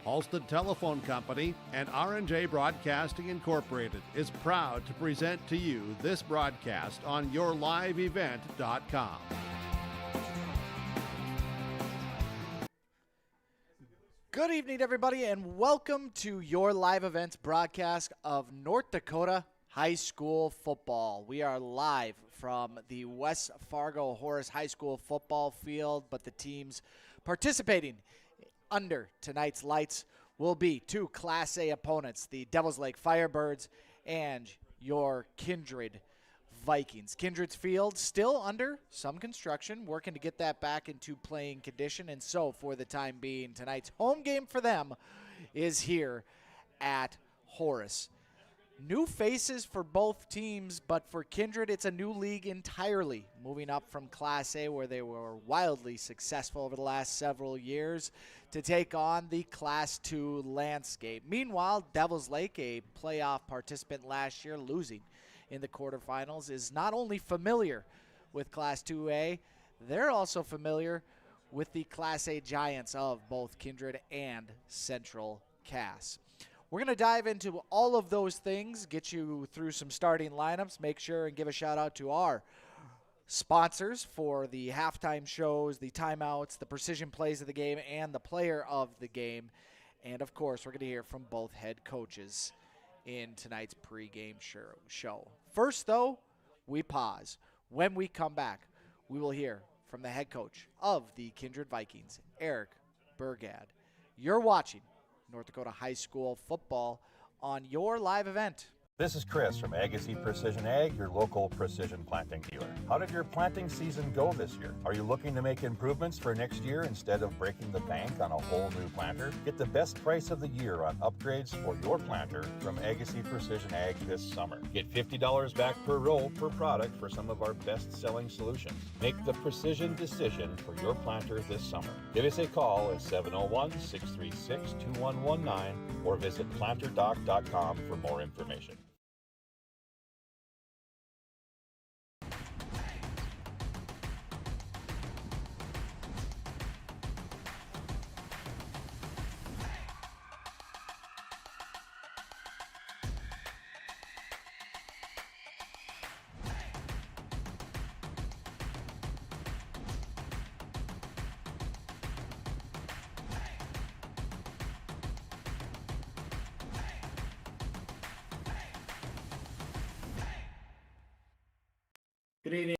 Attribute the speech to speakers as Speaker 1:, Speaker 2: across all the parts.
Speaker 1: Halstead Telephone Company and R&J Broadcasting Incorporated is proud to present to you this broadcast on yourliveevent.com.
Speaker 2: Good evening, everybody, and welcome to your live events broadcast of North Dakota High School football. We are live from the West Fargo Horace High School football field, but the teams participating under tonight's lights will be two Class A opponents, the Devils Lake Firebirds and your Kindred Vikings. Kindred's field still under some construction, working to get that back into playing condition, and so for the time being, tonight's home game for them is here at Horace. New faces for both teams, but for Kindred, it's a new league entirely, moving up from Class A, where they were wildly successful over the last several years, to take on the Class 2 landscape. Meanwhile, Devils Lake, a playoff participant last year, losing in the quarterfinals, is not only familiar with Class 2A, they're also familiar with the Class A giants of both Kindred and Central Cass. We're going to dive into all of those things, get you through some starting lineups, make sure and give a shout out to our sponsors for the halftime shows, the timeouts, the precision plays of the game, and the player of the game. And of course, we're going to hear from both head coaches in tonight's pregame show. First, though, we pause. When we come back, we will hear from the head coach of the Kindred Vikings, Eric Bergad. You're watching North Dakota High School football on your live event.
Speaker 3: This is Chris from Agassiz Precision Ag, your local precision planting dealer. How did your planting season go this year? Are you looking to make improvements for next year instead of breaking the bank on a whole new planter? Get the best price of the year on upgrades for your planter from Agassiz Precision Ag this summer. Get $50 back per row per product for some of our best-selling solutions. Make the precision decision for your planter this summer. Give us a call at 701-636-2119 or visit planterdoc.com for more information.
Speaker 2: Good evening,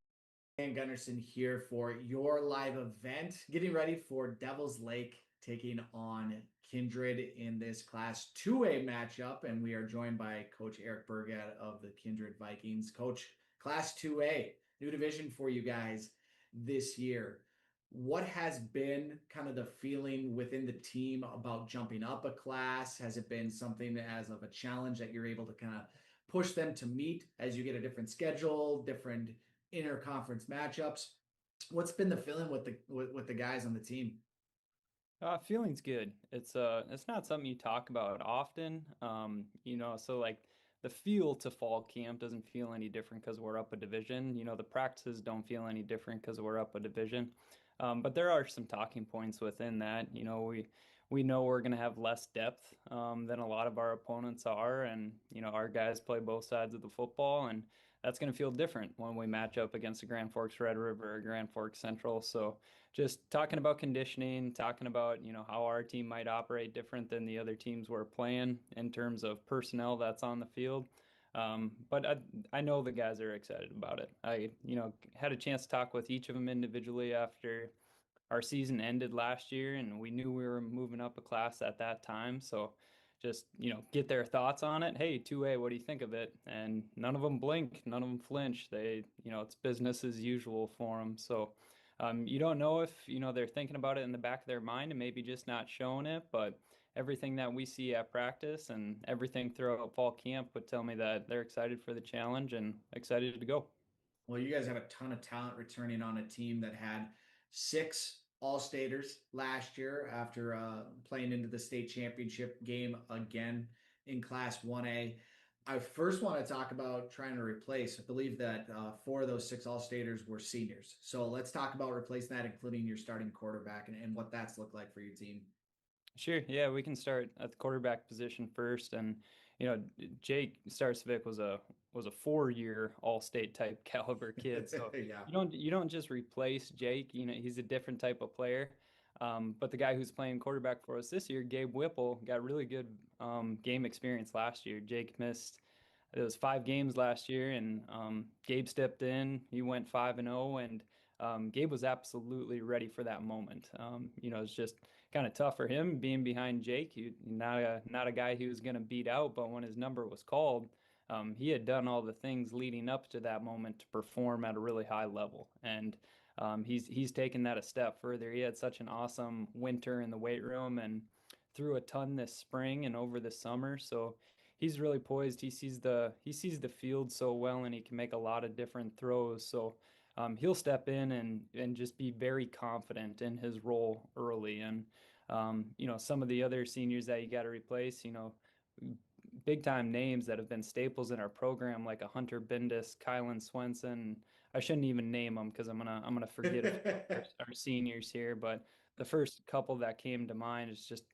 Speaker 2: Dan Gunnarsson here for your live event, getting ready for Devils Lake taking on Kindred in this Class 2A matchup, and we are joined by Coach Eric Bergad of the Kindred Vikings. Coach, Class 2A, new division for you guys this year. What has been kind of the feeling within the team about jumping up a class? Has it been something as of a challenge that you're able to kind of push them to meet as you get a different schedule, different interconference matchups? What's been the feeling with the guys on the team?
Speaker 4: Feeling's good. It's not something you talk about often. So like the feel to fall camp doesn't feel any different because we're up a division. The practices don't feel any different because we're up a division. But there are some talking points within that. We know we're going to have less depth than a lot of our opponents are, and our guys play both sides of the football, and that's going to feel different when we match up against the Grand Forks Red River or Grand Forks Central. So just talking about conditioning, talking about, how our team might operate different than the other teams we're playing in terms of personnel that's on the field. But I know the guys are excited about it. I had a chance to talk with each of them individually after our season ended last year, and we knew we were moving up a class at that time. So just, get their thoughts on it. Hey, 2A, what do you think of it? And none of them blink, none of them flinch. They, it's business as usual for them. So you don't know if, they're thinking about it in the back of their mind and maybe just not showing it, but everything that we see at practice and everything throughout fall camp would tell me that they're excited for the challenge and excited to go.
Speaker 2: Well, you guys have a ton of talent returning on a team that had 6 All-Staters last year after playing into the state championship game again in Class 1A. I first want to talk about trying to replace. I believe that 4 of those 6 All-Staters were seniors. So let's talk about replacing that, including your starting quarterback and what that's looked like for your team.
Speaker 4: Sure. Yeah, we can start at the quarterback position first. And Jake Starcevic was a 4-year All-State type caliber kid. So
Speaker 2: Yeah.
Speaker 4: you don't just replace Jake. He's a different type of player. But the guy who's playing quarterback for us this year, Gabe Whipple, got really good game experience last year. Jake missed it was 5 games last year, and Gabe stepped in. He went 5-0, and Gabe was absolutely ready for that moment. It's just kind of tough for him being behind Jake. Not a guy he was going to beat out, but when his number was called, he had done all the things leading up to that moment to perform at a really high level, and he's taken that a step further. He had such an awesome winter in the weight room and threw a ton this spring and over the summer. So he's really poised. He sees the field so well, and he can make a lot of different throws. So he'll step in and just be very confident in his role early. And some of the other seniors that you got to replace, big time names that have been staples in our program, like a Hunter Bendis, Kylan Swenson. I shouldn't even name them because I'm gonna forget our seniors here. But the first couple that came to mind is just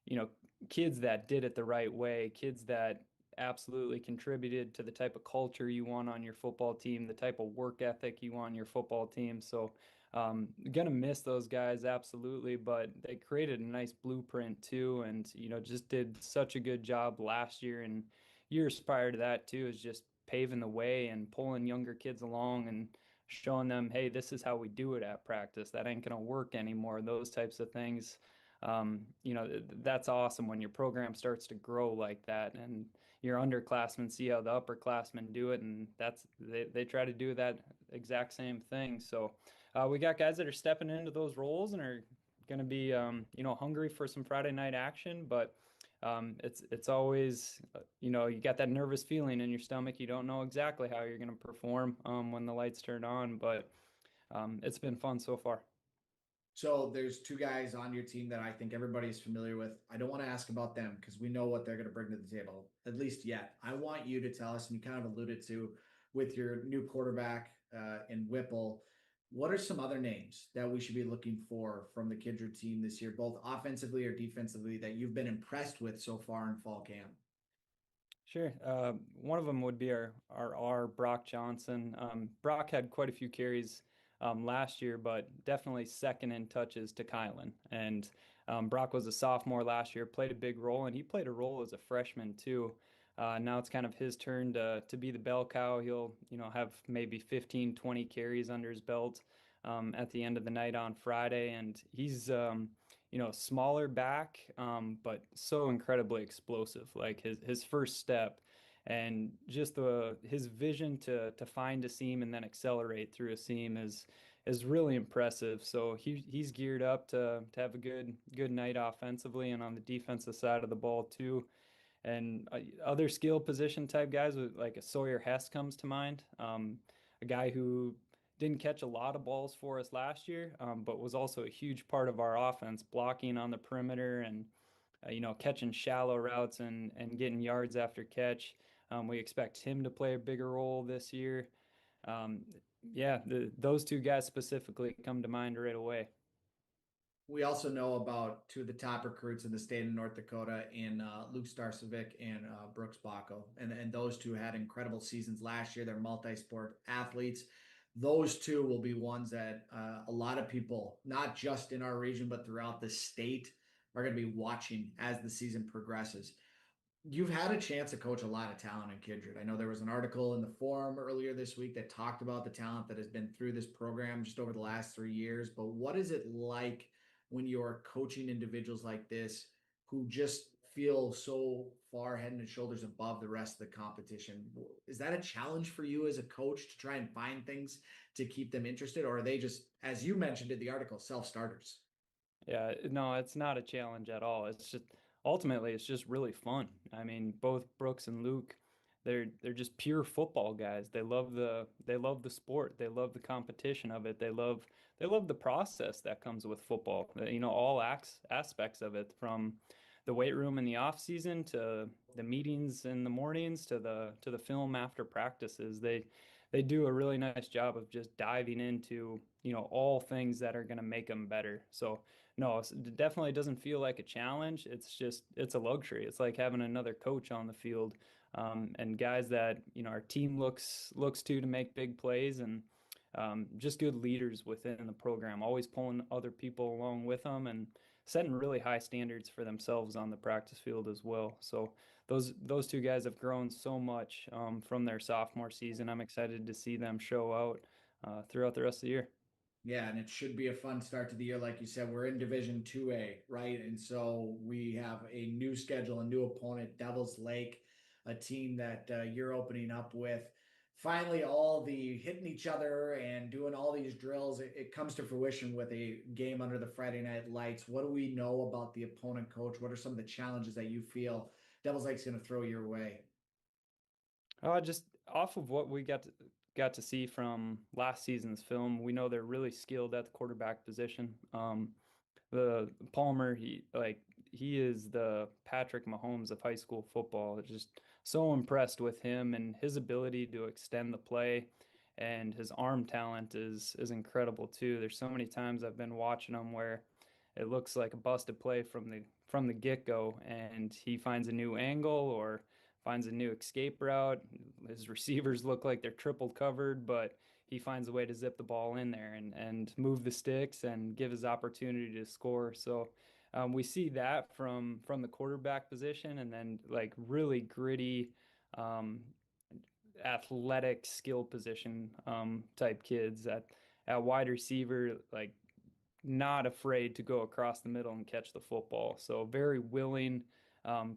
Speaker 4: you know kids that did it the right way, kids that absolutely contributed to the type of culture you want on your football team, the type of work ethic you want on your football team. So gonna miss those guys absolutely, but they created a nice blueprint too, and just did such a good job last year and years prior to that too, is just paving the way and pulling younger kids along and showing them, hey, this is how we do it at practice. That ain't gonna work anymore. Those types of things. That's awesome when your program starts to grow like that, and your underclassmen see how the upperclassmen do it, and they try to do that exact same thing. So we got guys that are stepping into those roles and are going to be hungry for some Friday night action, but it's always you got that nervous feeling in your stomach. You don't know exactly how you're going to perform when the lights turn on, but it's been fun so far.
Speaker 2: So there's 2 guys on your team that I think everybody's familiar with. I don't want to ask about them because we know what they're going to bring to the table, at least yet. I want you to tell us, and you kind of alluded to with your new quarterback in Whipple, what are some other names that we should be looking for from the Kindred team this year, both offensively or defensively, that you've been impressed with so far in fall camp?
Speaker 4: Sure. One of them would be our Brock Johnson. Brock had quite a few carries last year, but definitely second in touches to Kylan. And Brock was a sophomore last year, played a big role, and he played a role as a freshman too. Now it's kind of his turn to be the bell cow. He'll have maybe 15, 20 carries under his belt at the end of the night on Friday, and he's smaller back, but so incredibly explosive. Like his first step, and just his vision to find a seam and then accelerate through a seam is really impressive. So he's geared up to have a good night offensively and on the defensive side of the ball too. And other skill position type guys like a Sawyer Hess comes to mind, a guy who didn't catch a lot of balls for us last year, but was also a huge part of our offense, blocking on the perimeter and catching shallow routes and getting yards after catch. We expect him to play a bigger role this year. Yeah, those 2 guys specifically come to mind right away.
Speaker 2: We also know about 2 of the top recruits in the state of North Dakota in Luke Starcevic and Brooks Bacco. And those 2 had incredible seasons last year. They're multi-sport athletes. Those 2 will be ones that a lot of people, not just in our region, but throughout the state, are going to be watching as the season progresses. You've had a chance to coach a lot of talent in Kindred. I know there was an article in the forum earlier this week that talked about the talent that has been through this program just over the last 3 years. But what is it like when you're coaching individuals like this who just feel so far head and shoulders above the rest of the competition? Is that a challenge for you as a coach to try and find things to keep them interested? Or are they just, as you mentioned in the article, self-starters?
Speaker 4: Yeah, no, it's not a challenge at all. It's just ultimately it's just really fun. I mean, both Brooks and Luke, they're just pure football guys. They love the sport. They love the competition of it. They love the process that comes with football. All aspects of it, from the weight room in the off season to the meetings in the mornings to the film after practices. They do a really nice job of just diving into, all things that are going to make them better. So no, it definitely doesn't feel like a challenge. It's a luxury. It's like having another coach on the field, and guys that, our team looks to make big plays, and just good leaders within the program, always pulling other people along with them and setting really high standards for themselves on the practice field as well. So those two guys have grown so much from their sophomore season. I'm excited to see them show out throughout the rest of the year.
Speaker 2: Yeah, and it should be a fun start to the year. Like you said, we're in Division 2A, right? And so we have a new schedule, a new opponent, Devil's Lake, a team that you're opening up with. Finally, all the hitting each other and doing all these drills, it comes to fruition with a game under the Friday night lights. What do we know about the opponent, coach? What are some of the challenges that you feel Devil's Lake's going to throw your way?
Speaker 4: Just off of what we got to see from last season's film, we know they're really skilled at the quarterback position. The Palmer, he is the Patrick Mahomes of high school football. Just so impressed with him and his ability to extend the play, and his arm talent is incredible too. There's so many times I've been watching him where it looks like a busted play from the get-go, and he finds a new angle or finds a new escape route. His receivers look like they're triple covered, but he finds a way to zip the ball in there and move the sticks and give his opportunity to score. So we see that from the quarterback position, and then like really gritty, athletic skill position type kids at wide receiver, like not afraid to go across the middle and catch the football. So very willing,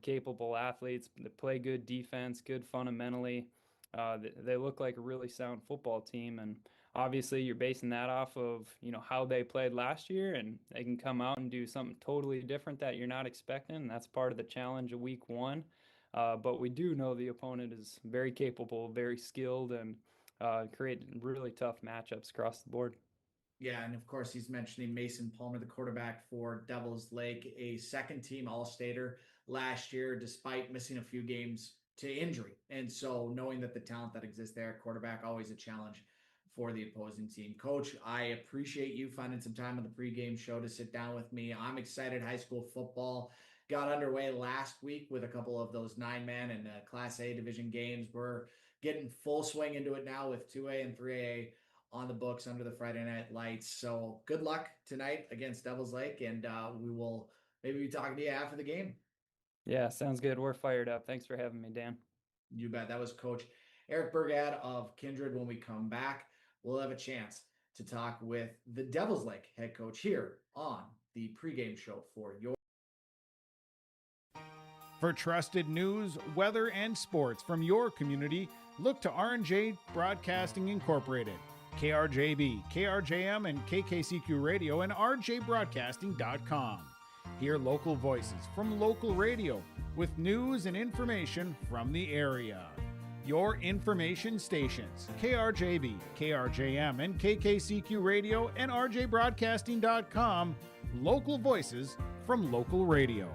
Speaker 4: capable athletes that play good defense, good fundamentally. They look like a really sound football team, and obviously you're basing that off of how they played last year, and they can come out and do something totally different that you're not expecting. And that's part of the challenge of week one. But we do know the opponent is very capable, very skilled, and create really tough matchups across the board.
Speaker 2: Yeah, and of course, he's mentioning Mason Palmer, the quarterback for Devils Lake, a second team All-Stater last year, despite missing a few games to injury. And so, knowing that the talent that exists there at quarterback, always a challenge for the opposing team. Coach, I appreciate you finding some time on the pregame show to sit down with me. I'm excited. High school football got underway last week with a couple of those 9-man and Class A division games. We're getting full swing into it now with 2A and 3A on the books under the Friday night lights. So good luck tonight against Devils Lake, and we will maybe be talking to you after the game.
Speaker 4: Yeah, sounds good. We're fired up. Thanks for having me, Dan.
Speaker 2: You bet. That was Coach Eric Bergad of Kindred. When we come back, we'll have a chance to talk with the Devils Lake head coach here on the pregame show for your.
Speaker 5: For trusted news, weather, and sports from your community, look to R&J Broadcasting Incorporated. KRJB, KRJM, and KKCQ Radio, and rjbroadcasting.com. Hear local voices from local radio with news and information from the area. Your information stations, KRJB, KRJM, and KKCQ Radio, and rjbroadcasting.com. Local voices from local radio.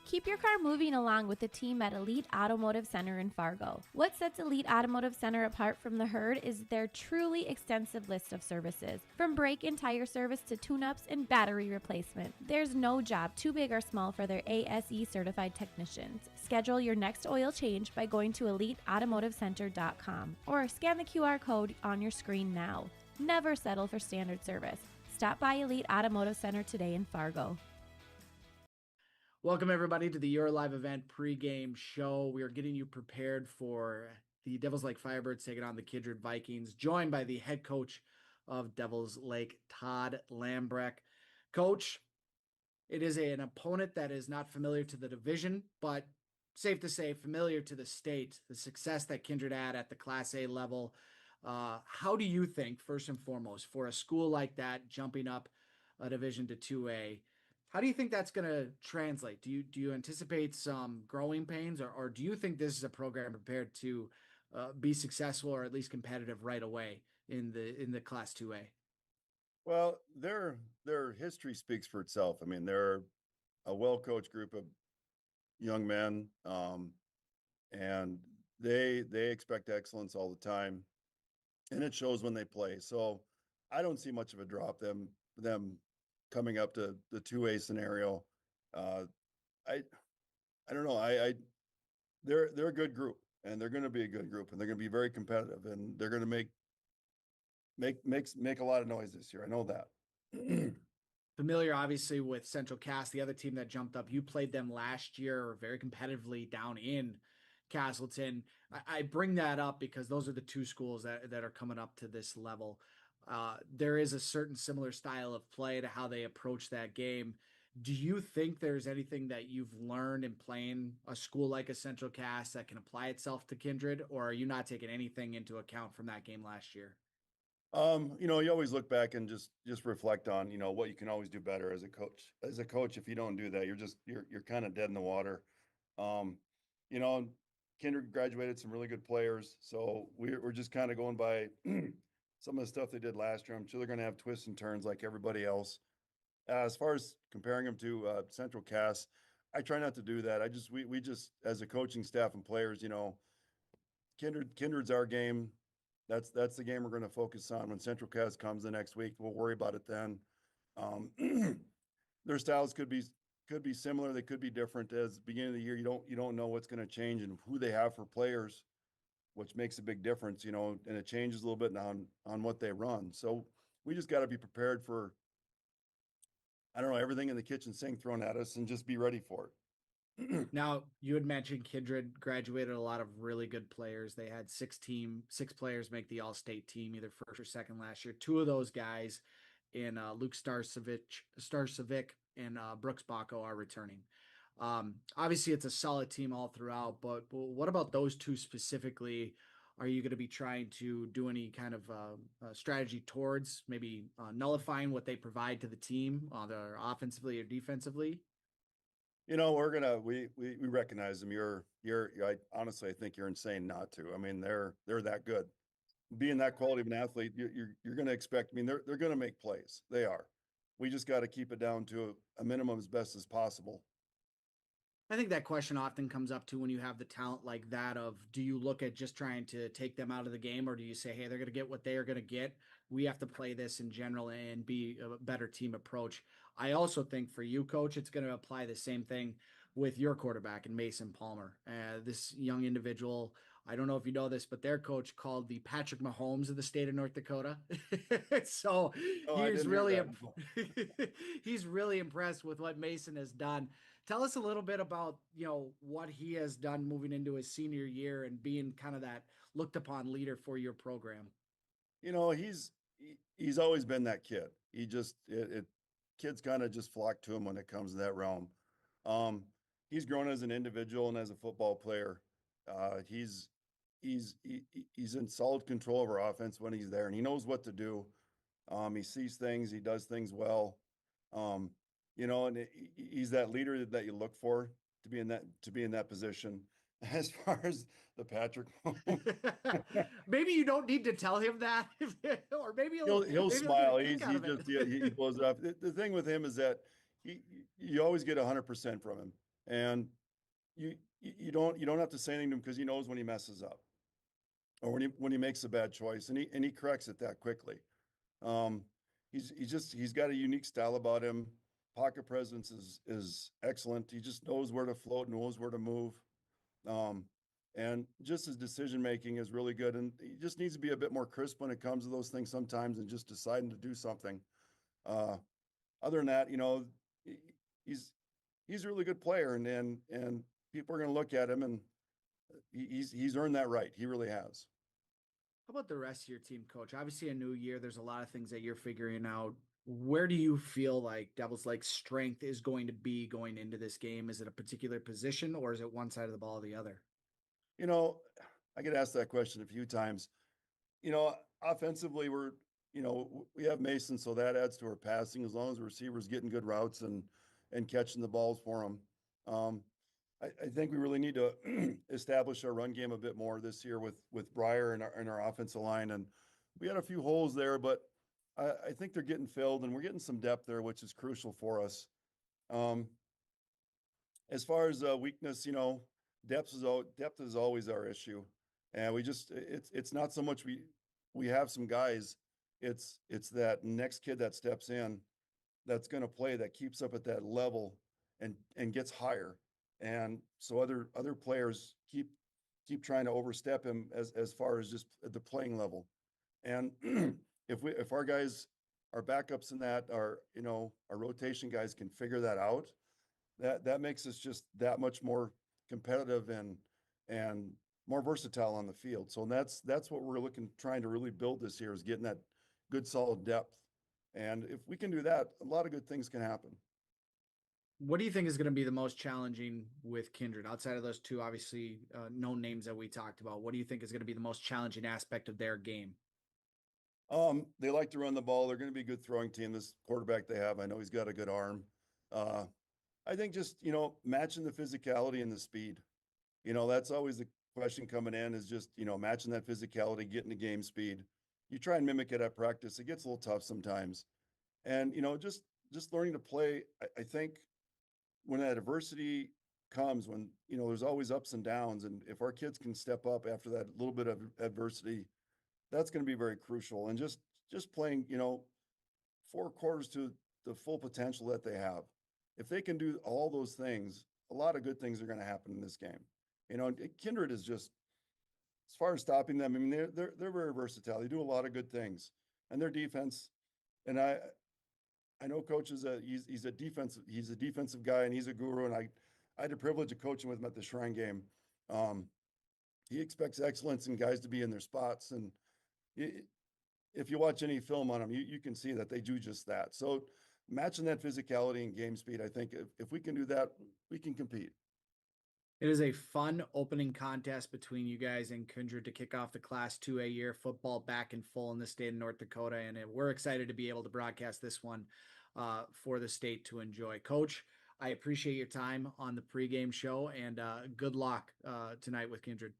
Speaker 6: Keep your car moving along with the team at Elite Automotive Center in Fargo. What sets Elite Automotive Center apart from the herd is their truly extensive list of services. From brake and tire service to tune-ups and battery replacement, there's no job too big or small for their ASE certified technicians. Schedule your next oil change by going to EliteAutomotiveCenter.com or scan the QR code on your screen now. Never settle for standard service. Stop by Elite Automotive Center today in Fargo.
Speaker 2: Welcome, everybody, to the Your Live Event pregame show. We are getting you prepared for the Devils Lake Firebirds taking on the Kindred Vikings, joined by the head coach of Devils Lake, Todd Lamrech. Coach, it is an opponent that is not familiar to the division, but safe to say familiar to the state, the success that Kindred had at the Class A level. How do you think, first and foremost, for a school like that jumping up a division to 2A, how do you think that's going to translate? Do you anticipate some growing pains, or do you think this is a program prepared to be successful or at least competitive right away in the Class 2A?
Speaker 7: Well, their history speaks for itself. I mean, they're a well-coached group of young men, and they expect excellence all the time, and it shows when they play. So I don't see much of a drop them coming up to the 2A scenario. Uh, I I don't know. I they're a good group, and they're going to be a good group, and they're going to be very competitive, and they're going to make a lot of noise this year. I know that.
Speaker 2: Familiar, obviously, with Central Cass, the other team that jumped up. You played them last year very competitively down in Castleton. I bring that up because those are the two schools that are coming up to this level. There is a certain similar style of play to how they approach that game. Do you think there's anything that you've learned in playing a school like a Central Cass that can apply itself to Kindred, or are you not taking anything into account from that game last year?
Speaker 7: You always look back and just reflect on, what you can always do better as a coach. As a coach, if you don't do that, you're kind of dead in the water. Um, you know, Kindred graduated some really good players, so we're just kind of going by some of the stuff they did last year. I'm sure they're going to have twists and turns like everybody else. As far as comparing them to Central Cass, I try not to do that. We just as a coaching staff and players, Kindred's our game. That's the game we're going to focus on. When Central Cass comes the next week, we'll worry about it then. Um, their styles could be similar. They could be different. As beginning of the year, you don't know what's going to change and who they have for players, which makes a big difference. And it changes a little bit on what they run. So we just got to be prepared for, I don't know, everything in the kitchen sink thrown at us and just be ready for it.
Speaker 2: Now, you had mentioned Kindred graduated a lot of really good players. They had six players make the All-State team, either first or second last year. Two of those guys in Luke Starcevic and Brooks Baco are returning. Obviously, it's a solid team all throughout, but what about those two specifically? Are you going to be trying to do any kind of strategy towards maybe nullifying what they provide to the team, either offensively or defensively?
Speaker 7: We recognize them. I honestly, I think you're insane not to. I mean, they're that good. Being that quality of an athlete, you're going to expect. I mean, they're going to make plays. They are. We just got to keep it down to a minimum as best as possible.
Speaker 2: I think that question often comes up to when you have the talent like that of, do you look at just trying to take them out of the game, or do you say, hey, they're going to get what they are going to get. We have to play this in general and be a better team approach. I also think for you, coach, it's going to apply the same thing with your quarterback and Mason Palmer. This young individual, I don't know if you know this, but their coach called the Patrick Mahomes of the state of North Dakota. So
Speaker 7: Oh, I
Speaker 2: he's
Speaker 7: didn't hear
Speaker 2: really,
Speaker 7: that.
Speaker 2: he's really impressed with what Mason has done. Tell us a little bit about, what he has done moving into his senior year and being kind of that looked upon leader for your program.
Speaker 7: He's always been that kid. Kids kind of just flock to him when it comes to that realm. Um, he's grown as an individual and as a football player. He's he's in solid control of our offense when he's there, and he knows what to do. He sees things, he does things well. Um, and he's that leader that you look for to be in that position. As far as the Patrick,
Speaker 2: Maybe you don't need to tell him that, or maybe
Speaker 7: he'll
Speaker 2: maybe
Speaker 7: smile.
Speaker 2: He'll get a kick out of it.
Speaker 7: He blows it off. The thing with him is that you always get 100% from him, and you don't have to say anything to him because he knows when he messes up or when he makes a bad choice, and he corrects it that quickly. Um, he's got a unique style about him. Pocket presence is excellent. He just knows where to float, knows where to move. And just his decision making is really good. And he just needs to be a bit more crisp when it comes to those things sometimes and just deciding to do something. Other than that, he's a really good player, and people are going to look at him, and he's earned that right. He really has.
Speaker 2: How about the rest of your team, coach? Obviously, a new year. There's a lot of things that you're figuring out. Where do you feel like Devils Lake's strength is going to be going into this game? Is it a particular position, or is it one side of the ball or the other?
Speaker 7: I get asked that question a few times. Offensively, we have Mason, so that adds to our passing as long as the receivers getting good routes and catching the balls for them. I think we really need to establish our run game a bit more this year with Breyer and our offensive line, and we had a few holes there, but I think they're getting filled, and we're getting some depth there, which is crucial for us. As far as weakness, depth is always our issue, and it's not so much we have some guys, it's that next kid that steps in that's going to play, that keeps up at that level and gets higher, and so other players keep trying to overstep him as far as just the playing level, and if our guys, our backups in that, our rotation guys can figure that out, that makes us just that much more competitive and more versatile on the field. So that's what we're trying to really build this year, is getting that good solid depth. And if we can do that, a lot of good things can happen.
Speaker 2: What do you think is going to be the most challenging with Kindred, outside of those two obviously known names that we talked about? What do you think is going to be the most challenging aspect of their game?
Speaker 7: They like to run the ball. They're going to be a good throwing team. This quarterback they have, I know he's got a good arm. I think just, matching the physicality and the speed. That's always the question coming in, is just, matching that physicality, getting the game speed. You try and mimic it at practice. It gets a little tough sometimes. And, just learning to play, I think when that adversity comes, when, there's always ups and downs. And if our kids can step up after that little bit of adversity, that's going to be very crucial. And just playing, 4 quarters to the full potential that they have. If they can do all those things, a lot of good things are going to happen in this game. Kindred is just, as far as stopping them, I mean, they're very versatile. They do a lot of good things, and their defense. And I know Coach is he's a defensive guy, and he's a guru. And I had the privilege of coaching with him at the Shrine game. He expects excellence in guys to be in their spots, and if you watch any film on them, you can see that they do just that. So matching that physicality and game speed, I think if we can do that, we can compete.
Speaker 2: It is a fun opening contest between you guys and Kindred to kick off the Class 2A year, football back in full in the state of North Dakota. And we're excited to be able to broadcast this one for the state to enjoy. Coach, I appreciate your time on the pregame show, and good luck tonight with Kindred.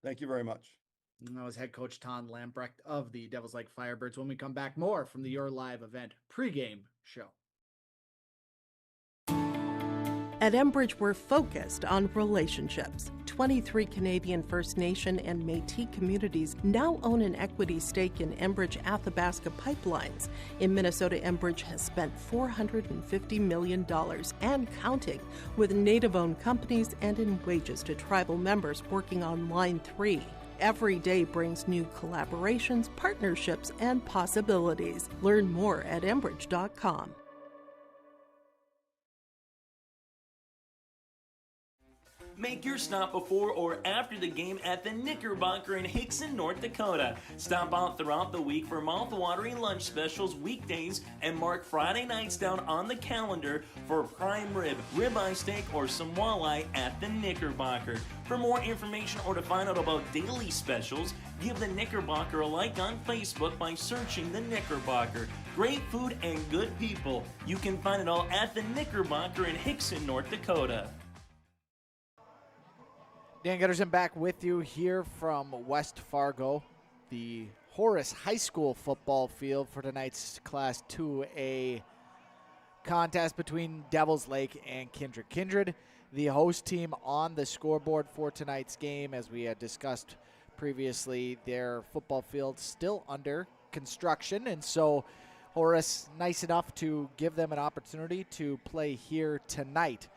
Speaker 7: Thank you very much.
Speaker 2: And that was head coach Tom Lamrech of the Devils Lake Firebirds. When we come back, more from the Your Live Event pregame show.
Speaker 8: At Enbridge, we're focused on relationships. 23 Canadian First Nation and Métis communities now own an equity stake in Enbridge Athabasca Pipelines. In Minnesota, Enbridge has spent $450 million and counting, with Native-owned companies and in wages to tribal members working on Line 3. Every day brings new collaborations, partnerships, and possibilities. Learn more at Enbridge.com.
Speaker 9: Make your stop before or after the game at the Knickerbocker in Hickson, North Dakota. Stop out throughout the week for mouth-watering lunch specials weekdays, and mark Friday nights down on the calendar for prime rib, ribeye steak, or some walleye at the Knickerbocker. For more information or to find out about daily specials, give the Knickerbocker a like on Facebook by searching the Knickerbocker. Great food and good people. You can find it all at the Knickerbocker in Hickson, North Dakota.
Speaker 2: Dan Gutterson back with you here from West Fargo, the Horace High School football field for tonight's Class 2A contest between Devils Lake and Kindred. Kindred, the host team on the scoreboard for tonight's game. As we had discussed previously, their football field still under construction, and so Horace nice enough to give them an opportunity to play here tonight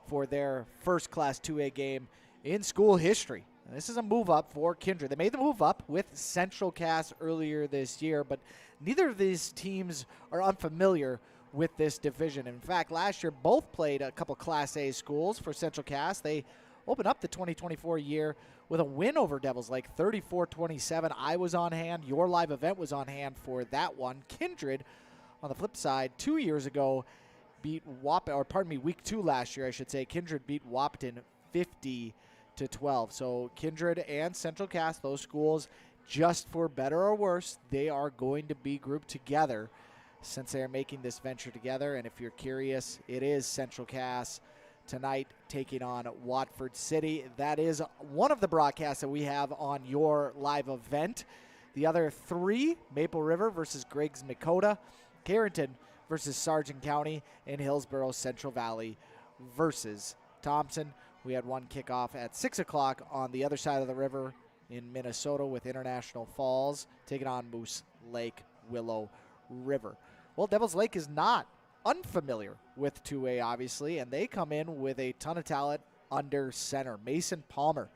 Speaker 2: for their first Class 2A game in school history. This is a move up for Kindred. They made the move up with Central Cass earlier this year, but neither of these teams are unfamiliar with this division. In fact, last year both played a couple Class A schools. For Central Cass, they opened up the 2024 year with a win over Devils Lake, 34-27. I was on hand. Your Live Event was on hand for that one. Kindred, on the flip side, 2 years ago, week 2 last year, I should say, Kindred beat Wapton 50-12. So Kindred and Central Cass, those schools, just for better or worse, they are going to be grouped together since they are making this venture together. And if you're curious, it is Central Cass tonight taking on Watford City. That is one of the broadcasts that we have on Your Live Event. The other 3, Maple River versus Griggs Dakota, Carrington versus Sargent County, and Hillsborough Central Valley versus Thompson. We had one kickoff at 6 o'clock on the other side of the river in Minnesota with International Falls taking on Moose Lake Willow River. Well, Devil's Lake is not unfamiliar with 2A, obviously, and they come in with a ton of talent under center. Mason Palmer,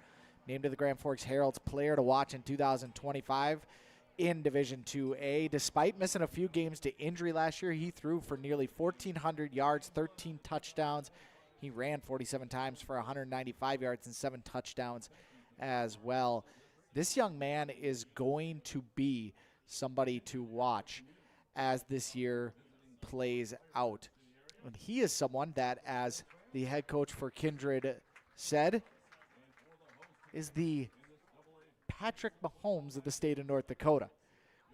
Speaker 2: named to the Grand Forks Herald's player to watch in 2025 in Division 2A. Despite missing a few games to injury last year, he threw for nearly 1,400 yards, 13 touchdowns. He ran 47 times for 195 yards and 7 touchdowns as well. This young man is going to be somebody to watch as this year plays out. And he is someone that, as the head coach for Kindred said, is the Patrick Mahomes of the state of North Dakota.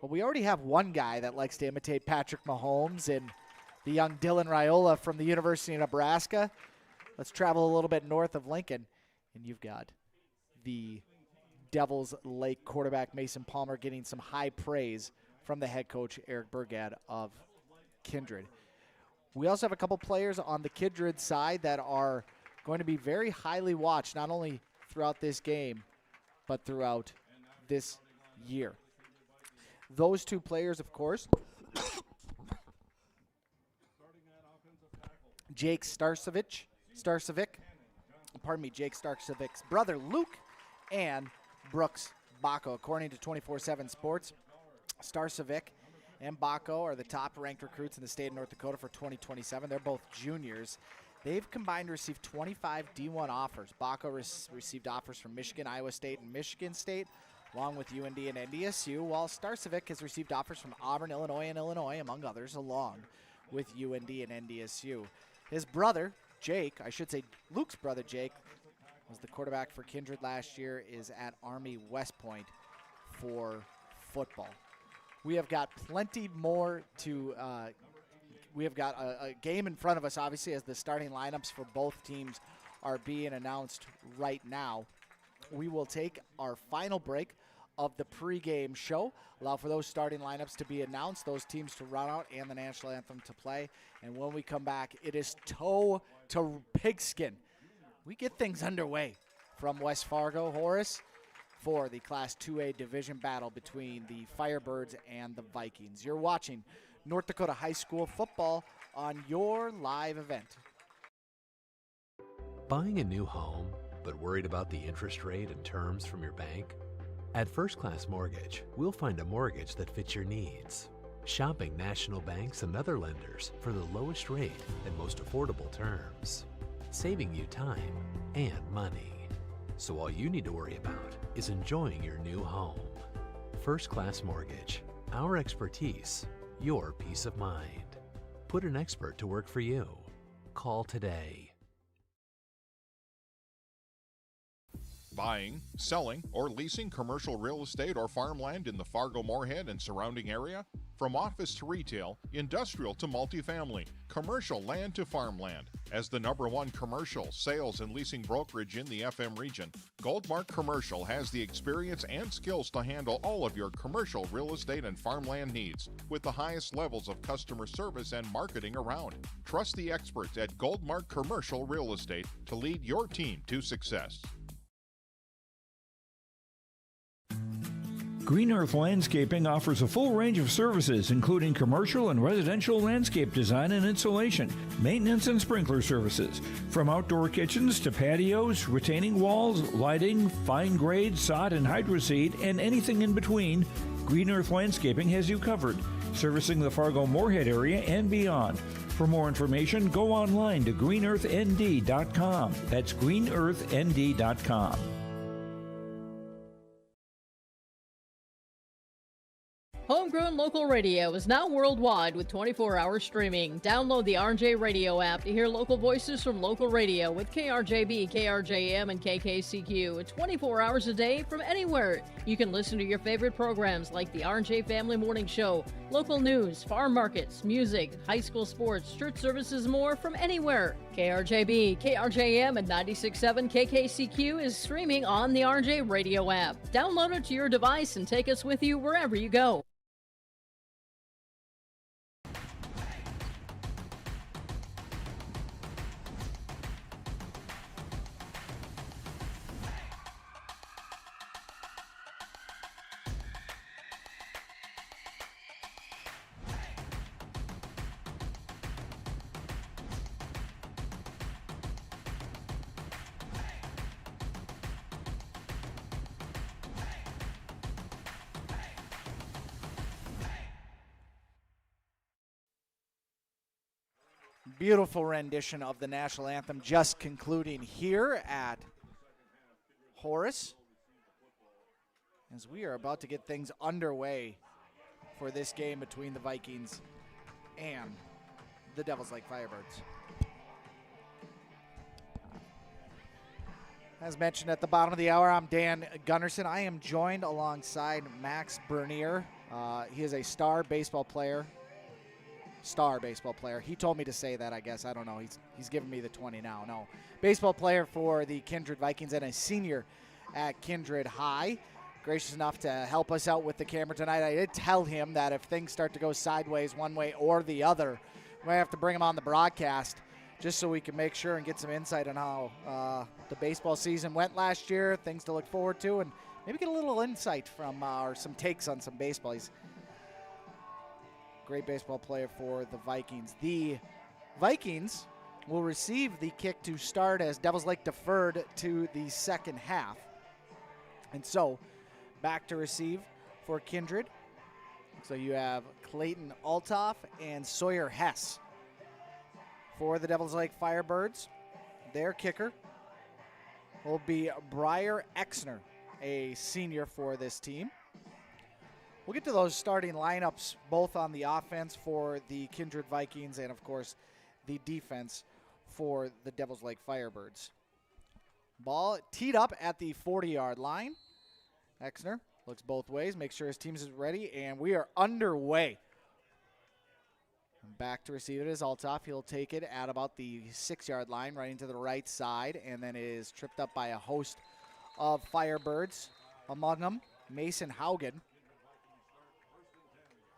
Speaker 2: Well, we already have one guy that likes to imitate Patrick Mahomes and the young Dylan Raiola from the University of Nebraska. Let's travel a little bit north of Lincoln, and you've got the Devil's Lake quarterback Mason Palmer getting some high praise from the head coach Eric Bergad of Kindred. We also have a couple players on the Kindred side that are going to be very highly watched, not only throughout this game, but throughout this year. Those two players, of course, Jake Starcevic's brother Luke, and Brooks Bacco. According to 24/7 Sports, Starcevic and Bacco are the top-ranked recruits in the state of North Dakota for 2027. They're both juniors. They've combined to receive 25 D1 offers. Bacco received offers from Michigan, Iowa State, and Michigan State, along with UND and NDSU, while Starcevic has received offers from Auburn, Illinois, and Illinois, among others, along with UND and NDSU. His brother, Jake, I should say Luke's brother, Jake, was the quarterback for Kindred last year, is at Army West Point for football. We have got plenty more to we have got a game in front of us, obviously, as the starting lineups for both teams are being announced right now. We will take our final break of the pregame show, allow for those starting lineups to be announced, those teams to run out, and the national anthem to play. And when we come back, it is toe to pigskin. We get things underway from West Fargo, Horace, for the Class 2A division battle between the Firebirds and the Vikings. You're watching North Dakota High School football on your live event.
Speaker 10: Buying a new home, but worried about the interest rate and terms from your bank? At First Class Mortgage, we'll find a mortgage that fits your needs. Shopping national banks and other lenders for the lowest rate and most affordable terms. Saving you time and money. So all you need to worry about is enjoying your new home. First Class Mortgage. Our expertise, your peace of mind. Put an expert to work for you. Call today.
Speaker 11: Buying, selling, or leasing commercial real estate or farmland in the Fargo-Moorhead and surrounding area? From office to retail, industrial to multifamily, commercial land to farmland. As the #1 commercial, sales, and leasing brokerage in the FM region, Goldmark Commercial has the experience and skills to handle all of your commercial real estate and farmland needs with the highest levels of customer service and marketing around. Trust the experts at Goldmark Commercial Real Estate to lead your team to success.
Speaker 12: Green Earth Landscaping offers a full range of services, including commercial and residential landscape design and installation, maintenance and sprinkler services. From outdoor kitchens to patios, retaining walls, lighting, fine grade, sod and hydroseed, and anything in between, Green Earth Landscaping has you covered, servicing the Fargo-Moorhead area and beyond. For more information, go online to greenearthnd.com. That's greenearthnd.com.
Speaker 13: Homegrown local radio is now worldwide with 24-hour streaming. Download the RJ Radio app to hear local voices from local radio with KRJB, KRJM, and KKCQ. 24 hours a day from anywhere. You can listen to your favorite programs like the RJ Family Morning Show, local news, farm markets, music, high school sports, church services, more from anywhere. KRJB, KRJM, and 96.7 KKCQ is streaming on the RJ Radio app. Download it to your device and take us with you wherever you go.
Speaker 2: Beautiful rendition of the national anthem just concluding here at Horace, as we are about to get things underway for this game between the Vikings and the Devils Lake Firebirds. As mentioned at the bottom of the hour, I'm Dan Gunnarsson. I am joined alongside Max Bernier. He is a star baseball player. He told me to say that, I guess. I don't know. He's giving me the 20 now. No. Baseball player for the Kindred Vikings and a senior at Kindred High. Gracious enough to help us out with the camera tonight. I did tell him that if things start to go sideways one way or the other, we might have to bring him on the broadcast just so we can make sure and get some insight on how the baseball season went last year, things to look forward to, and maybe get a little insight from or some takes on some baseball. He's great baseball player for the Vikings. The Vikings will receive the kick to start as Devils Lake deferred to the second half. And so, back to receive for Kindred. So you have Clayton Altoff and Sawyer Hess for the Devils Lake Firebirds. Their kicker will be Briar Exner, a senior for this team. We'll get to those starting lineups, both on the offense for the Kindred Vikings and, of course, the defense for the Devils Lake Firebirds. Ball teed up at the 40-yard line. Exner looks both ways, makes sure his team is ready, and we are underway. Back to receive it is Altoff. He'll take it at about the 6-yard line, running to the right side, and then is tripped up by a host of Firebirds, among them Mason Haugen,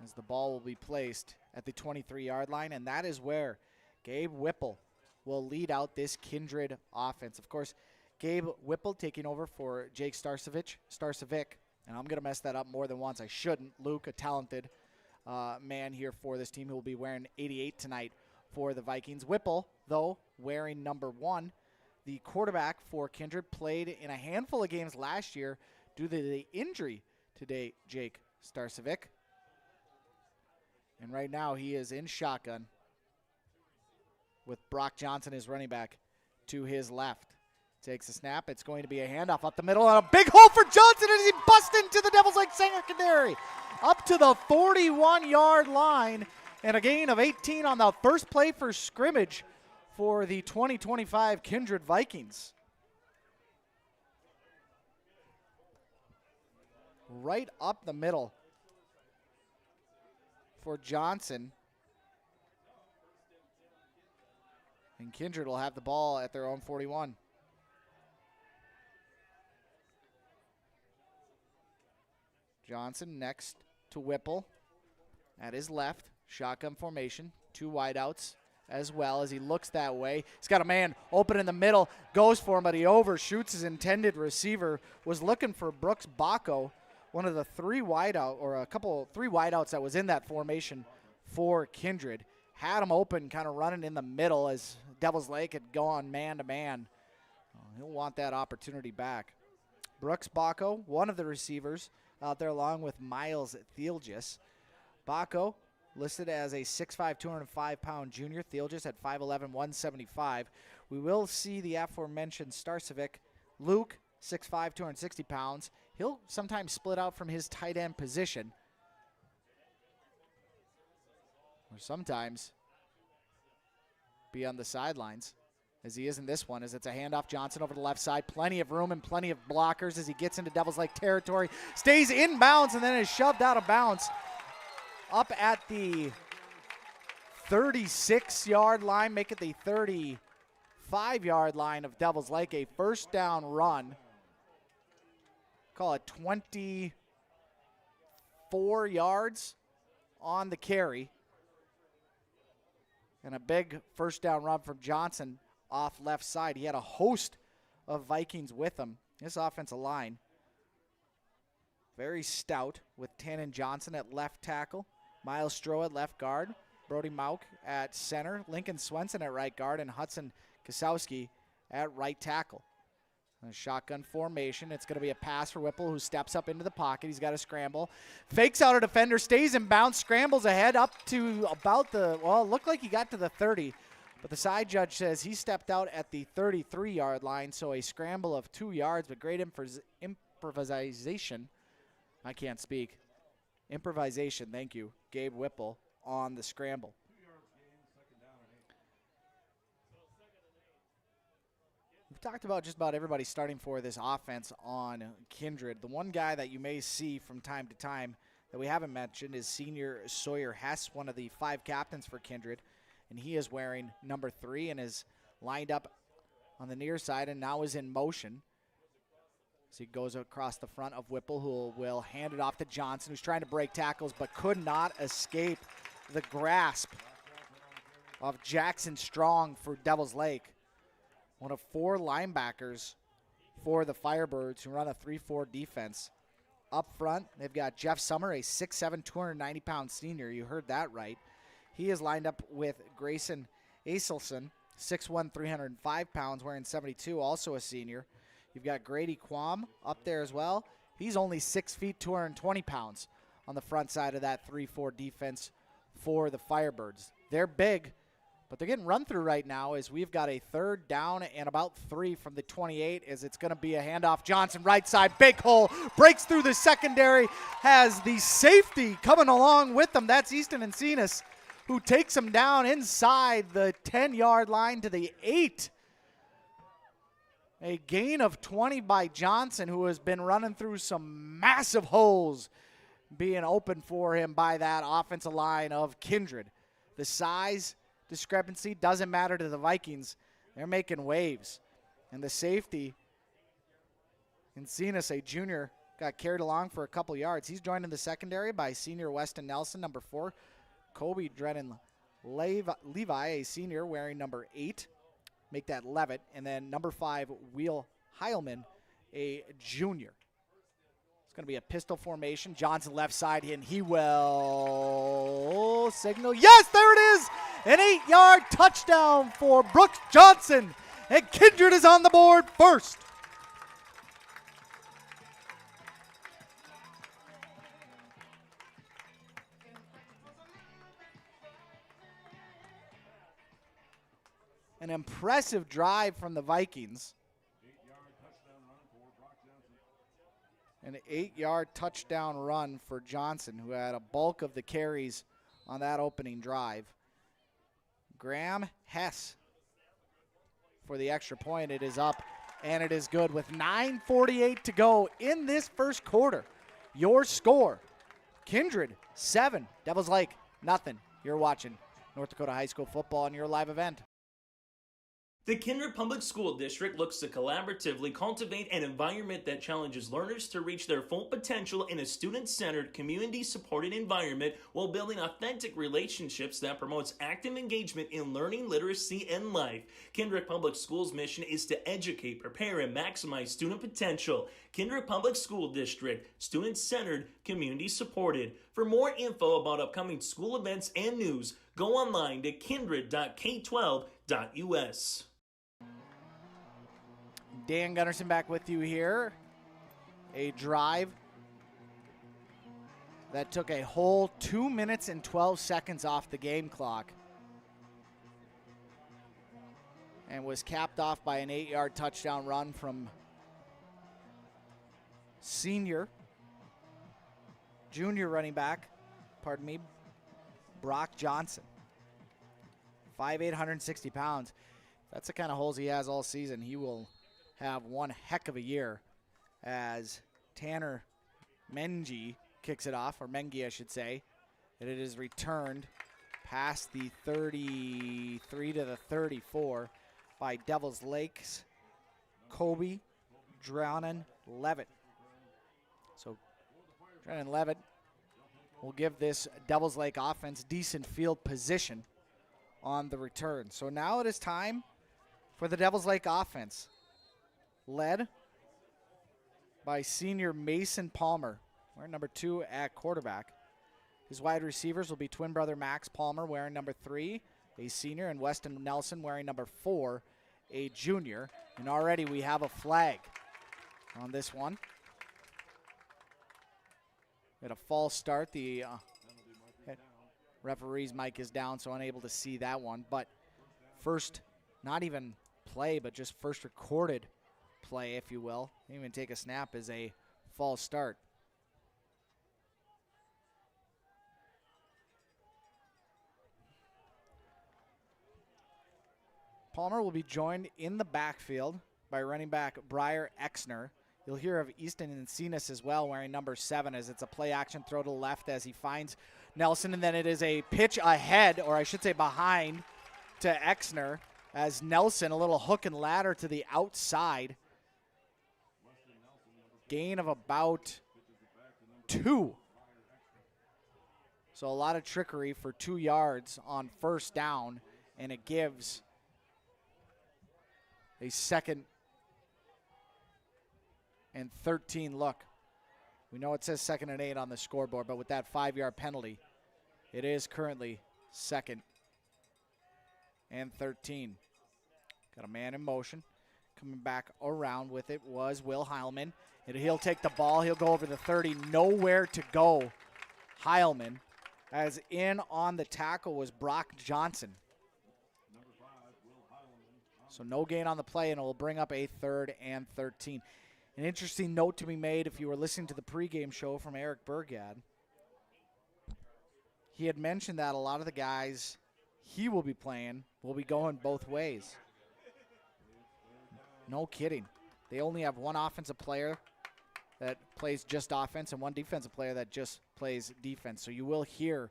Speaker 2: as the ball will be placed at the 23-yard line, and that is where Gabe Whipple will lead out this Kindred offense. Of course, Gabe Whipple taking over for Jake Starcevic, and I'm going to mess that up more than once. I shouldn't. Luke, a talented man here for this team, who will be wearing 88 tonight for the Vikings. Whipple, though, wearing number 1. The quarterback for Kindred played in a handful of games last year due to the injury to Jake Starcevic. And right now he is in shotgun with Brock Johnson, his running back, to his left. Takes a snap. It's going to be a handoff up the middle, and a big hole for Johnson as he busts into the Devils Lake secondary. Up to the 41-yard line, and a gain of 18 on the first play for scrimmage for the 2025 Kindred Vikings. Right up the middle for Johnson. And Kindred will have the ball at their own 41. Johnson next to Whipple at his left. Shotgun formation. 2 wideouts as well as he looks that way. He's got a man open in the middle. Goes for him, but he overshoots his intended receiver. Was looking for Brooks Bacco, one of the 3 wideouts that was in that formation for Kindred. Had him open, kind of running in the middle as Devils Lake had gone man-to-man. He'll want that opportunity back. Brooks Bacco, one of the receivers out there, along with Miles Thielgis. Bacco listed as a 6'5", 205-pound junior. Thielgis at 5'11", 175. We will see the aforementioned Starcevic, Luke, 6'5", 260 pounds. He'll sometimes split out from his tight end position. or sometimes be on the sidelines, as he is in this one, as it's a handoff. Johnson over the left side. Plenty of room and plenty of blockers as he gets into Devils Lake territory. Stays in bounds and then is shoved out of bounds up at the 36-yard line, make it the 35-yard line of Devils Lake. A first down run. Call it 24 yards on the carry. And a big first down run from Johnson off left side. He had a host of Vikings with him. This offensive line, very stout, with Tannen Johnson at left tackle, Miles Stroh at left guard, Brody Mauk at center, Lincoln Swenson at right guard, and Hudson Kasowski at right tackle. A shotgun formation. It's going to be a pass for Whipple, who steps up into the pocket. He's got to scramble. Fakes out a defender, stays in bounds, scrambles ahead up to about the, well, it looked like he got to the 30, but the side judge says he stepped out at the 33-yard line, so a scramble of 2 yards, but great improvisation. I can't speak. Improvisation, thank you, Gabe Whipple on the scramble. We've talked about just about everybody starting for this offense on Kindred. The one guy that you may see from time to time that we haven't mentioned is senior Sawyer Hess, one of the 5 captains for Kindred, and he is wearing number 3 and is lined up on the near side and now is in motion. So he goes across the front of Whipple, who will hand it off to Johnson, who's trying to break tackles but could not escape the grasp of Jackson Strong for Devils Lake. One of 4 linebackers for the Firebirds who run a 3-4 defense. Up front, they've got Jeff Summer, a 6'7", 290-pound senior. You heard that right. He is lined up with Grayson Aselson, 6'1", 305 pounds, wearing 72, also a senior. You've got Grady Quam up there as well. He's only 6 feet, 220 pounds on the front side of that 3-4 defense for the Firebirds. They're big, but they're getting run through right now as we've got a 3rd down and about 3 from the 28 as it's going to be a handoff. Johnson right side, big hole, breaks through the secondary, has the safety coming along with them. That's Easton Encinas, who takes him down inside the 10-yard line to the 8. A gain of 20 by Johnson, who has been running through some massive holes being open for him by that offensive line of Kindred. The size discrepancy doesn't matter to the Vikings. They're making waves. And the safety, Encinas, a junior, got carried along for a couple yards. He's joined in the secondary by senior Weston Nelson, number 4. Kobe Drennan Levi, a senior, wearing number 8. Make that Levitt. And then number 5, Will Heilman, a junior. It's going to be a pistol formation. Johnson left side, and he will signal. Yes, there it is! An 8-yard touchdown for Brooks Johnson. And Kindred is on the board first. An impressive drive from the Vikings. An 8-yard touchdown run for Johnson, who had a bulk of the carries on that opening drive. Graham Hess for the extra point. It is up, and it is good with 9:48 to go in this first quarter. Your score, Kindred 7, Devils Lake nothing. You're watching North Dakota High School football on your live event.
Speaker 9: The Kindred Public School District looks to collaboratively cultivate an environment that challenges learners to reach their full potential in a student-centered, community-supported environment while building authentic relationships that promotes active engagement in learning, literacy, and life. Kindred Public Schools' mission is to educate, prepare, and maximize student potential. Kindred Public School District, student-centered, community-supported. For more info about upcoming school events and news, go online to kindred.k12.us.
Speaker 2: Dan Gunnarsson back with you here. A drive that took a whole 2 minutes and 12 seconds off the game clock and was capped off by an 8-yard touchdown run from junior running back, Brock Johnson. 5'8", 160 pounds. That's the kind of holes he has all season. He will have one heck of a year as Tanner Mengi kicks it off, or Mengi, I should say. And it is returned past the 33 to the 34 by Devils Lake's Kobe Drounan-Levitt. So Drounan-Levitt will give this Devils Lake offense decent field position on the return. So now it is time for the Devils Lake offense, led by senior Mason Palmer, wearing number 2 at quarterback. His wide receivers will be twin brother Max Palmer, wearing number 3, a senior, and Weston Nelson, wearing number 4, a junior. And already we have a flag on this one. We had a false start. The referee's mic is down, so unable to see that one. But first, not even play, but just first recorded play, if you will. Didn't even take a snap, is a false start. Palmer will be joined in the backfield by running back Briar Exner. You'll hear of Easton Encinas as well, wearing number 7, as it's a play action throw to the left as he finds Nelson, and then it is a pitch ahead, or I should say behind, to Exner as Nelson, a little hook and ladder to the outside. Gain of about 2. So a lot of trickery for 2 yards on first down, and it gives a 2nd and 13 look. We know it says 2nd and 8 on the scoreboard, but with that 5-yard penalty, it is currently 2nd and 13. Got a man in motion. Coming back around with it was Will Heilman. And he'll take the ball. He'll go over the 30. Nowhere to go. Heilman, as in on the tackle was Brock Johnson. So no gain on the play, and it will bring up a 3rd and 13. An interesting note to be made if you were listening to the pregame show from Eric Bergad. He had mentioned that a lot of the guys he will be playing will be going both ways. No kidding. They only have one offensive player that plays just offense and one defensive player that just plays defense. So you will hear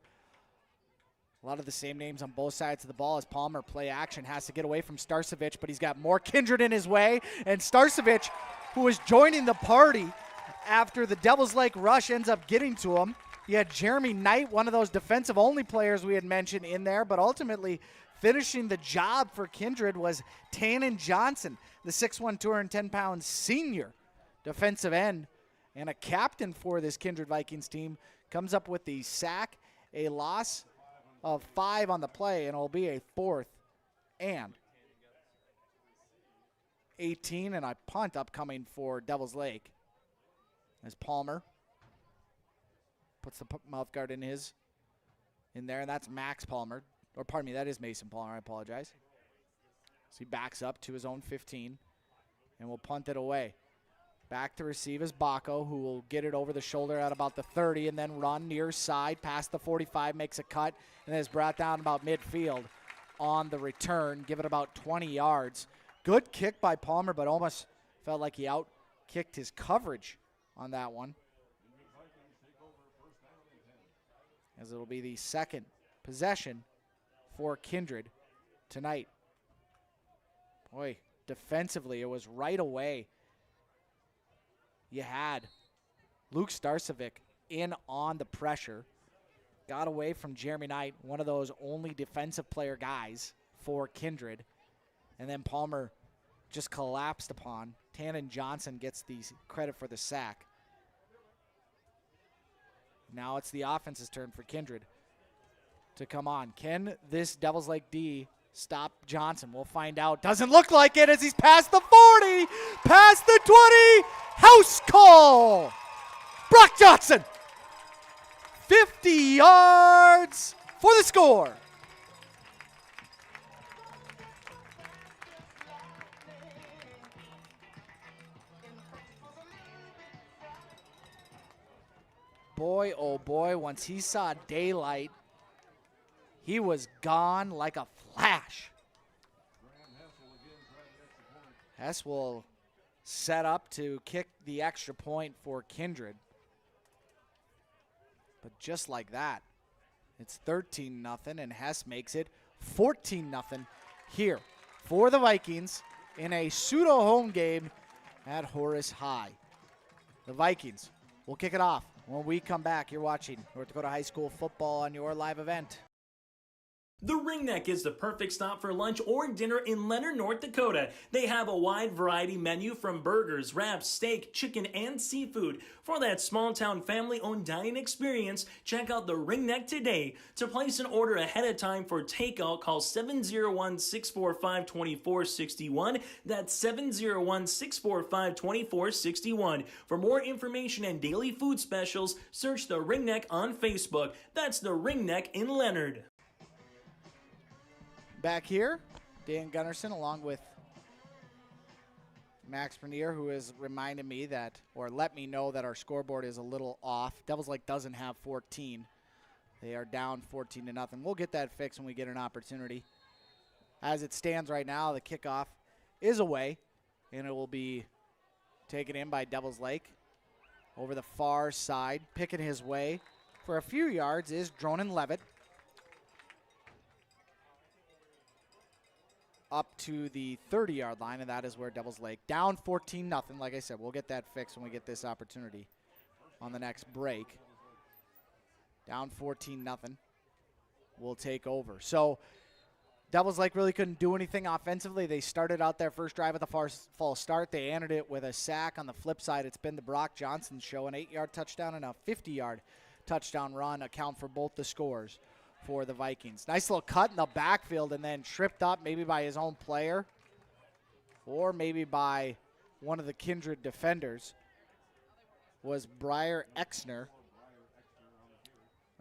Speaker 2: a lot of the same names on both sides of the ball as Palmer play action has to get away from Starcevic, but he's got more Kindred in his way. And Starcevic, who is joining the party after the Devils Lake rush, ends up getting to him. You had Jeremy Knight, one of those defensive-only players we had mentioned in there, but ultimately finishing the job for Kindred was Tannen Johnson, the 6'1", 210-pound senior defensive end and a captain for this Kindred Vikings team. Comes up with the sack, a loss of 5 on the play, and it'll be a 4th and 18, and a punt upcoming for Devils Lake as Palmer puts the mouth guard in there, and that's Max Palmer, or pardon me, that is Mason Palmer, I apologize. So he backs up to his own 15 and will punt it away. Back to receive is Baco, who will get it over the shoulder at about the 30 and then run near side past the 45, makes a cut, and then is brought down about midfield on the return. Give it about 20 yards. Good kick by Palmer, but almost felt like he out-kicked his coverage on that one. As it'll be the 2nd possession for Kindred tonight. Boy, defensively, it was right away. You had Luke Starcevic in on the pressure. Got away from Jeremy Knight, one of those only defensive player guys for Kindred. And then Palmer just collapsed upon. Tannen Johnson gets the credit for the sack. Now it's the offense's turn for Kindred to come on. Can this Devils Lake D stop Johnson? We'll find out. Doesn't look like it as he's past the 40, past the 20. House call. Brock Johnson. 50 yards for the score. Boy, oh boy, once he saw daylight He was gone like a flash. Hess will set up to kick the extra point for Kindred. But just like that, it's 13-0, and Hess makes it 14-0 here for the Vikings in a pseudo home game at Horace High. The Vikings will kick it off when we come back. You're watching North Dakota High School football on your live event.
Speaker 9: The Ringneck is the perfect stop for lunch or dinner in Leonard, North Dakota. They have a wide variety menu from burgers, wraps, steak, chicken, and seafood. For that small-town family-owned dining experience, check out the Ringneck today. To place an order ahead of time for takeout, call 701-645-2461. That's 701-645-2461. For more information and daily food specials, search the Ringneck on Facebook. That's the Ringneck in Leonard.
Speaker 2: Back here, Dan Gunnarsson along with Max Bernier, who has reminded me that, or let me know that our scoreboard is a little off. Devils Lake doesn't have 14. They are down 14-0. We'll get that fixed when we get an opportunity. As it stands right now, the kickoff is away, and it will be taken in by Devils Lake. Over the far side, picking his way for a few yards is Dronin Levitt. Up to the 30-yard line, and that is where Devils Lake down 14-0. Like I said, we'll get that fixed when we get this opportunity on the next break. Down 14-0. We'll take over. So Devils Lake really couldn't do anything offensively. They started out their first drive with a false start. They ended it with a sack. On the flip side, it's been the Brock Johnson show. An 8-yard touchdown and a 50-yard touchdown run account for both the scores for the Vikings. Nice little cut in the backfield and then tripped up maybe by his own player or maybe by one of the Kindred defenders was Briar Exner,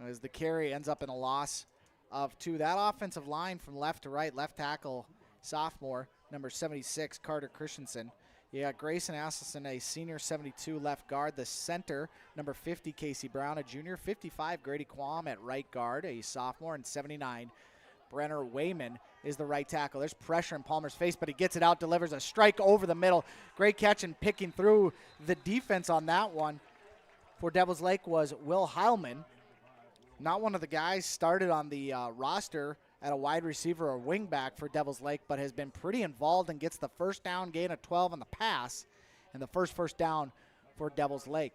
Speaker 2: as the carry ends up in a loss of 2. That offensive line from left to right, left tackle, sophomore, number 76, Carter Christensen. You got Grayson Asselson, a senior, 72, left guard. The center, number 50, Casey Brown, a junior. 55, Grady Quam at right guard, a sophomore. And 79, Brenner Wayman is the right tackle. There's pressure in Palmer's face, but he gets it out, delivers a strike over the middle. Great catch and picking through the defense on that one for Devils Lake was Will Heilman. Not one of the guys started on the roster at a wide receiver or wingback for Devils Lake, but has been pretty involved and gets the first down, gain of 12 on the pass, and the first down for Devils Lake.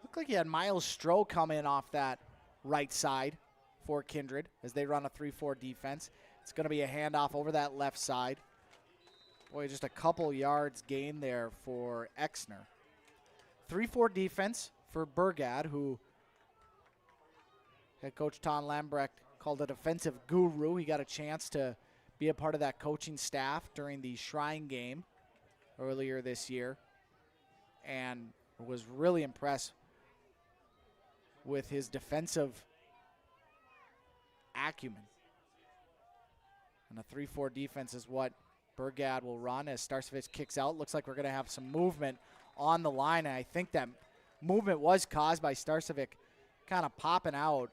Speaker 2: Looked like he had Miles Stroh come in off that right side for Kindred as they run a 3-4 defense. It's going to be a handoff over that left side. Boy, just a couple yards gain there for Exner. 3-4 defense for Bergad, who head coach Tom Lamrech called a defensive guru. He got a chance to be a part of that coaching staff during the Shrine game earlier this year and was really impressed with his defensive acumen. And a 3-4 defense is what Bergad will run as Starcevich kicks out. Looks like we're going to have some movement on the line, and I think that movement was caused by Starcevich kind of popping out.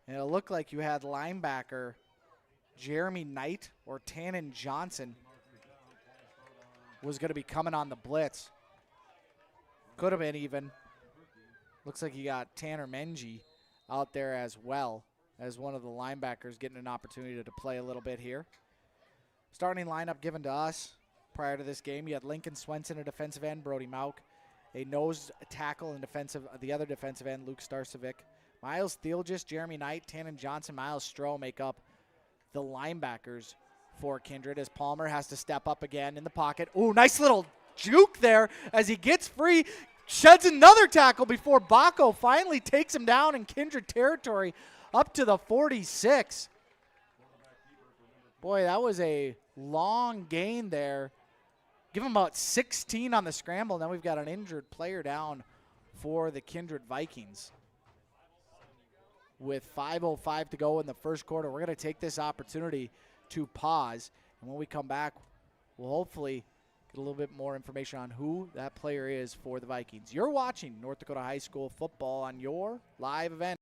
Speaker 2: And it looked like you had linebacker Jeremy Knight or Tannen Johnson was going to be coming on the blitz. Could have been even. Looks like you got Tanner Menji out there as well as one of the linebackers getting an opportunity to play a little bit here. Starting lineup given to us prior to this game, you had Lincoln Swenson, a defensive end, Brody Mauk, a nose tackle and the other defensive end, Luke Starcevich. Miles Thielgis, Jeremy Knight, Tannen Johnson, Miles Stroh make up the linebackers for Kindred as Palmer has to step up again in the pocket. Ooh, nice little juke there as he gets free, sheds another tackle before Baco finally takes him down in Kindred territory up to the 46. Boy, that was a long gain there. Give him about 16 on the scramble. Now we've got an injured player down for the Kindred Vikings. With 5:05 to go in the first quarter, we're going to take this opportunity to pause. And when we come back, we'll hopefully Get a little bit more information on who that player is for the Vikings. You're watching North Dakota High School football on your live event.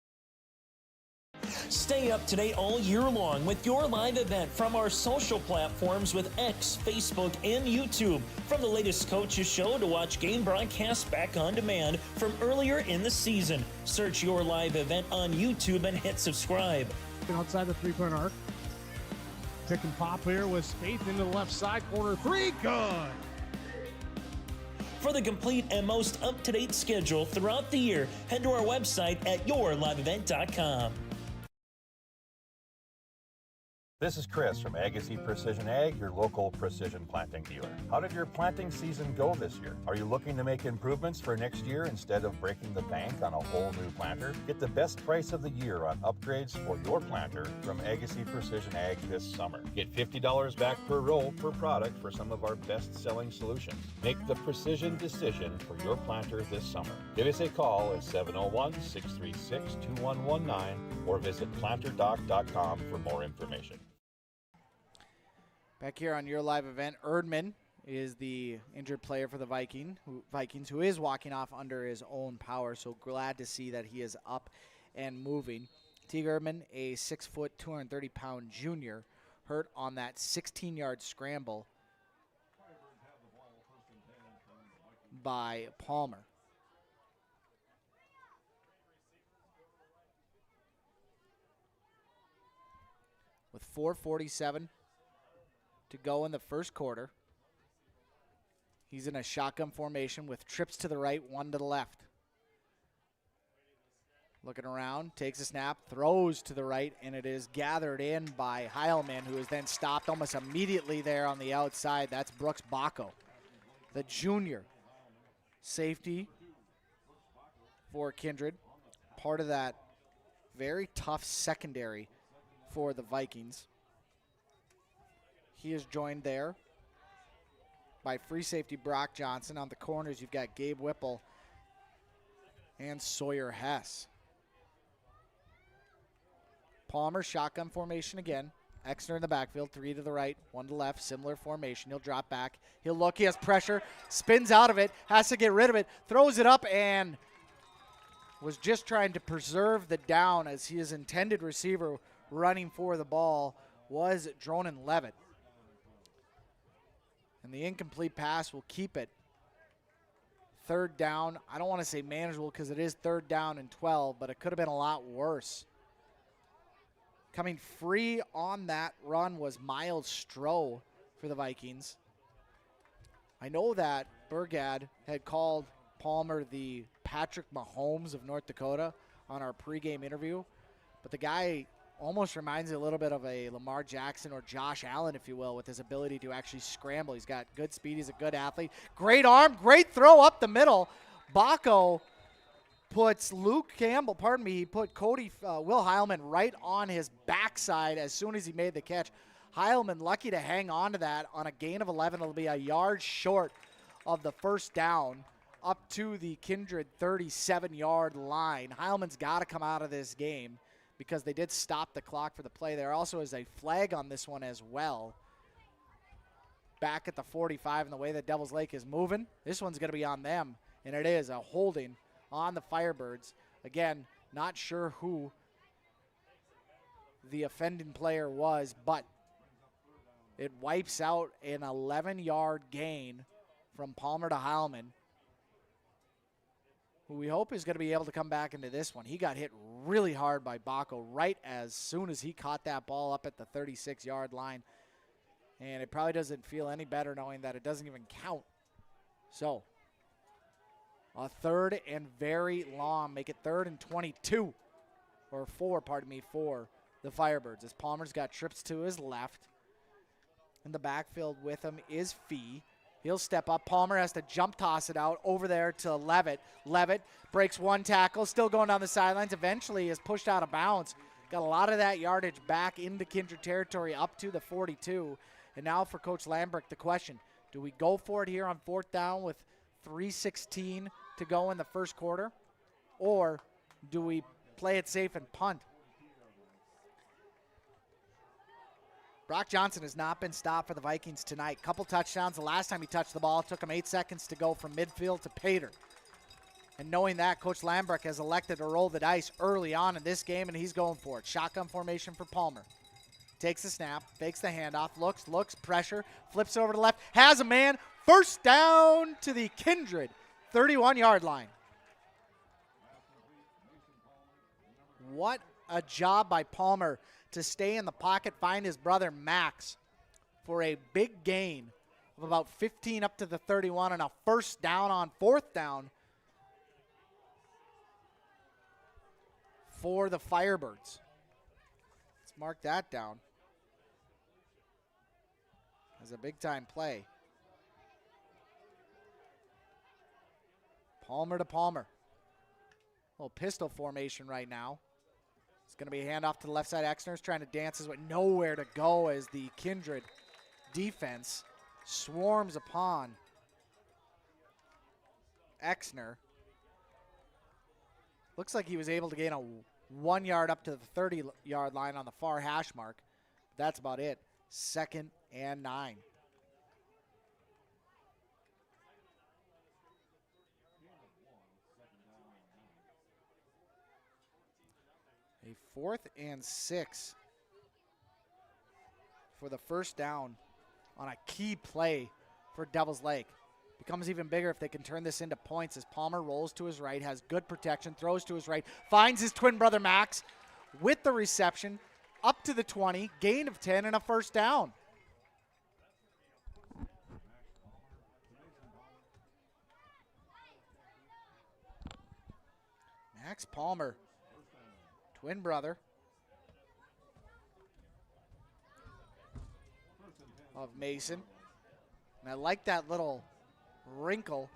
Speaker 9: Stay up to date all year long with your live event from our social platforms with X, Facebook, and YouTube. From the latest coaches show to watch game broadcasts back on demand from earlier in the season. Search your live event on YouTube and hit subscribe.
Speaker 14: Outside the three-point arc. Pick and pop here with Spaeth into the left side corner. Three, good.
Speaker 9: For the complete and most up-to-date schedule throughout the year, head to our website at yourliveevent.com.
Speaker 3: This is Chris from Agassiz Precision Ag, your local precision planting dealer. How did your planting season go this year? Are you looking to make improvements for next year instead of breaking the bank on a whole new planter? Get the best price of the year on upgrades for your planter from Agassiz Precision Ag this summer. Get $50 back per roll per product for some of our best-selling solutions. Make the precision decision for your planter this summer. Give us a call at 701-636-2119 or visit planterdoc.com for more information.
Speaker 2: Back here on your live event, Erdman is the injured player for the Vikings, who is walking off under his own power. So glad to see that he is up and moving. Teague Erdman, a 6 foot, 230-pound junior, hurt on that 16-yard scramble by Palmer. With 4:47 to go in the first quarter. He's in a shotgun formation with trips to the right, one to the left. Looking around, takes a snap, throws to the right, and it is gathered in by Heilman, who is then stopped almost immediately there on the outside. That's Brooks Bacco, the junior safety for Kindred, part of that very tough secondary for the Vikings. He is joined there by free safety Brock Johnson. On the corners, you've got Gabe Whipple and Sawyer Hess. Palmer, shotgun formation again. Exner in the backfield, 3 to the right, 1 to the left, similar formation. He'll drop back. He'll look, he has pressure, spins out of it, has to get rid of it, throws it up, and was just trying to preserve the down as his intended receiver running for the ball was Dronan Levitt. And the incomplete pass will keep it. Third down. I don't want to say manageable because it is 3rd down and 12, but it could have been a lot worse. Coming free on that run was Miles Stroh for the Vikings. I know that Bergad had called Palmer the Patrick Mahomes of North Dakota on our pregame interview, but the guy almost reminds me a little bit of a Lamar Jackson or Josh Allen, if you will, with his ability to actually scramble. He's got good speed. He's a good athlete. Great arm. Great throw up the middle. Bacco puts Luke Campbell, he put Will Heilman right on his backside as soon as he made the catch. Heilman lucky to hang on to that on a gain of 11. It'll be a yard short of the first down up to the Kindred 37-yard line. Heilman's got to come out of this game because they did stop the clock for the play. There also is a flag on this one as well. Back at the 45, and the way that Devil's Lake is moving, this one's going to be on them, and it is a holding on the Firebirds. Again, not sure who the offending player was, but it wipes out an 11-yard gain from Palmer to Heilman, who we hope is going to be able to come back into this one. He got hit really hard by Bacco right as soon as he caught that ball up at the 36-yard line. And it probably doesn't feel any better knowing that it doesn't even count. So, a 3rd and very long. Make it 3rd and 22. Or 4, for the Firebirds. As Palmer's got trips to his left. In the backfield with him is Fee. He'll step up. Palmer has to jump toss it out over there to Levitt. Levitt breaks one tackle, still going down the sidelines. Eventually is pushed out of bounds. Got a lot of that yardage back into Kindred territory up to the 42. And now for Coach Lamrech, the question, do we go for it here on 4th down with 3:16 to go in the first quarter? Or do we play it safe and punt? Brock Johnson has not been stopped for the Vikings tonight. Couple touchdowns. The last time he touched the ball, it took him 8 seconds to go from midfield to Pater. And knowing that, Coach Lamrech has elected to roll the dice early on in this game, and he's going for it. Shotgun formation for Palmer. Takes the snap, fakes the handoff, looks, pressure, flips over to the left, has a man. First down to the Kindred 31-yard line. What a job by Palmer to stay in the pocket, find his brother Max for a big gain of about 15 up to the 31 and a first down on fourth down for the Firebirds. Let's mark that down as a big-time play. Palmer to Palmer. Little pistol formation right now. It's going to be a handoff to the left side. Exner's trying to dance his way. Nowhere to go as the Kindred defense swarms upon Exner. Looks like he was able to gain a 1 yard up to the 30-yard line on the far hash mark. That's about it. 2nd and 9. A 4th and 6 for the first down on a key play for Devil's Lake. Becomes even bigger if they can turn this into points as Palmer rolls to his right, has good protection, throws to his right, finds his twin brother Max with the reception up to the 20, gain of 10 and a first down. Max Palmer, twin brother of Mason. And I like that little wrinkle.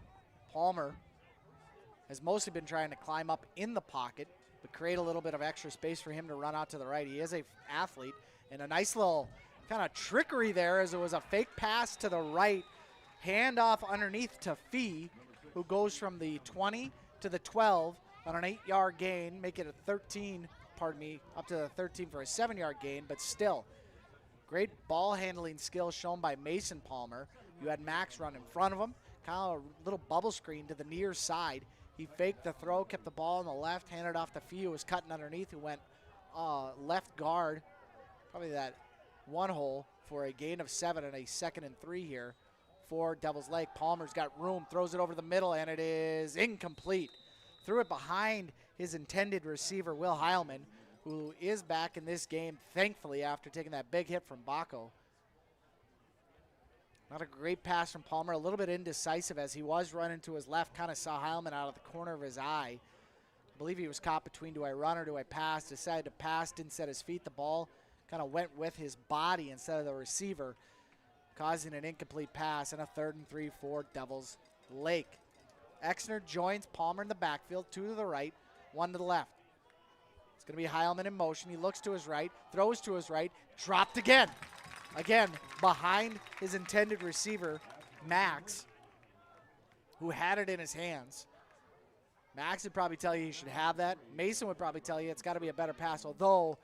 Speaker 2: Palmer has mostly been trying to climb up in the pocket, but create a little bit of extra space for him to run out to the right. He is an athlete, and a nice little kind of trickery there as it was a fake pass to the right, handoff underneath to Fee, who goes from the 20 to the 12 on an 8-yard gain, make it a 13, up to the 13 for a 7-yard gain, but still, great ball handling skill shown by Mason Palmer. You had Max run in front of him, kind of a little bubble screen to the near side. He faked the throw, kept the ball on the left, handed off to Fee, who was cutting underneath, who went left guard, probably that one hole for a gain of 7 and a 2nd and 3 here for Devil's Lake. Palmer's got room, throws it over the middle, and it is incomplete. Threw it behind his intended receiver, Will Heilman, who is back in this game, thankfully, after taking that big hit from Baco. Not a great pass from Palmer, a little bit indecisive as he was running to his left, kind of saw Heilman out of the corner of his eye. I believe he was caught between, do I run or do I pass? Decided to pass, didn't set his feet. The ball kind of went with his body instead of the receiver, causing an incomplete pass and a 3rd and 3 for Devil's Lake. Exner joins Palmer in the backfield, 2 to the right, 1 to the left. It's going to be Heilman in motion. He looks to his right, throws to his right, dropped again. Again, behind his intended receiver, Max, who had it in his hands. Max would probably tell you he should have that. Mason would probably tell you it's got to be a better pass, although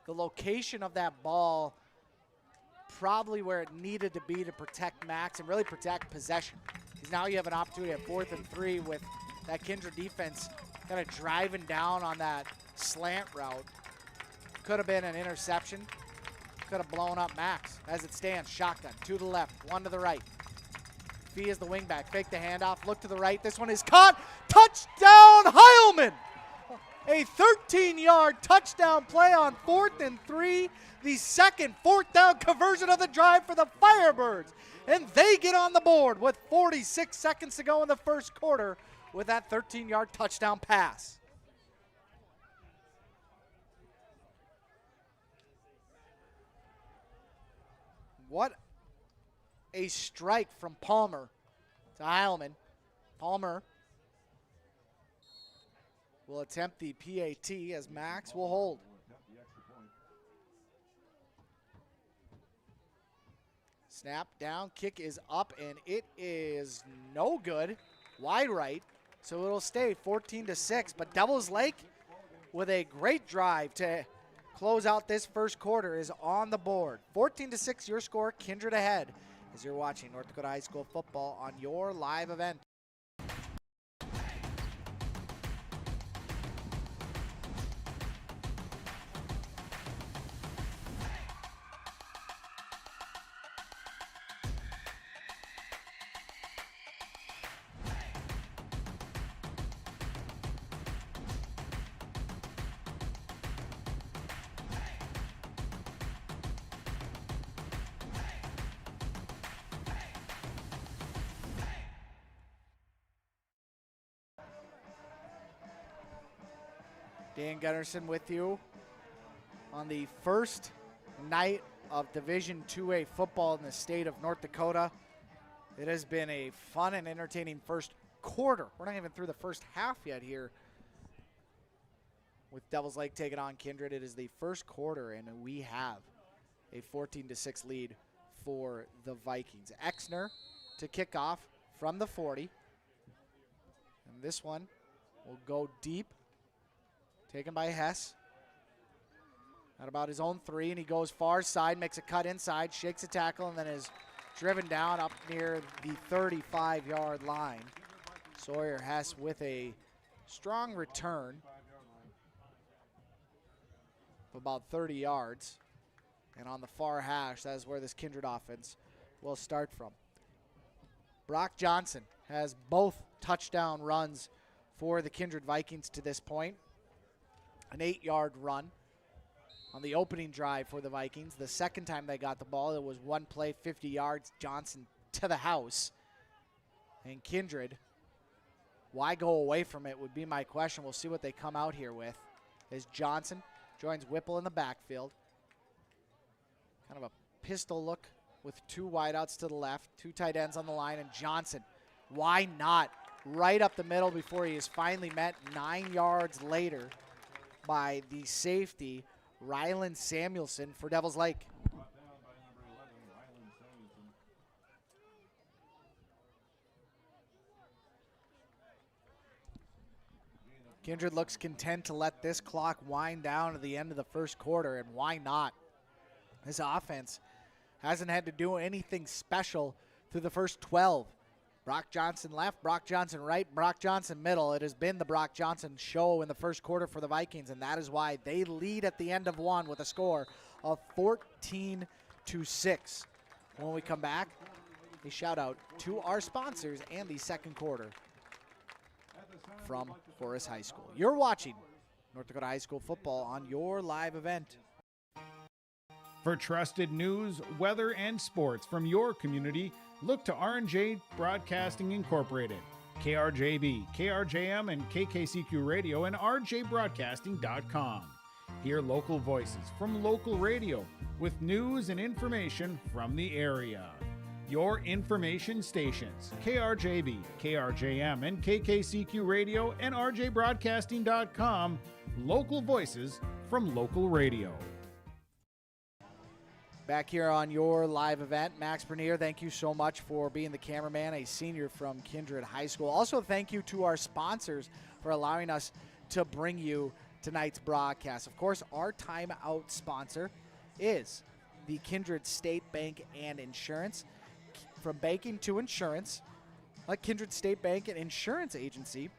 Speaker 2: the location of that ball probably where it needed to be to protect Max and really protect possession. Because now you have an opportunity at 4th and 3 with that Kindred defense kind of driving down on that slant route. Could have been an interception. Could have blown up Max. As it stands, shotgun, 2 to the left, 1 to the right. Fee is the wingback. Fake the handoff, look to the right. This one is caught. Touchdown, Heilman! A 13-yard touchdown play on 4th and 3. The second 4th down conversion of the drive for the Firebirds. And they get on the board with 46 seconds to go in the first quarter with that 13-yard touchdown pass. What a strike from Palmer to Heilman. Palmer will attempt the PAT as Max will hold. Snap down, kick is up, and it is no good. Wide right, so it'll stay 14-6. But Devil's Lake with a great drive to close out this first quarter is on the board. 14-6 your score, Kindred ahead as you're watching North Dakota High School football on your live event. Dan Gunnarsson with you on the first night of Division IIA football in the state of North Dakota. It has been a fun and entertaining first quarter. We're not even through the first half yet here with Devils Lake taking on Kindred. It is the first quarter, and we have a 14-6 lead for the Vikings. Exner to kick off from the 40. And this one will go deep. Taken by Hess. At about his own 3, and he goes far side, makes a cut inside, shakes a tackle, and then is driven down up near the 35-yard line. Sawyer Hess with a strong return of about 30 yards. And on the far hash, that is where this Kindred offense will start from. Brock Johnson has both touchdown runs for the Kindred Vikings to this point. An 8-yard run on the opening drive for the Vikings. The second time they got the ball, it was one play, 50 yards, Johnson to the house. And Kindred, why go away from it would be my question. We'll see what they come out here with. As Johnson joins Whipple in the backfield. Kind of a pistol look with 2 wideouts to the left, 2 tight ends on the line, and Johnson, why not? Right up the middle before he is finally met 9 yards later by the safety, Rylan Samuelson for Devils Lake. Kindred looks content to let this clock wind down to the end of the first quarter, and why not? This offense hasn't had to do anything special through the first 12. Brock Johnson left, Brock Johnson right, Brock Johnson middle. It has been the Brock Johnson show in the first quarter for the Vikings, and that is why they lead at the end of one with a score of 14-6. When we come back, a shout out to our sponsors and the second quarter from Forest High School. You're watching North Dakota High School football on your live event.
Speaker 5: For trusted news, weather, and sports from your community, look to R&J Broadcasting Incorporated, KRJB, KRJM, and KKCQ Radio, and rjbroadcasting.com. Hear local voices from local radio with news and information from the area. Your information stations, KRJB, KRJM, and KKCQ Radio, and rjbroadcasting.com. Local voices from local radio.
Speaker 2: Back here on your live event, Max Bernier, thank you so much for being the cameraman, a senior from Kindred High School. Also, thank you to our sponsors for allowing us to bring you tonight's broadcast. Of course, our timeout sponsor is the Kindred State Bank and Insurance. From banking to insurance, like Kindred State Bank and Insurance Agency.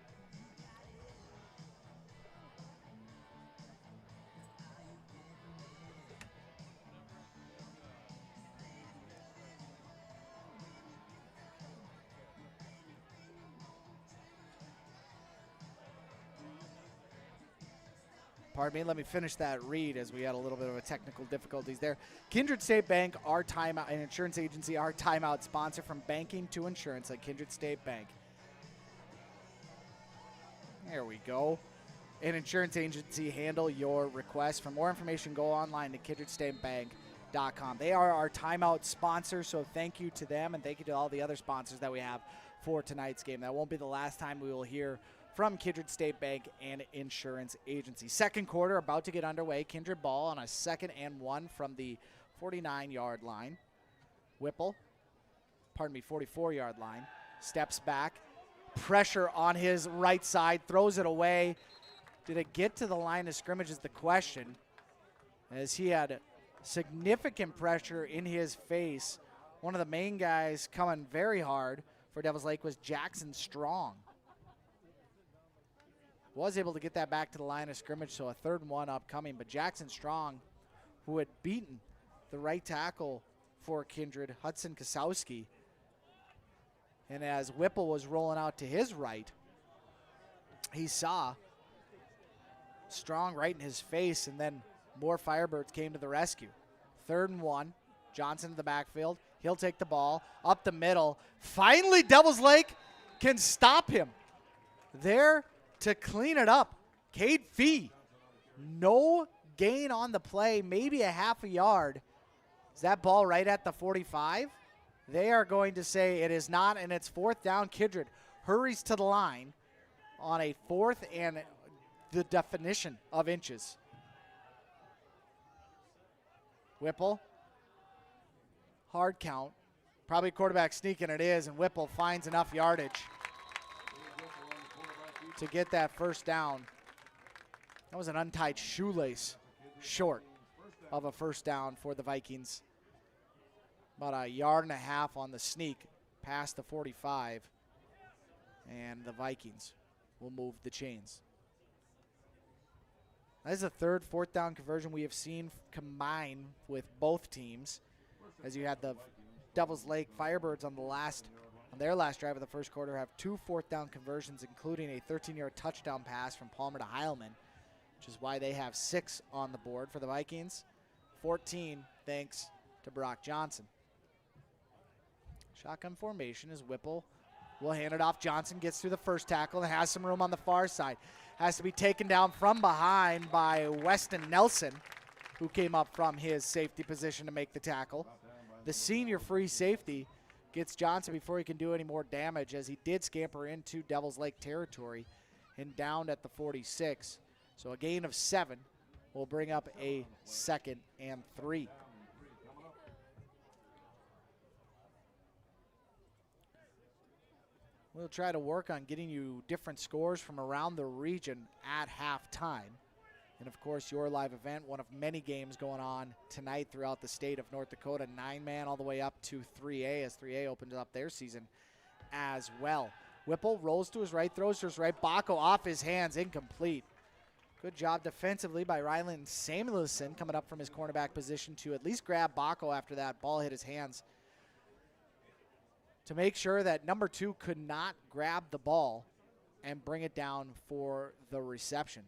Speaker 2: Pardon me, let me finish that read as we had a little bit of a technical difficulties there. Kindred State Bank, our timeout, and Insurance Agency, our timeout sponsor. From banking to insurance at Kindred State Bank. There we go. An Insurance Agency, handle your request. For more information, go online to kindredstatebank.com. They are our timeout sponsor, so thank you to them, and thank you to all the other sponsors that we have for tonight's game. That won't be the last time we will hear from Kindred State Bank and Insurance Agency. Second quarter about to get underway. Kindred ball on a 2nd and 1 from the 49-yard line. Whipple, 44-yard line, steps back. Pressure on his right side, throws it away. Did it get to the line of scrimmage is the question. as he had significant pressure in his face. One of the main guys coming very hard for Devils Lake was Jackson Strong. Was able to get that back to the line of scrimmage, so a 3rd and 1 upcoming. But Jackson Strong, who had beaten the right tackle for Kindred, Hudson Kasowski, and as Whipple was rolling out to his right, he saw Strong right in his face, and then more Firebirds came to the rescue. 3rd and 1, Johnson to the backfield. He'll take the ball up the middle. Finally, Devils Lake can stop him. There to clean it up, Cade Fee. No gain on the play, maybe a half a yard. Is that ball right at the 45? They are going to say it is not, and it's 4th down. Kindred hurries to the line on a 4th and the definition of inches. Whipple, hard count. Probably quarterback sneaking it is, and Whipple finds enough yardage to get that 1st down. That was an untied shoelace short of a 1st down for the Vikings. About a yard and a half on the sneak past the 45, and the Vikings will move the chains. That is the 3rd 4th down conversion we have seen combine with both teams, as you had the Devils Lake Firebirds on their last drive of the 1st quarter have 2 4th down conversions, including a 13-yard touchdown pass from Palmer to Heilman, which is why they have 6 on the board. For the Vikings, 14 thanks to Brock Johnson. Shotgun formation as Whipple will hand it off. Johnson gets through the 1st tackle and has some room on the far side. Has to be taken down from behind by Weston Nelson, who came up from his safety position to make the tackle. The senior free safety gets Johnson before he can do any more damage, as he did scamper into Devils Lake territory and downed at the 46. So a gain of 7 will bring up a 2nd and 3. We'll try to work on getting you different scores from around the region at halftime. And of course, your live event, one of many games going on tonight throughout the state of North Dakota, 9-man all the way up to 3A, as 3A opens up their season as well. Whipple rolls to his right, throws to his right. Bacco off his hands, incomplete. Good job defensively by Ryland Samuelson, coming up from his cornerback position to at least grab Bacco after that ball hit his hands, to make sure that number 2 could not grab the ball and bring it down for the reception.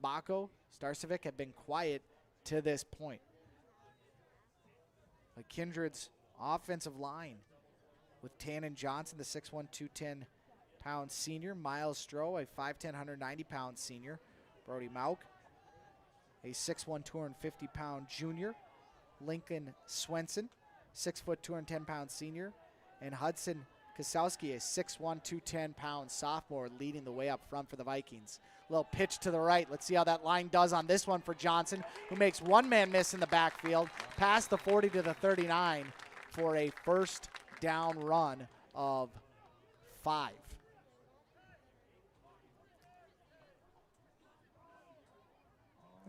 Speaker 2: Bacco, Starcevic have been quiet to this point. But Kindred's offensive line with Tannen Johnson, the 6'1", 210-pound senior. Miles Stroh, a 5'10", 190-pound senior. Brody Mauk, a 6'1", 250-pound junior. Lincoln Swenson, 6', 210-pound senior. And Hudson Kasowski, a 6'1", 210-pound sophomore, leading the way up front for the Vikings. Little pitch to the right. Let's see how that line does on this one for Johnson, who makes one man miss in the backfield, past the 40 to the 39 for a 1st down run of 5.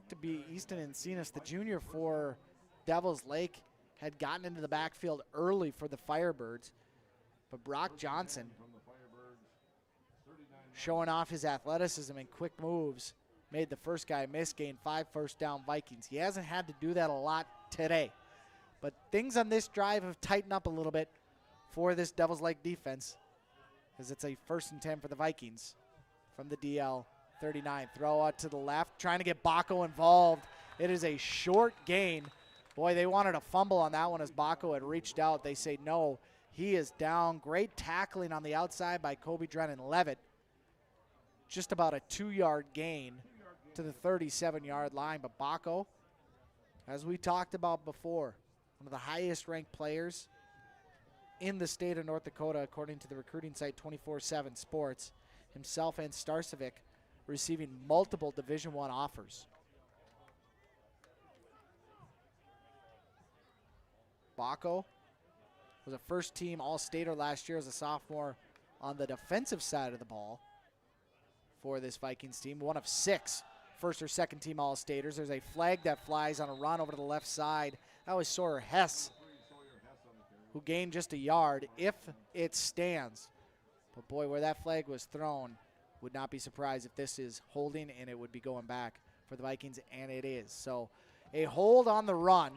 Speaker 2: To be Easton Encinas, the junior for Devils Lake, had gotten into the backfield early for the Firebirds, but Brock Johnson, showing off his athleticism and quick moves, made the first guy miss, gained 5 1st down Vikings. He hasn't had to do that a lot today, but things on this drive have tightened up a little bit for this Devils Lake defense, as it's a 1st and 10 for the Vikings from the DL 39. Throw out to the left, trying to get Bacco involved. It is a short gain. Boy, they wanted a fumble on that one as Bacco had reached out. They say no. He is down. Great tackling on the outside by Kobe Drennan-Levitt. Just about a 2-yard gain to the 37-yard line. But Bacco, as we talked about before, one of the highest ranked players in the state of North Dakota, according to the recruiting site 24/7 Sports. Himself and Starcevic receiving multiple Division I offers. Bacco was a first-team All-Stater last year as a sophomore on the defensive side of the ball for this Vikings team. 1 of 6 first or second team All-Staters. There's a flag that flies on a run over to the left side. That was Sawyer Hess, who gained just a yard if it stands. But boy, where that flag was thrown, would not be surprised if this is holding and it would be going back for the Vikings, and it is. So a hold on the run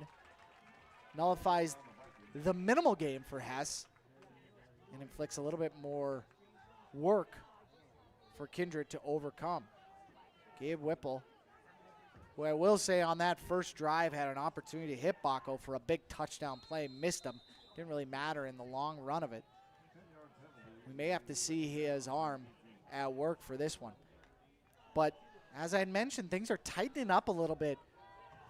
Speaker 2: nullifies the minimal game for Hess and inflicts a little bit more work for Kindred to overcome. Gabe Whipple, who I will say on that first drive had an opportunity to hit Baco for a big touchdown play, missed him. Didn't really matter in the long run of it. We may have to see his arm at work for this one. But as I mentioned, things are tightening up a little bit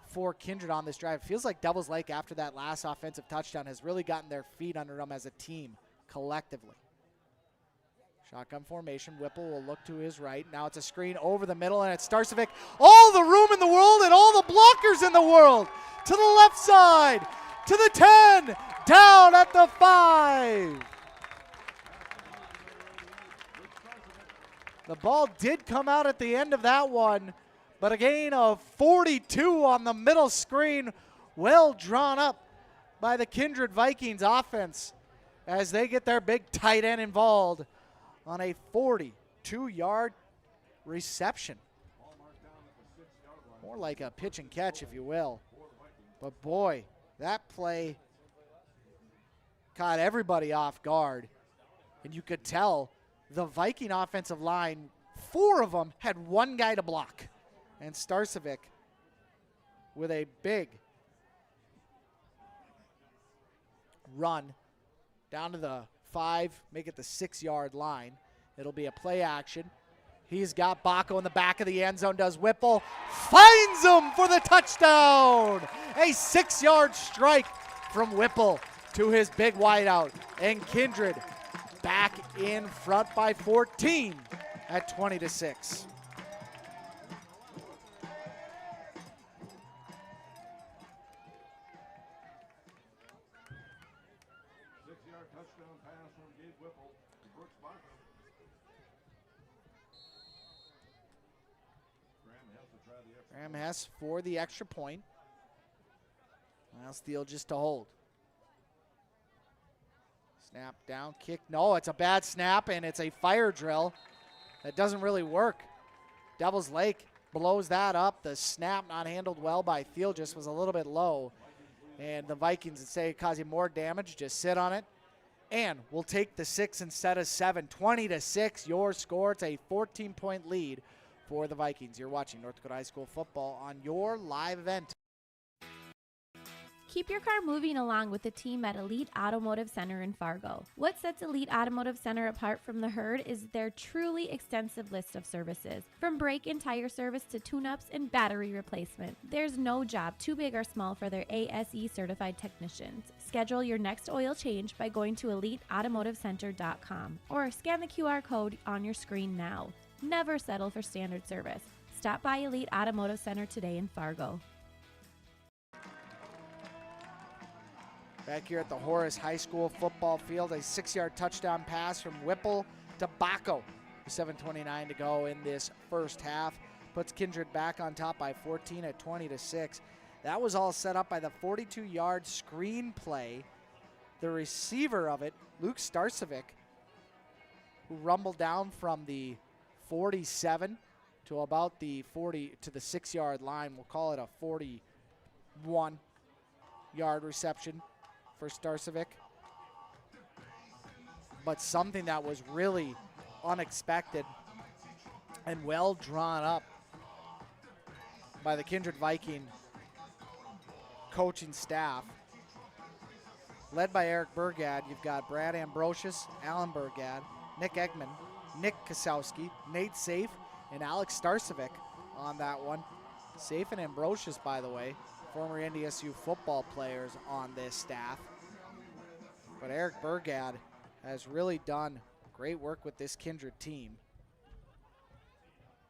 Speaker 2: for Kindred on this drive. It feels like Devils Lake, after that last offensive touchdown, has really gotten their feet under them as a team collectively. Shotgun formation. Whipple will look to his right. Now it's a screen over the middle, and it's Starcevic. All the room in the world and all the blockers in the world. To the left side, to the 10, down at the 5. The ball did come out at the end of that one, but a gain of 42 on the middle screen. Well drawn up by the Kindred Vikings offense as they get their big tight end involved on a 42-yard reception. More like a pitch and catch, if you will. But boy, that play caught everybody off guard. And you could tell the Viking offensive line, 4 of them had one guy to block. And Starcevic with a big run down to the 5, make it the 6-yard line. It'll be a play action. He's got Baco in the back of the end zone, does Whipple, finds him for the touchdown. A 6-yard strike from Whipple to his big wideout. And Kindred back in front by 14 at 20-6. Graham Hess for the extra point. Now Steele just to hold. Snap down, kick. No, it's a bad snap, and it's a fire drill. That doesn't really work. Devils Lake blows that up. The snap not handled well by Thiel, just was a little bit low. And the Vikings, instead of causing more damage, just sit on it. And we'll take the 6 instead of 7. 20-6, your score. It's a 14-point lead for the Vikings. You're watching North Dakota High School football on your live event.
Speaker 6: Keep your car moving along with the team at Elite Automotive Center in Fargo. What sets Elite Automotive Center apart from the herd is their truly extensive list of services. From brake and tire service to tune-ups and battery replacement, there's no job too big or small for their ASE certified technicians. Schedule your next oil change by going to EliteAutomotiveCenter.com or scan the QR code on your screen now. Never settle for standard service. Stop by Elite Automotive Center today in Fargo.
Speaker 2: Back here at the Horace High School football field, a 6-yard touchdown pass from Whipple to Baco. 7:29 to go in this first half. Puts Kindred back on top by 14 at 20-6. That was all set up by the 42-yard screen play. The receiver of it, Luke Starcevic, who rumbled down from the 47 to about the 40 to the 6-yard line. We'll call it a 41-yard reception for Starcevic. But something that was really unexpected and well drawn up by the Kindred Viking coaching staff. Led by Eric Bergad, you've got Brad Ambrosius, Alan Bergad, Nick Eggman, Nick Kasowski, Nate Safe, and Alex Starcevic on that one. Safe and Ambrosius, by the way, former NDSU football players on this staff. But Eric Bergad has really done great work with this Kindred team,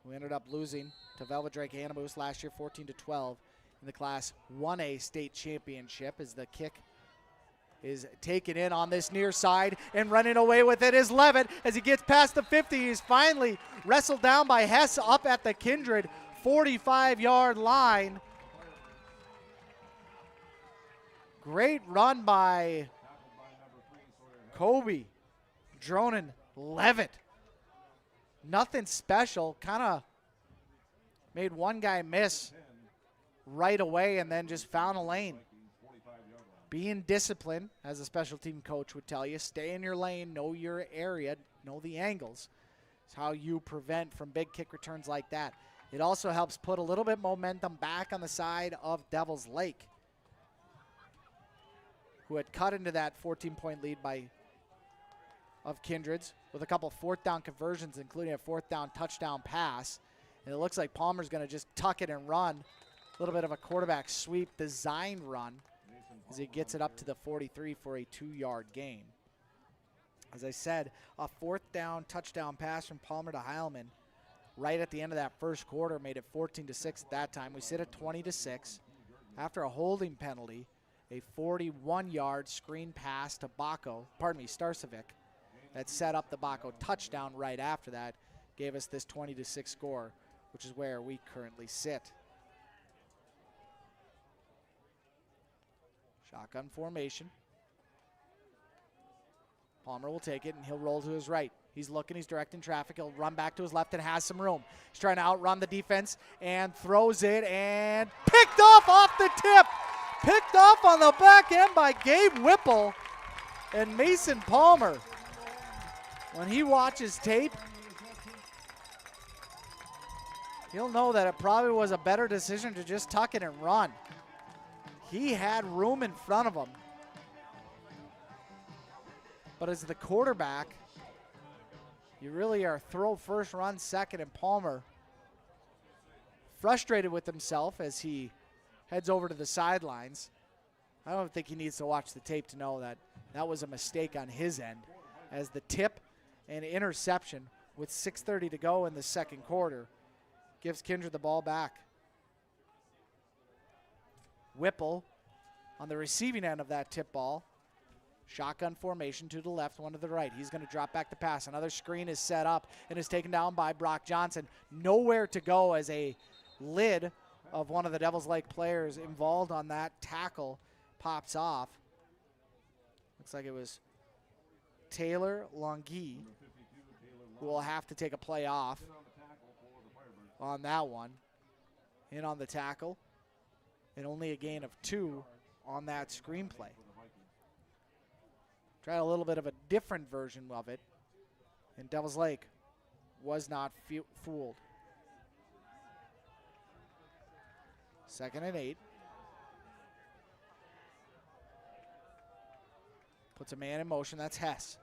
Speaker 2: who ended up losing to Velvet Drake Animus last year 14-12 in the Class 1A state championship. As the kick is taken in on this near side, and running away with it is Levitt. As he gets past the 50, he's finally wrestled down by Hess up at the Kindred 45-yard line. Great run by Kobe. Dronin Levitt. Nothing special. Kind of made one guy miss right away and then just found a lane. Being disciplined, as a special team coach would tell you, stay in your lane, know your area, know the angles. It's how you prevent from big kick returns like that. It also helps put a little bit momentum back on the side of Devils Lake, who had cut into that 14-point lead of Kindred's with a couple fourth down conversions, including a fourth down touchdown pass. And it looks like Palmer's going to just tuck it and run. A little bit of a quarterback sweep design run as he gets it up to the 43 for a 2-yard gain. As I said, a fourth down touchdown pass from Palmer to Heilman right at the end of that first quarter made it 14-6 at that time. We sit at 20-6 after a holding penalty. A 41-yard screen pass to Starcevic that set up the Baco touchdown right after that, gave us this 20-6 score, which is where we currently sit. Shotgun formation. Palmer will take it, and he'll roll to his right. He's looking, he's directing traffic. He'll run back to his left and has some room. He's trying to outrun the defense and throws it and picked off the tip. Picked off on the back end by Gabe Whipple and Mason Palmer. When he watches tape, he'll know that it probably was a better decision to just tuck it and run. He had room in front of him. But as the quarterback, you really are throw first, run second, and Palmer frustrated with himself as he heads over to the sidelines. I don't think he needs to watch the tape to know that that was a mistake on his end, as the tip and interception with 6:30 to go in the second quarter gives Kindred the ball back. Whipple on the receiving end of that tip ball. Shotgun formation, to the left, one to the right. He's going to drop back the pass. Another screen is set up and is taken down by Brock Johnson. Nowhere to go as a lid of one of the Devils Lake players involved on that tackle pops off. Looks like it was Taylor Longy who will have to take a play off on that one. In on the tackle. And only a gain of 2 on that screenplay. Tried a little bit of a different version of it, and Devils Lake was not fooled. 2nd and 8. Puts a man in motion. That's Hess.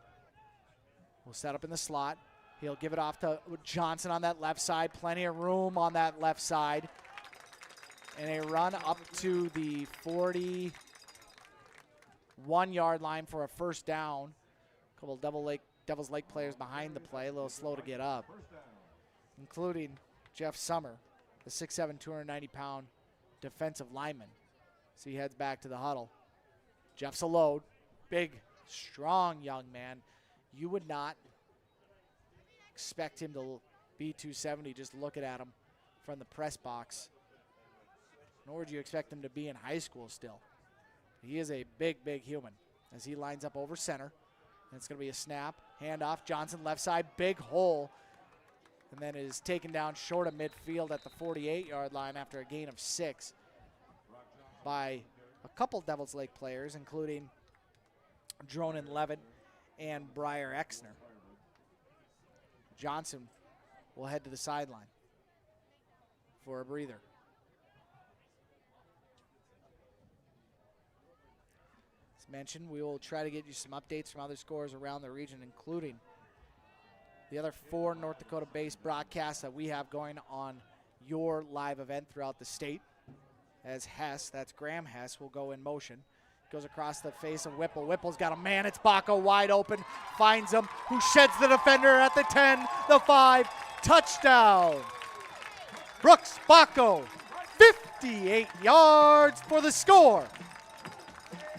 Speaker 2: Will set up in the slot. He'll give it off to Johnson on that left side. Plenty of room on that left side. And a run up to the 41-yard line for a first down. A couple of Devils Lake players behind the play, a little slow to get up, including Jeff Summer, the 6'7", 290-pound defensive lineman. So he heads back to the huddle. Jeff's a load. Big, strong young man. You would not expect him to be 270 just looking at him from the press box. Nor would you expect him to be in high school still. He is a big, big human as he lines up over center. And it's going to be a snap, handoff. Johnson left side, big hole. And then is taken down short of midfield at the 48-yard line after a gain of 6 by a couple Devils Lake players, including Dronin Levitt and Briar Exner. Johnson will head to the sideline for a breather. Mentioned, we will try to get you some updates from other scores around the region, including the other 4 North Dakota-based broadcasts that we have going on your live event throughout the state. As Hess, that's Graham Hess, will go in motion. Goes across the face of Whipple. Whipple's got a man. It's Baco wide open. Finds him, who sheds the defender at the 10, the 5. Touchdown. Brooks Baco, 58 yards for the score.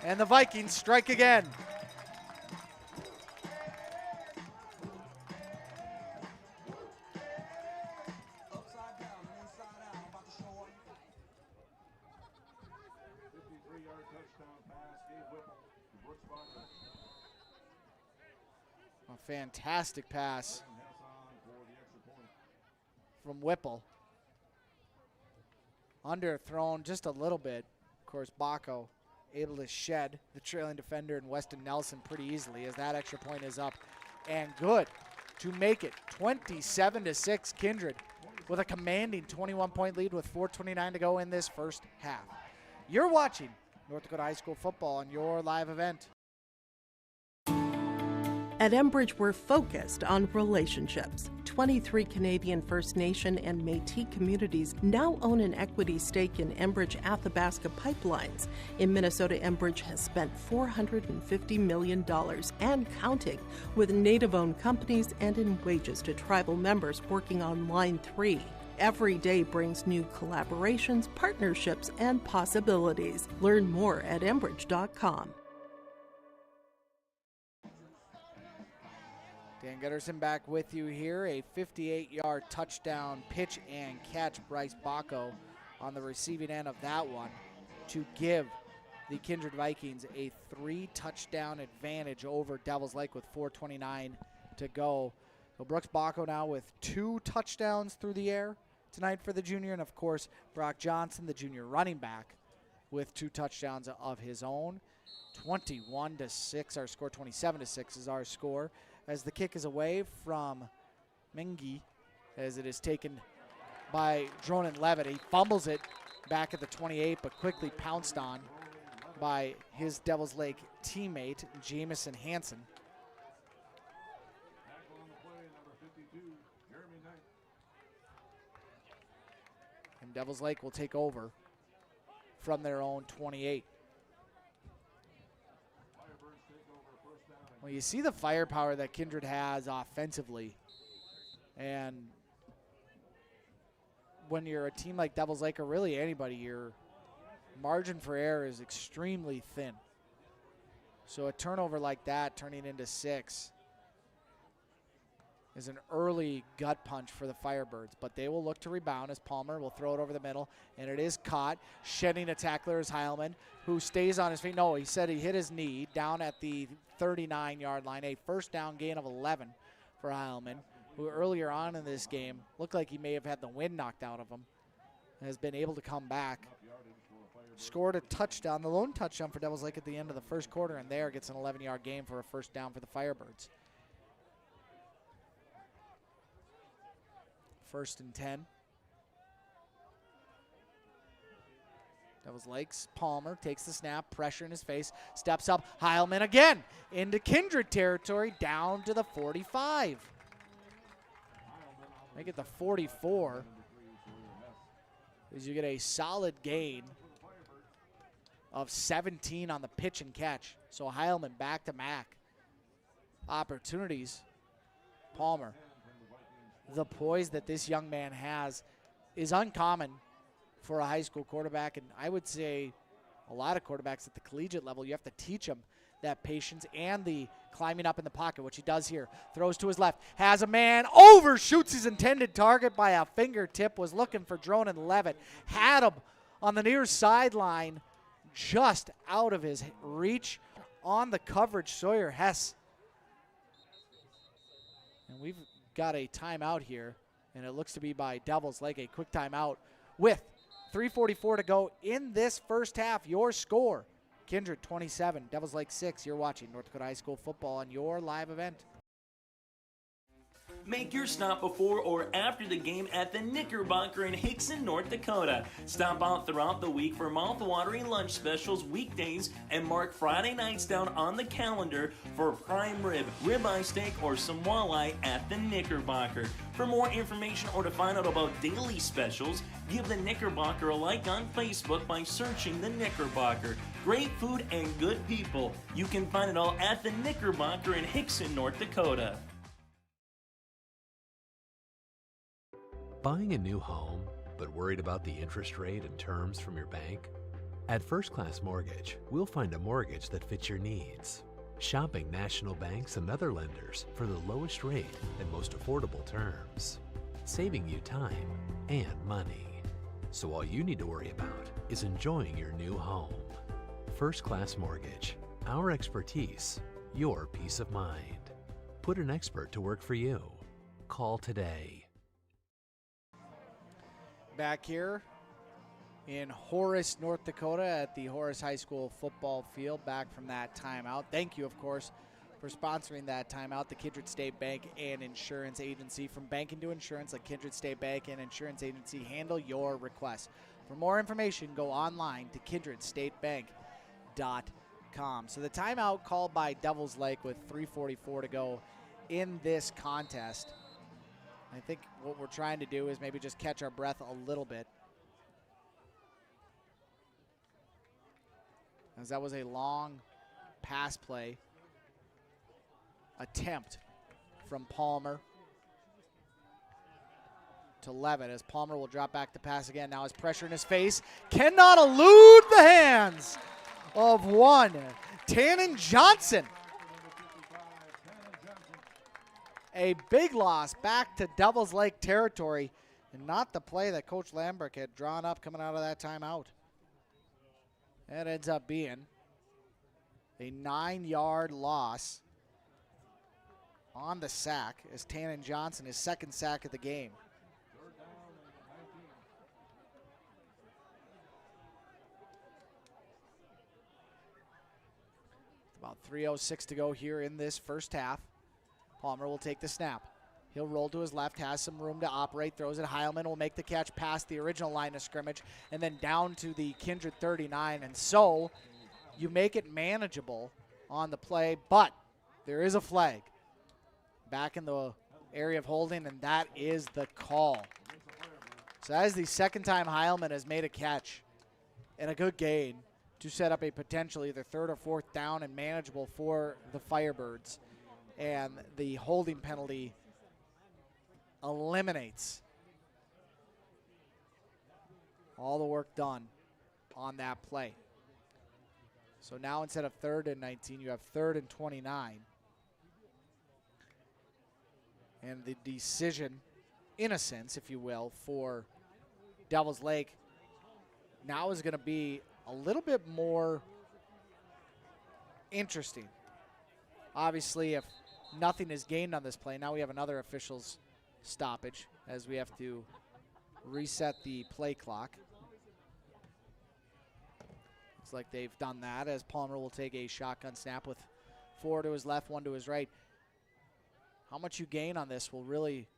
Speaker 2: And the Vikings strike again. Fantastic pass from Whipple. Underthrown just a little bit. Of course, Baco able to shed the trailing defender in Weston Nelson pretty easily as that extra point is up and good to make it 27-6 Kindred with a commanding 21-point lead with 4:29 to go in this first half. You're watching North Dakota High School football on your live event.
Speaker 8: At Enbridge, we're focused on relationships. 23 Canadian First Nation and Métis communities now own an equity stake in Enbridge Athabasca pipelines. In Minnesota, Enbridge has spent $450 million and counting with Native-owned companies and in wages to tribal members working on Line 3. Every day brings new collaborations, partnerships, and possibilities. Learn more at Enbridge.com.
Speaker 2: Dan Gutterson back with you here. A 58-yard touchdown pitch and catch. Bryce Baco on the receiving end of that one to give the Kindred Vikings a 3-touchdown advantage over Devils Lake with 4:29 to go. So Brooks Baco now with 2 touchdowns through the air tonight for the junior. And, of course, Brock Johnson, the junior running back, with 2 touchdowns of his own. 21-6 our score. 27-6 is our score. As the kick is away from Mengi, as it is taken by Dronan Levitt. He fumbles it back at the 28, but quickly pounced on by his Devils Lake teammate, Jamison Hansen. And Devils Lake will take over from their own 28. Well, you see the firepower that Kindred has offensively. And when you're a team like Devils Lake, or really anybody, your margin for error is extremely thin. So a turnover like that turning into 6 is an early gut punch for the Firebirds. But they will look to rebound as Palmer will throw it over the middle. And it is caught. Shedding a tackler is Heilman, who stays on his feet. No, he said he hit his knee down at the 39-yard line. A first down gain of 11 for Heilman, who earlier on in this game looked like he may have had the wind knocked out of him. Has been able to come back. Scored a touchdown, the lone touchdown for Devils Lake at the end of the first quarter, and there gets an 11-yard gain for a first down for the Firebirds. 1st and 10. Devils Lake's Palmer takes the snap, pressure in his face, steps up, Heilman again into Kindred territory, down to the 45. Make it the 44 as you get a solid gain of 17 on the pitch and catch. So Heilman back to Mack. Opportunities. Palmer. The poise that this young man has is uncommon for a high school quarterback, and I would say a lot of quarterbacks at the collegiate level, you have to teach them that patience and the climbing up in the pocket, which he does here. Throws to his left, has a man, overshoots his intended target by a fingertip, was looking for Dronan Levitt, had him on the near sideline, just out of his reach on the coverage, Sawyer Hess. And we've got a timeout here, and it looks to be by Devils Lake, a quick timeout with 3:44 to go in this first half. Your score, Kindred 27, Devils Lake 6. You're watching North Dakota High School football on your live event.
Speaker 9: Make your stop before or after the game at the Knickerbocker in Hickson, North Dakota. Stop out throughout the week for mouth-watering lunch specials weekdays and mark Friday nights down on the calendar for prime rib, ribeye steak, or some walleye at the Knickerbocker. For more information or to find out about daily specials, give the Knickerbocker a like on Facebook by searching the Knickerbocker. Great food and good people. You can find it all at the Knickerbocker in Hickson, North Dakota.
Speaker 10: Buying a new home, but worried about the interest rate and terms from your bank? At First Class Mortgage, we'll find a mortgage that fits your needs. Shopping national banks and other lenders for the lowest rate and most affordable terms. Saving you time and money. So all you need to worry about is enjoying your new home. First Class Mortgage. Our expertise, your peace of mind. Put an expert to work for you. Call today.
Speaker 2: Back here in Horace, North Dakota at the Horace High School football field, back from that timeout. Thank you, of course, for sponsoring that timeout, the Kindred State Bank and Insurance Agency. From banking to insurance, like Kindred State Bank and Insurance Agency, handle your requests. For more information, go online to kindredstatebank.com. So the timeout called by Devils Lake with 3:44 to go in this contest. I think what we're trying to do is maybe just catch our breath a little bit, as that was a long pass play attempt from Palmer to Levitt, as Palmer will drop back to pass again. Now his pressure in his face cannot elude the hands of one Tannen Johnson. A big loss back to Devils Lake territory, and not the play that Coach Lamrech had drawn up coming out of that timeout. That ends up being a 9-yard loss on the sack, as Tannen Johnson, his second sack of the game. About 3:06 to go here in this first half. Palmer will take the snap. He'll roll to his left, has some room to operate, throws it. Heilman will make the catch past the original line of scrimmage and then down to the Kindred 39. And so you make it manageable on the play, but there is a flag back in the area of holding, and that is the call. So that is the second time Heilman has made a catch and a good gain to set up a potential either third or fourth down and manageable for the Firebirds. And the holding penalty eliminates all the work done on that play. So now instead of 3rd and 19, you have 3rd and 29. And the decision, in a sense, if you will, for Devils Lake now is going to be a little bit more interesting. Obviously, if nothing is gained on this play, now we have another official's stoppage as we have to reset the play clock. Looks like they've done that, as Palmer will take a shotgun snap with 4 to his left, 1 to his right. How much you gain on this will really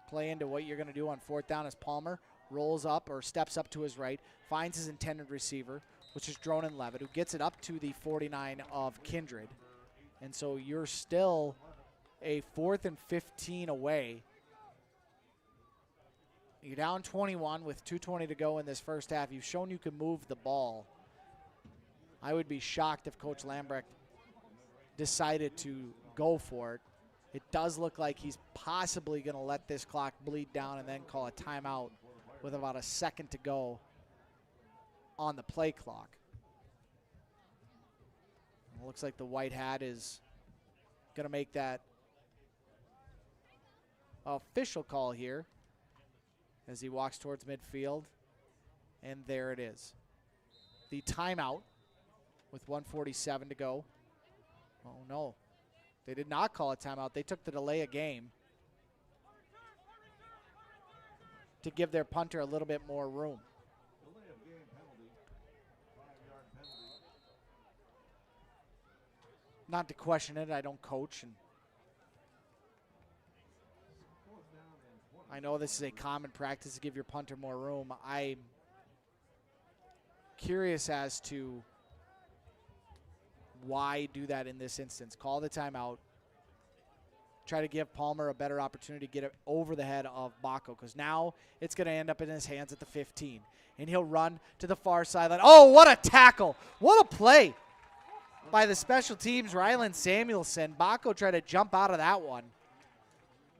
Speaker 2: play into what you're going to do on 4th down, as Palmer rolls up or steps up to his right, finds his intended receiver, which is Dronan Levitt, who gets it up to the 49 of Kindred. And so you're still a 4th and 15 away. You're down 21 with 2:20 to go in this first half. You've shown you can move the ball. I would be shocked if Coach Lamrech decided to go for it. It does look like he's possibly going to let this clock bleed down and then call a timeout with about a second to go on the play clock. It looks like the white hat is going to make that official call here as he walks towards midfield. And there it is. The timeout with 1:47 to go. Oh, no. They did not call a timeout. They took the delay of game to give their punter a little bit more room. Not to question it, I don't coach, and I know this is a common practice to give your punter more room. I'm curious as to why do that in this instance. Call the timeout. Try to give Palmer a better opportunity to get it over the head of Bacco, because now it's going to end up in his hands at the 15. And he'll run to the far sideline. Oh, what a tackle. What a play by the special teams, Ryland Samuelson. Bacco tried to jump out of that one,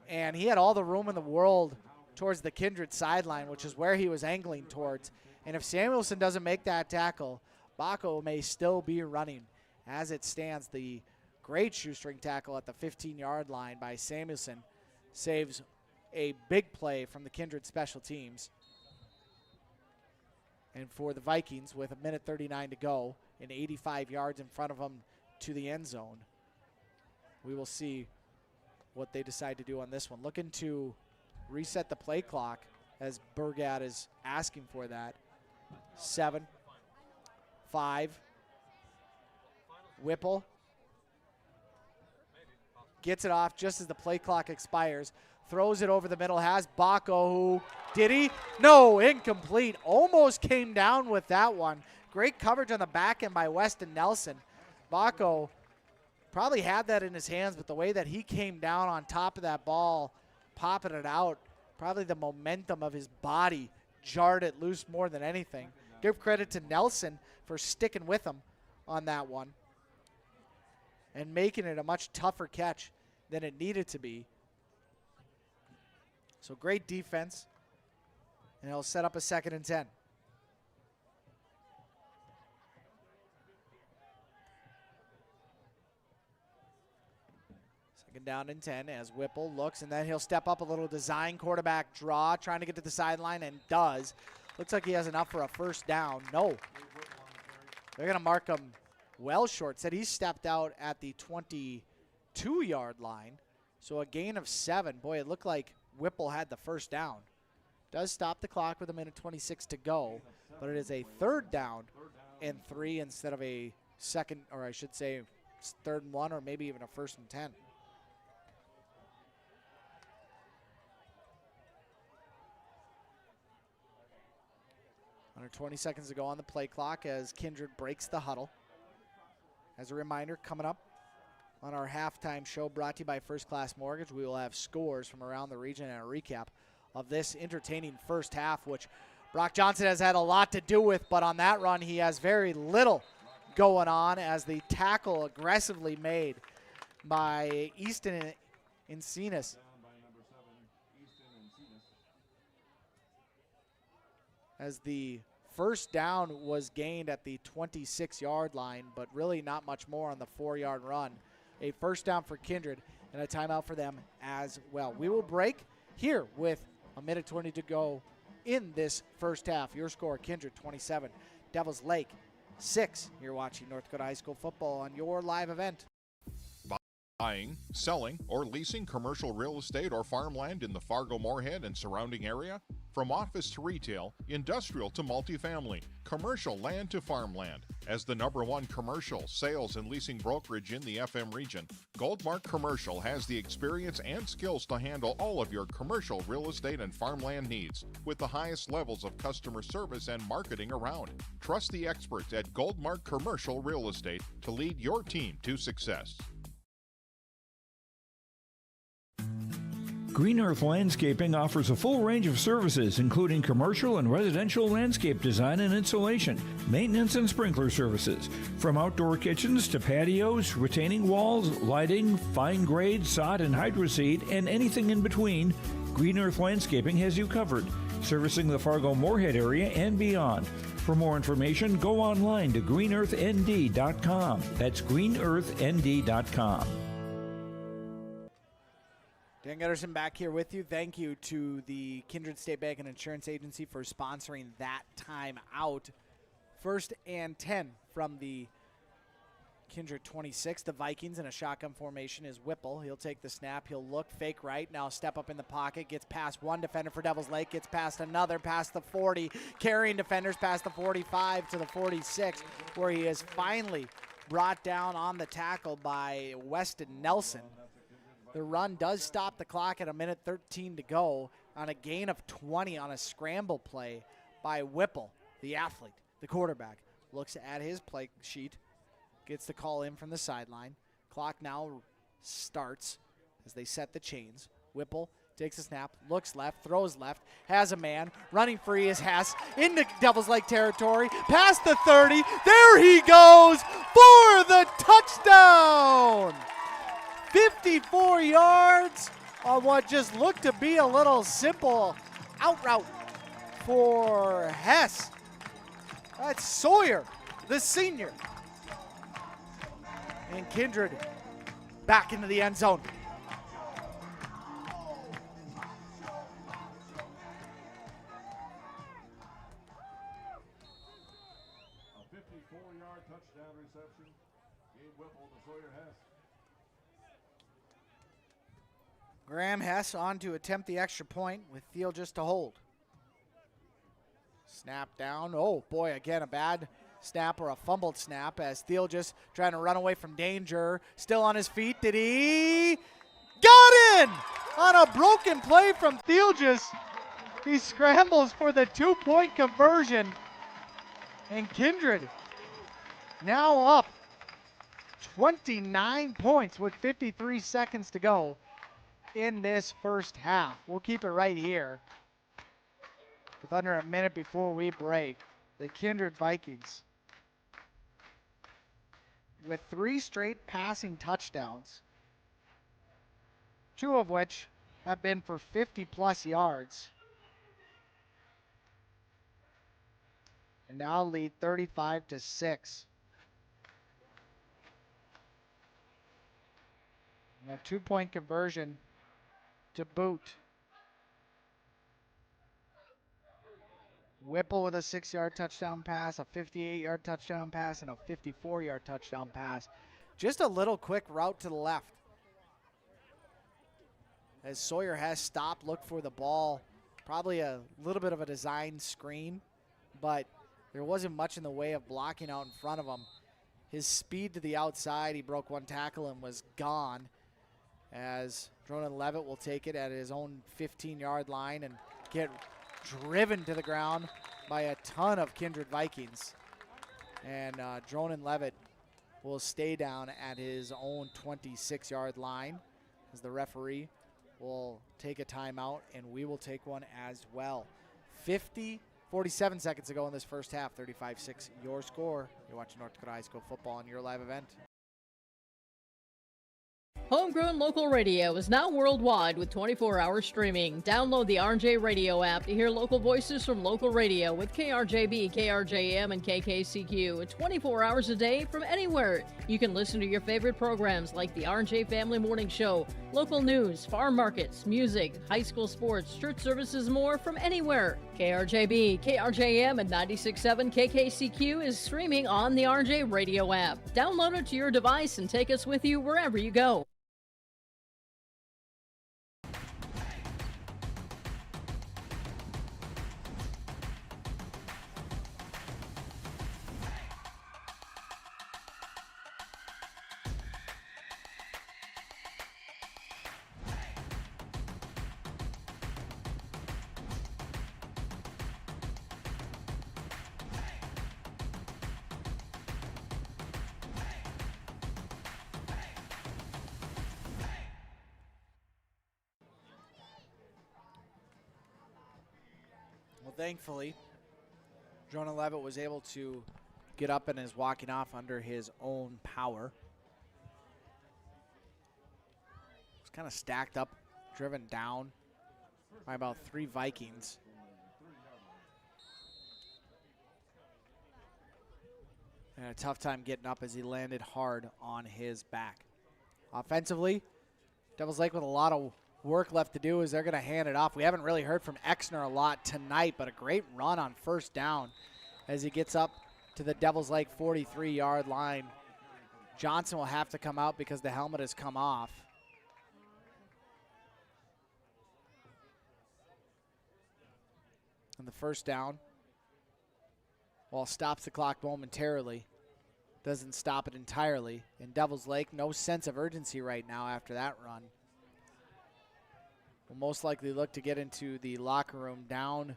Speaker 2: and he had all the room in the world towards the Kindred sideline, which is where he was angling towards. And if Samuelson doesn't make that tackle, Bacco may still be running. As it stands, the great shoestring tackle at the 15-yard line by Samuelson saves a big play from the Kindred special teams. And for the Vikings, with 1:39 to go and 85 yards in front of them to the end zone, we will see what they decide to do on this one. Looking to reset the play clock as Bergad is asking for that. 7, 5. Whipple gets it off just as the play clock expires. Throws it over the middle, has Baco, who, did he? No, incomplete. Almost came down with that one. Great coverage on the back end by Weston Nelson. Baco probably had that in his hands, but the way that he came down on top of that ball, popping it out, probably the momentum of his body jarred it loose more than anything. Give credit to Nelson for sticking with him on that one and making it a much tougher catch than it needed to be. So great defense, and it'll set up a 2nd and 10. Second down and 10 as Whipple looks, and then he'll step up a little design quarterback draw, trying to get to the sideline, and does. Looks like he has enough for a first down. No. They're going to mark him well short. Said he stepped out at the 22-yard line. So a gain of 7. Boy, it looked like Whipple had the first down. Does stop the clock with 1:26 to go, but it is a 3rd down and 3 instead of a second, or I should say 3rd and 1, or maybe even a 1st and 10. Under 20 seconds to go on the play clock as Kindred breaks the huddle. As a reminder, coming up on our halftime show brought to you by First Class Mortgage, we will have scores from around the region and a recap of this entertaining first half, which Brock Johnson has had a lot to do with, but on that run he has very little going on as the tackle aggressively made by Easton Encinas. As the first down was gained at the 26-yard line, but really not much more on the 4-yard run. A first down for Kindred and a timeout for them as well. We will break here with 1:20 to go in this first half. Your score, Kindred 27, Devils Lake 6. You're watching North Dakota High School football on your live event.
Speaker 11: Buying, selling, or leasing commercial real estate or farmland in the Fargo-Moorhead and surrounding area? From office to retail, industrial to multifamily, commercial land to farmland. As the #1 commercial, sales, and leasing brokerage in the FM region, Goldmark Commercial has the experience and skills to handle all of your commercial real estate and farmland needs with the highest levels of customer service and marketing around. Trust the experts at Goldmark Commercial Real Estate to lead your team to success.
Speaker 12: Green Earth Landscaping offers a full range of services, including commercial and residential landscape design and installation, maintenance and sprinkler services. From outdoor kitchens to patios, retaining walls, lighting, fine grade, sod and hydroseed, and anything in between, Green Earth Landscaping has you covered, servicing the Fargo-Moorhead area and beyond. For more information, go online to greenearthnd.com. That's greenearthnd.com.
Speaker 2: Dan Gutterson back here with you. Thank you to the Kindred State Bank and Insurance Agency for sponsoring that time out. 1st and 10 from the Kindred 26. The Vikings in a shotgun formation is Whipple. He'll take the snap. He'll look, fake right. Now step up in the pocket. Gets past one defender for Devils Lake. Gets past another, past the 40. Carrying defenders past the 45 to the 46, where he is finally brought down on the tackle by Weston Nelson. The run does stop the clock at 1:13 to go on a gain of 20 on a scramble play by Whipple, the athlete, the quarterback. Looks at his play sheet, gets the call in from the sideline. Clock now starts as they set the chains. Whipple takes a snap, looks left, throws left, has a man, running free is Hess, into Devils Lake territory, past the 30, there he goes for the touchdown! 54 yards on what just looked to be a little simple out route for Hess. That's Sawyer, the senior. And Kindred back into the end zone.
Speaker 7: A 54-yard touchdown reception gave Whipple to Sawyer Hess.
Speaker 2: Graham Hess on to attempt the extra point with Thiel just to hold. Snap down. Oh, boy, again, a bad snap or a fumbled snap as Thiel just trying to run away from danger. Still on his feet. Did he? Got in! On a broken play from Thiel. He scrambles for the 2-point conversion. And Kindred now up 29 points with 53 seconds to go in this first half. We'll keep it right here. With under a minute before we break, the Kindred Vikings with 3 straight passing touchdowns, 2 of which have been for 50-plus yards, and now lead 35-6. And a 2-point conversion to boot. Whipple with a 6-yard touchdown pass, a 58-yard touchdown pass, and a 54-yard touchdown pass. Just a little quick route to the left. As Sawyer has stopped, looked for the ball. Probably a little bit of a design screen, but there wasn't much in the way of blocking out in front of him. His speed to the outside, he broke 1 tackle and was gone. As Dronan Levitt will take it at his own 15-yard line and get driven to the ground by a ton of Kindred Vikings. And Dronan Levitt will stay down at his own 26-yard line as the referee will take a timeout, and we will take one as well. 47 seconds to go in this first half. 35-6 your score. You're watching North Dakota High School football on your live event.
Speaker 13: Homegrown local radio is now worldwide with 24-hour streaming. Download the RJ Radio app to hear local voices from local radio with KRJB, KRJM, and KKCQ 24 hours a day from anywhere. You can listen to your favorite programs like the RJ Family Morning Show, local news, farm markets, music, high school sports, church services, more from anywhere. KRJB, KRJM, and 96.7 KKCQ is streaming on the RJ Radio app. Download it to your device and take us with you wherever you go.
Speaker 2: Thankfully, Jonah Levitt was able to get up and is walking off under his own power. It's kind of stacked up, driven down by about 3 Vikings. And a tough time getting up as he landed hard on his back. Offensively, Devils Lake with a lot of work left to do as they're going to hand it off. We haven't really heard from Exner a lot tonight, but a great run on first down as he gets up to the Devils Lake 43-yard line. Johnson will have to come out because the helmet has come off. And the first down, while stops the clock momentarily, doesn't stop it entirely. In Devils Lake, no sense of urgency right now after that run. Will most likely look to get into the locker room down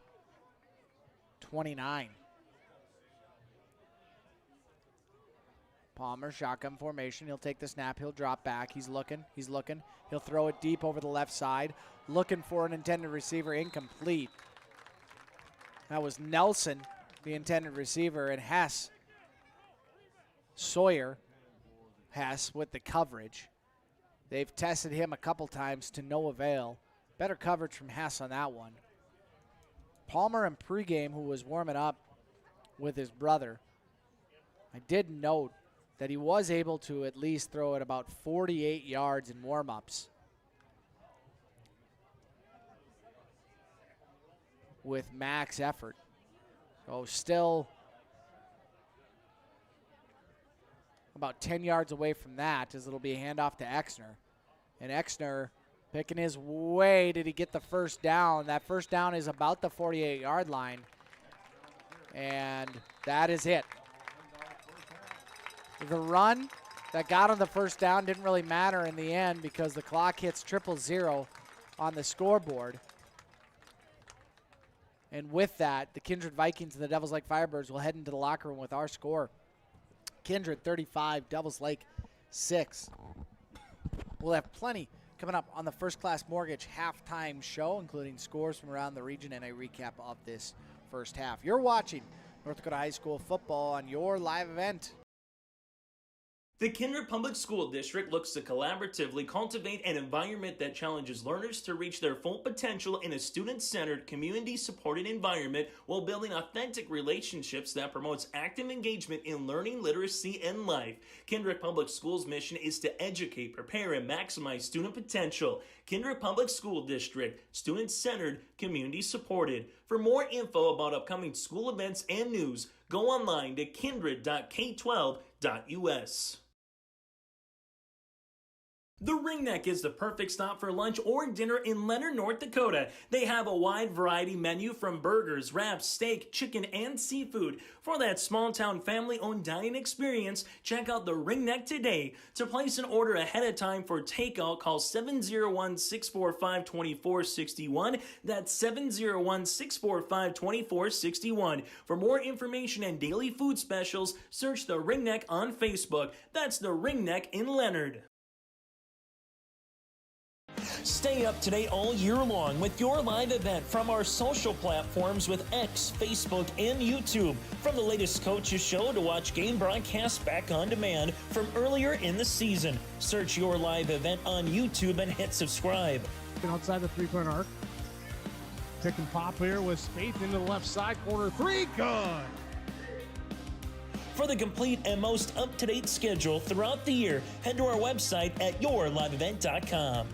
Speaker 2: 29. Palmer, shotgun formation. He'll take the snap. He'll drop back. He's looking. He'll throw it deep over the left side. Looking for an intended receiver. Incomplete. That was Nelson, the intended receiver, and Hess. Sawyer, Hess with the coverage. They've tested him a couple times to no avail. Better coverage from Hess on that one. Palmer and Pregame, who was warming up with his brother, I did note that he was able to at least throw it about 48 yards in warm-ups with max effort. So still about 10 yards away from that as it'll be a handoff to Exner. And Exner Picking his way. Did he get the first down? That first down is about the 48-yard line. And that is it. The run that got him the first down didn't really matter in the end because the clock hits 0-0 on the scoreboard. And with that, the Kindred Vikings and the Devils Lake Firebirds will head into the locker room with our score. Kindred 35, Devils Lake 6. We'll have plenty coming up on the First Class Mortgage halftime show, including scores from around the region and a recap of this first half. You're watching North Dakota High School football on your live event.
Speaker 9: The Kindred Public School District looks to collaboratively cultivate an environment that challenges learners to reach their full potential in a student-centered, community-supported environment while building authentic relationships that promotes active engagement in learning, literacy, and life. Kindred Public Schools' mission is to educate, prepare, and maximize student potential. Kindred Public School District, student-centered, community-supported. For more info about upcoming school events and news, go online to kindred.k12.us. The Ringneck is the perfect stop for lunch or dinner in Leonard, North Dakota. They have a wide variety menu from burgers, wraps, steak, chicken, and seafood. For that small-town family-owned dining experience, check out the Ringneck today. To place an order ahead of time for takeout, call 701-645-2461. That's 701-645-2461. For more information and daily food specials, search the Ringneck on Facebook. That's the Ringneck in Leonard. Stay up to date all year long with your live event from our social platforms with X, Facebook, and YouTube. From the latest coaches show to watch game broadcasts back on demand from earlier in the season. Search your live event on YouTube and hit subscribe.
Speaker 14: Outside the three-point arc. Pick and pop here with Spaeth into the left side corner. Three, good.
Speaker 9: For the complete and most up-to-date schedule throughout the year, head to our website at yourliveevent.com.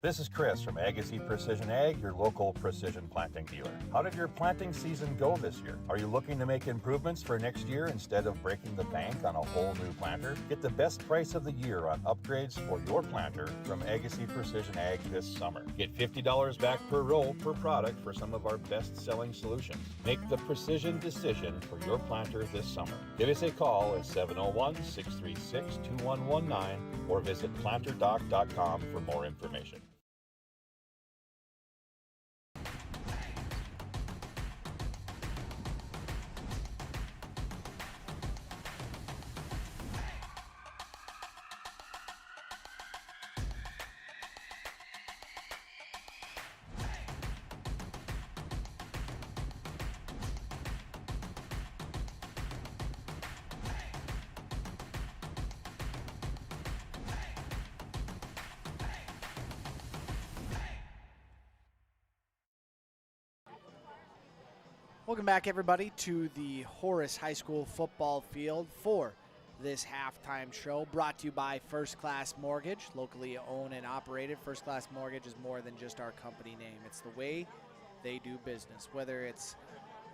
Speaker 3: This is Chris from Agassiz Precision Ag, your local precision planting dealer. How did your planting season go this year? Are you looking to make improvements for next year instead of breaking the bank on a whole new planter? Get the best price of the year on upgrades for your planter from Agassiz Precision Ag this summer. Get $50 back per row per product for some of our best-selling solutions. Make the precision decision for your planter this summer. Give us a call at 701-636-2119 or visit planterdoc.com for more information.
Speaker 2: Welcome back, everybody, to the Horace High School football field for this halftime show, brought to you by First Class Mortgage, locally owned and operated. First Class Mortgage is more than just our company name. It's the way they do business. Whether it's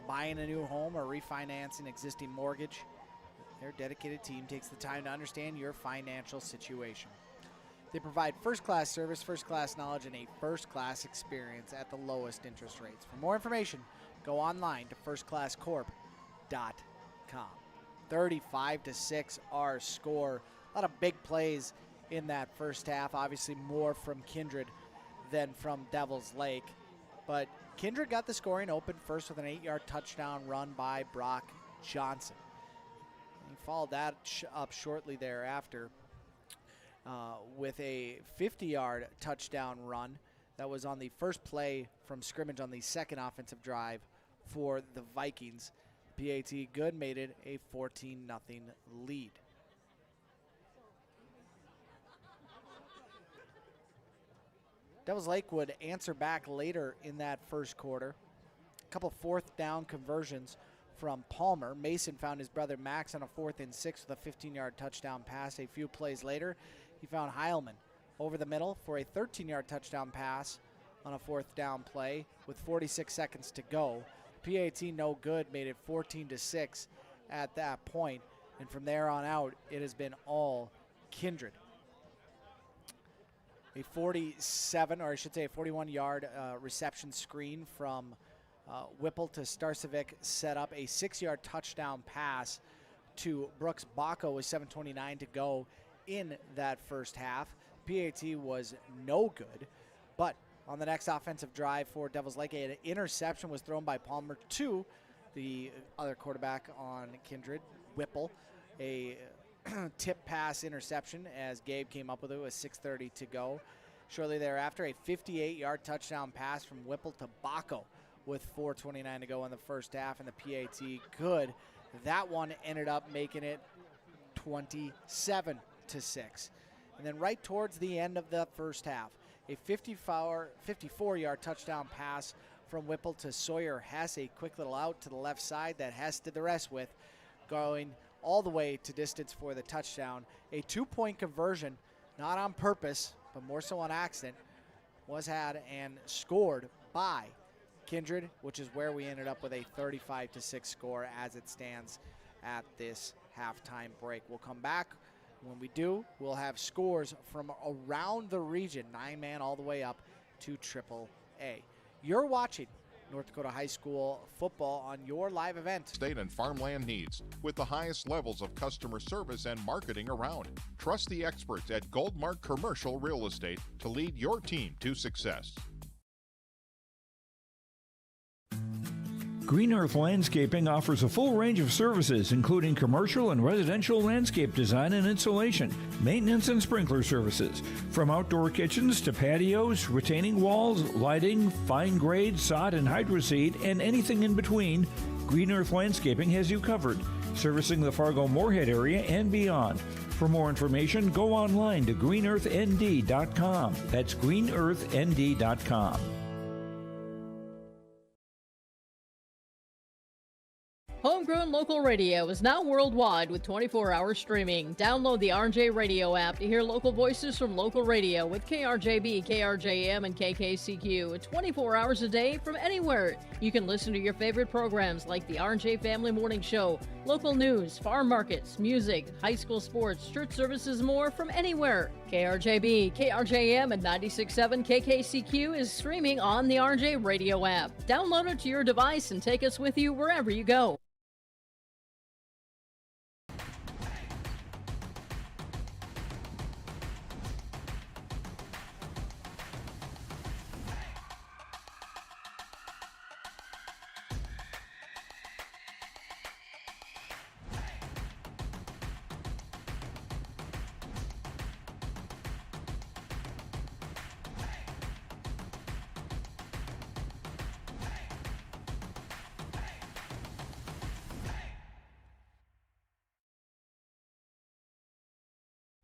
Speaker 2: buying a new home or refinancing existing mortgage, their dedicated team takes the time to understand your financial situation. They provide first-class service, first-class knowledge, and a first-class experience at the lowest interest rates. For more information, go online to firstclasscorp.com. 35-6 our score. A lot of big plays in that first half. Obviously more from Kindred than from Devils Lake. But Kindred got the scoring open first with an 8-yard touchdown run by Brock Johnson. He followed that up shortly thereafter with a 50-yard touchdown run. That was on the first play from scrimmage on the second offensive drive for the Vikings. PAT good made it a 14-0 lead. Devils Lake would answer back later in that first quarter. A couple fourth down conversions from Palmer. Mason found his brother Max on a 4th and 6 with a 15-yard touchdown pass. A few plays later, he found Heilman over the middle for a 13-yard touchdown pass on a 4th down play with 46 seconds to go. PAT no good, made it 14-6 at that point, and from there on out, it has been all Kindred. A 47, or I should say a 41-yard reception screen from Whipple to Starcevic set up a 6-yard touchdown pass to Brooks Baco with 7:29 to go in that first half. PAT was no good, but on the next offensive drive for Devils Lake, an interception was thrown by Palmer to the other quarterback on Kindred, Whipple. A tip pass interception as Gabe came up with it with 6:30 to go. Shortly thereafter, a 58-yard touchdown pass from Whipple to Baco with 4:29 to go in the first half, and the PAT good. That one ended up making it 27-6. And then right towards the end of the first half, a 54-yard touchdown pass from Whipple to Sawyer Hess, a quick little out to the left side that Hess did the rest with, going all the way to distance for the touchdown. A 2-point conversion, not on purpose, but more so on accident, was had and scored by Kindred, which is where we ended up with a 35-6 score as it stands at this halftime break. We'll come back. When we do, we'll have scores from around the region, 9-man all the way up to AAA. You're watching North Dakota High School football on your live event.
Speaker 11: State and farmland needs with the highest levels of customer service and marketing around. Trust the experts at Goldmark Commercial Real Estate to lead your team to success.
Speaker 12: Green Earth Landscaping offers a full range of services, including commercial and residential landscape design and installation, maintenance and sprinkler services. From outdoor kitchens to patios, retaining walls, lighting, fine grade, sod and hydroseed, and anything in between, Green Earth Landscaping has you covered, servicing the Fargo-Moorhead area and beyond. For more information, go online to greenearthnd.com. That's greenearthnd.com.
Speaker 13: Homegrown local radio is now worldwide with 24-hour streaming. Download the RJ Radio app to hear local voices from local radio with KRJB, KRJM, and KKCQ 24 hours a day from anywhere. You can listen to your favorite programs like the RJ Family Morning Show, local news, farm markets, music, high school sports, church services, more from anywhere. KRJB, KRJM, and 96.7 KKCQ is streaming on the RJ Radio app. Download it to your device and take us with you wherever you go.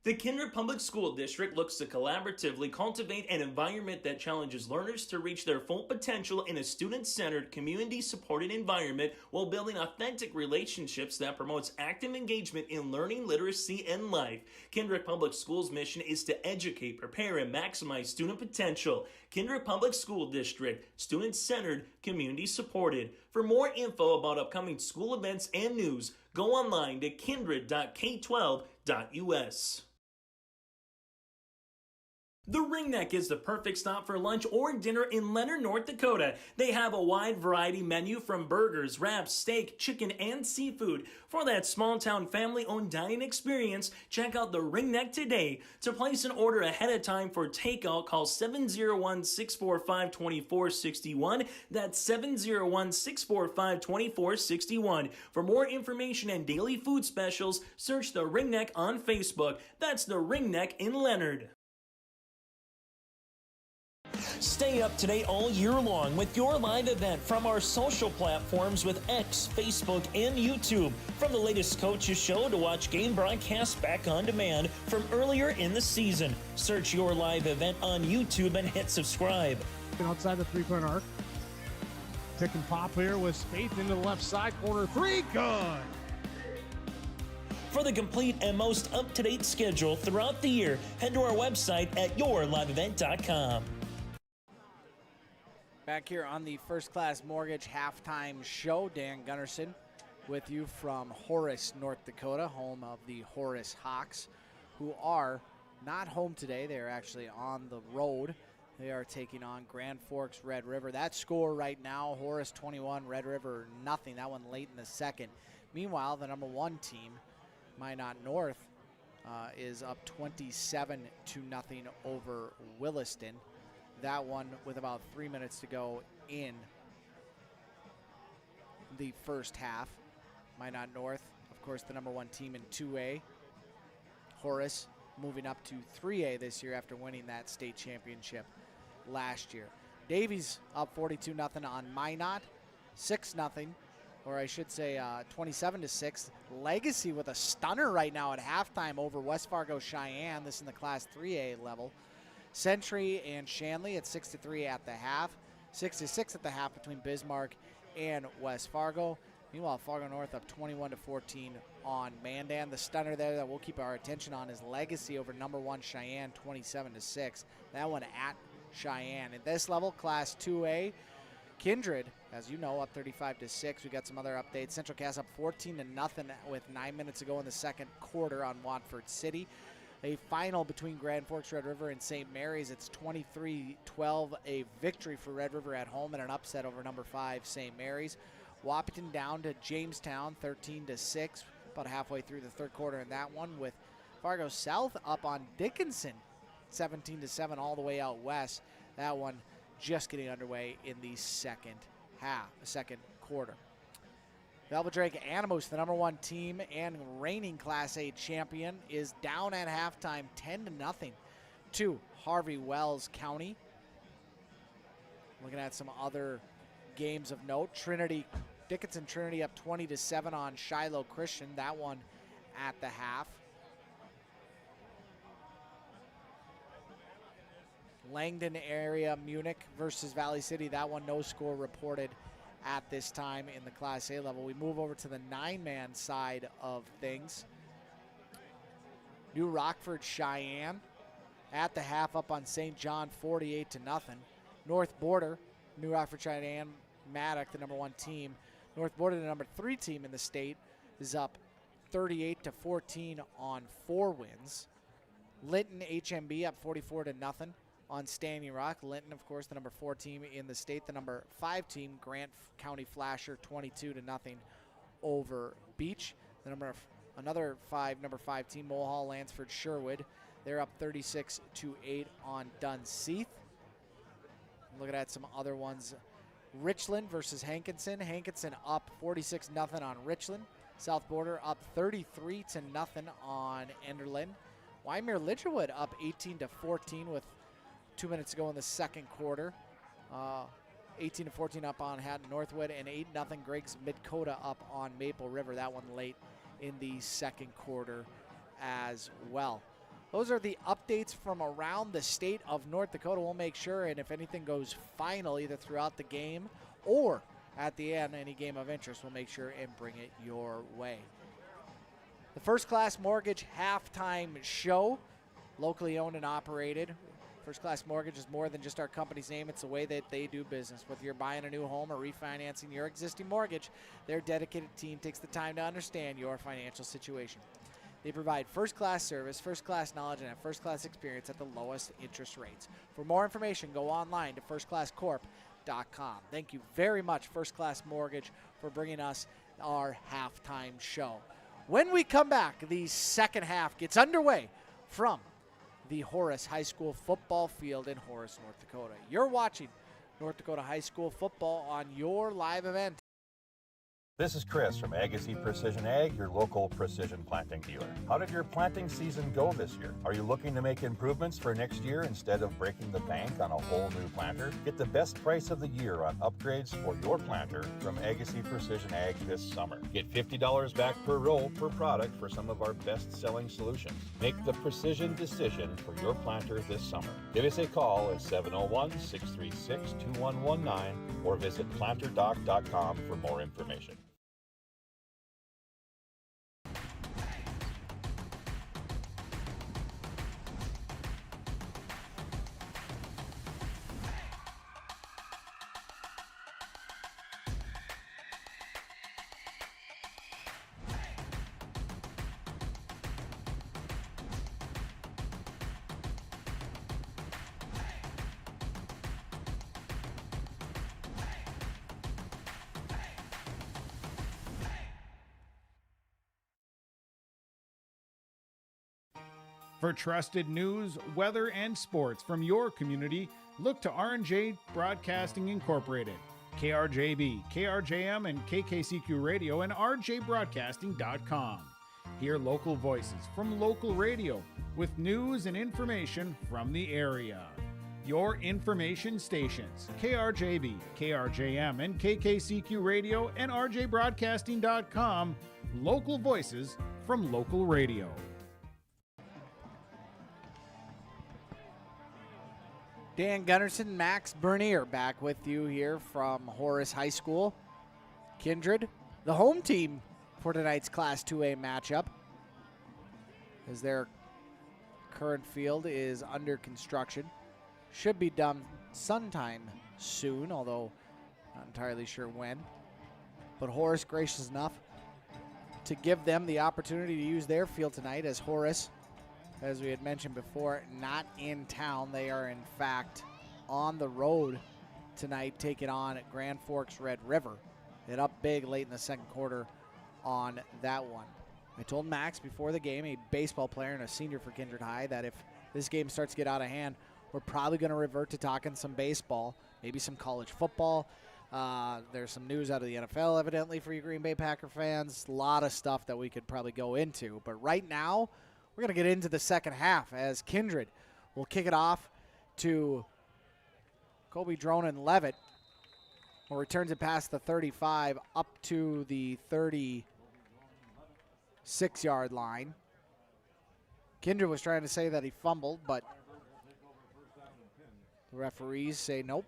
Speaker 9: The Kindred Public School District looks to collaboratively cultivate an environment that challenges learners to reach their full potential in a student-centered, community-supported environment while building authentic relationships that promotes active engagement in learning, literacy, and life. Kindred Public Schools' mission is to educate, prepare, and maximize student potential. Kindred Public School District, student-centered, community-supported. For more info about upcoming school events and news, go online to kindred.k12.us. The Ringneck is the perfect stop for lunch or dinner in Leonard, North Dakota. They have a wide variety menu from burgers, wraps, steak, chicken, and seafood. For that small-town family-owned dining experience, check out the Ringneck today. To place an order ahead of time for takeout, call 701-645-2461. That's 701-645-2461. For more information and daily food specials, search the Ringneck on Facebook. That's the Ringneck in Leonard. Stay up to date all year long with your live event from our social platforms with X, Facebook, and YouTube. From the latest coaches show to watch game broadcasts back on demand from earlier in the season. Search your live event on YouTube and hit subscribe.
Speaker 14: Outside the three-point arc. Pick and pop here with Spaeth into the left side corner. Three, good.
Speaker 9: For the complete and most up-to-date schedule throughout the year, head to our website at yourliveevent.com.
Speaker 2: Back here on the First Class Mortgage halftime show, Dan Gunnarsson with you from Horace, North Dakota, home of the Horace Hawks, who are not home today. They're actually on the road. They are taking on Grand Forks Red River. That score right now, Horace 21, Red River nothing. That one late in the second. Meanwhile, the number 1 team, Minot North, is up 27-0 over Williston. That one with about 3 minutes to go in the first half. Minot North, of course, the number 1 team in 2A. Horace moving up to 3A this year after winning that state championship last year. Davies up 42-0 on Minot, 6-0, or I should say 27-6. Legacy with a stunner right now at halftime over West Fargo Cheyenne. This in the Class 3A level. Century and Shanley at 6-3 at the half. 6-6 at the half between Bismarck and West Fargo. Meanwhile, Fargo North up 21-14 on Mandan. The stunner there that we'll keep our attention on is Legacy over number 1 Cheyenne, 27-6. That one at Cheyenne. At this level, Class 2A, Kindred, as you know, up 35-6. We got some other updates. Central Cass up 14-0 with 9 minutes to go in the second quarter on Watford City. A final between Grand Forks Red River and St. Mary's. It's 23-12, a victory for Red River at home and an upset over number 5 St. Mary's. Wahpeton down to Jamestown, 13-6, about halfway through the third quarter in that one, with Fargo South up on Dickinson, 17-7 all the way out west. That one just getting underway in the second quarter. Velvet Drake Animos, the number 1 team and reigning Class A champion, is down at halftime 10-0 to Harvey Wells County. Looking at some other games of note. Dickinson Trinity up 20-7 on Shiloh Christian. That one at the half. Langdon area Munich versus Valley City. That one no score reported at this time in the Class A level. We move over to the 9-man side of things. New Rockford Cheyenne at the half up on St. John 48-0. North Border, New Rockford Cheyenne, Maddock, the number 1 team. North Border, the number 3 team in the state, is up 38-14 on 4 wins. Linton HMB up 44-0 on Standing Rock. Linton, of course, the number 4 team in the state. The number 5 team, Grant County Flasher, 22-0 over Beach. The number 5 team, Mulhall Lansford Sherwood. They're up 36-8 on Dunseith. Looking at some other ones. Richland versus Hankinson. Hankinson up 46-0 on Richland. South Border up 33-0 on Enderlin. Wyomere Lidgerwood up 18-14 with 2 minutes to go in the second quarter. 18-14 up on Hatton Northwood, and 8-0 Greg's Midkota up on Maple River. That one late in the second quarter as well. Those are the updates from around the state of North Dakota. We'll make sure, and if anything goes final, either throughout the game or at the end, any game of interest, we'll make sure and bring it your way. The First Class Mortgage halftime show, locally owned and operated. First Class Mortgage is more than just our company's name. It's the way that they do business. Whether you're buying a new home or refinancing your existing mortgage, their dedicated team takes the time to understand your financial situation. They provide first-class service, first-class knowledge, and a first-class experience at the lowest interest rates. For more information, go online to firstclasscorp.com. Thank you very much, First Class Mortgage, for bringing us our halftime show. When we come back, the second half gets underway from the Horace High School football field in Horace, North Dakota. You're watching North Dakota High School football on your live event.
Speaker 3: This is Chris from Agassiz Precision Ag, your local precision planting dealer. How did your planting season go this year? Are you looking to make improvements for next year instead of breaking the bank on a whole new planter? Get the best price of the year on upgrades for your planter from Agassiz Precision Ag this summer. Get $50 back per row per product for some of our best-selling solutions. Make the precision decision for your planter this summer. Give us a call at 701-636-2119 or visit planterdoc.com for more information.
Speaker 5: For trusted news, weather, and sports from your community, look to R&J Broadcasting Incorporated, KRJB, KRJM, and KKCQ Radio, and rjbroadcasting.com. Hear local voices from local radio with news and information from the area. Your information stations, KRJB, KRJM, and KKCQ Radio, and rjbroadcasting.com. Local voices from local radio.
Speaker 2: Dan Gunnarsson, Max Bernier back with you here from Horace High School. Kindred, the home team for tonight's Class 2A matchup, as their current field is under construction. Should be done sometime soon, although not entirely sure when. But Horace gracious enough to give them the opportunity to use their field tonight, as Horace, as we had mentioned before, not in town. They are, in fact, on the road tonight, taking on Grand Forks Red River. It up big late in the second quarter on that one. I told Max before the game, a baseball player and a senior for Kindred High, that if this game starts to get out of hand, we're probably going to revert to talking some baseball, maybe some college football. There's some news out of the NFL, evidently, for you Green Bay Packer fans. A lot of stuff that we could probably go into. But right now, we're going to get into the second half, as Kindred will kick it off to Kobe Dronin Levitt, who returns it past the 35 up to the 36-yard line. Kindred was trying to say that he fumbled, but the referees say nope.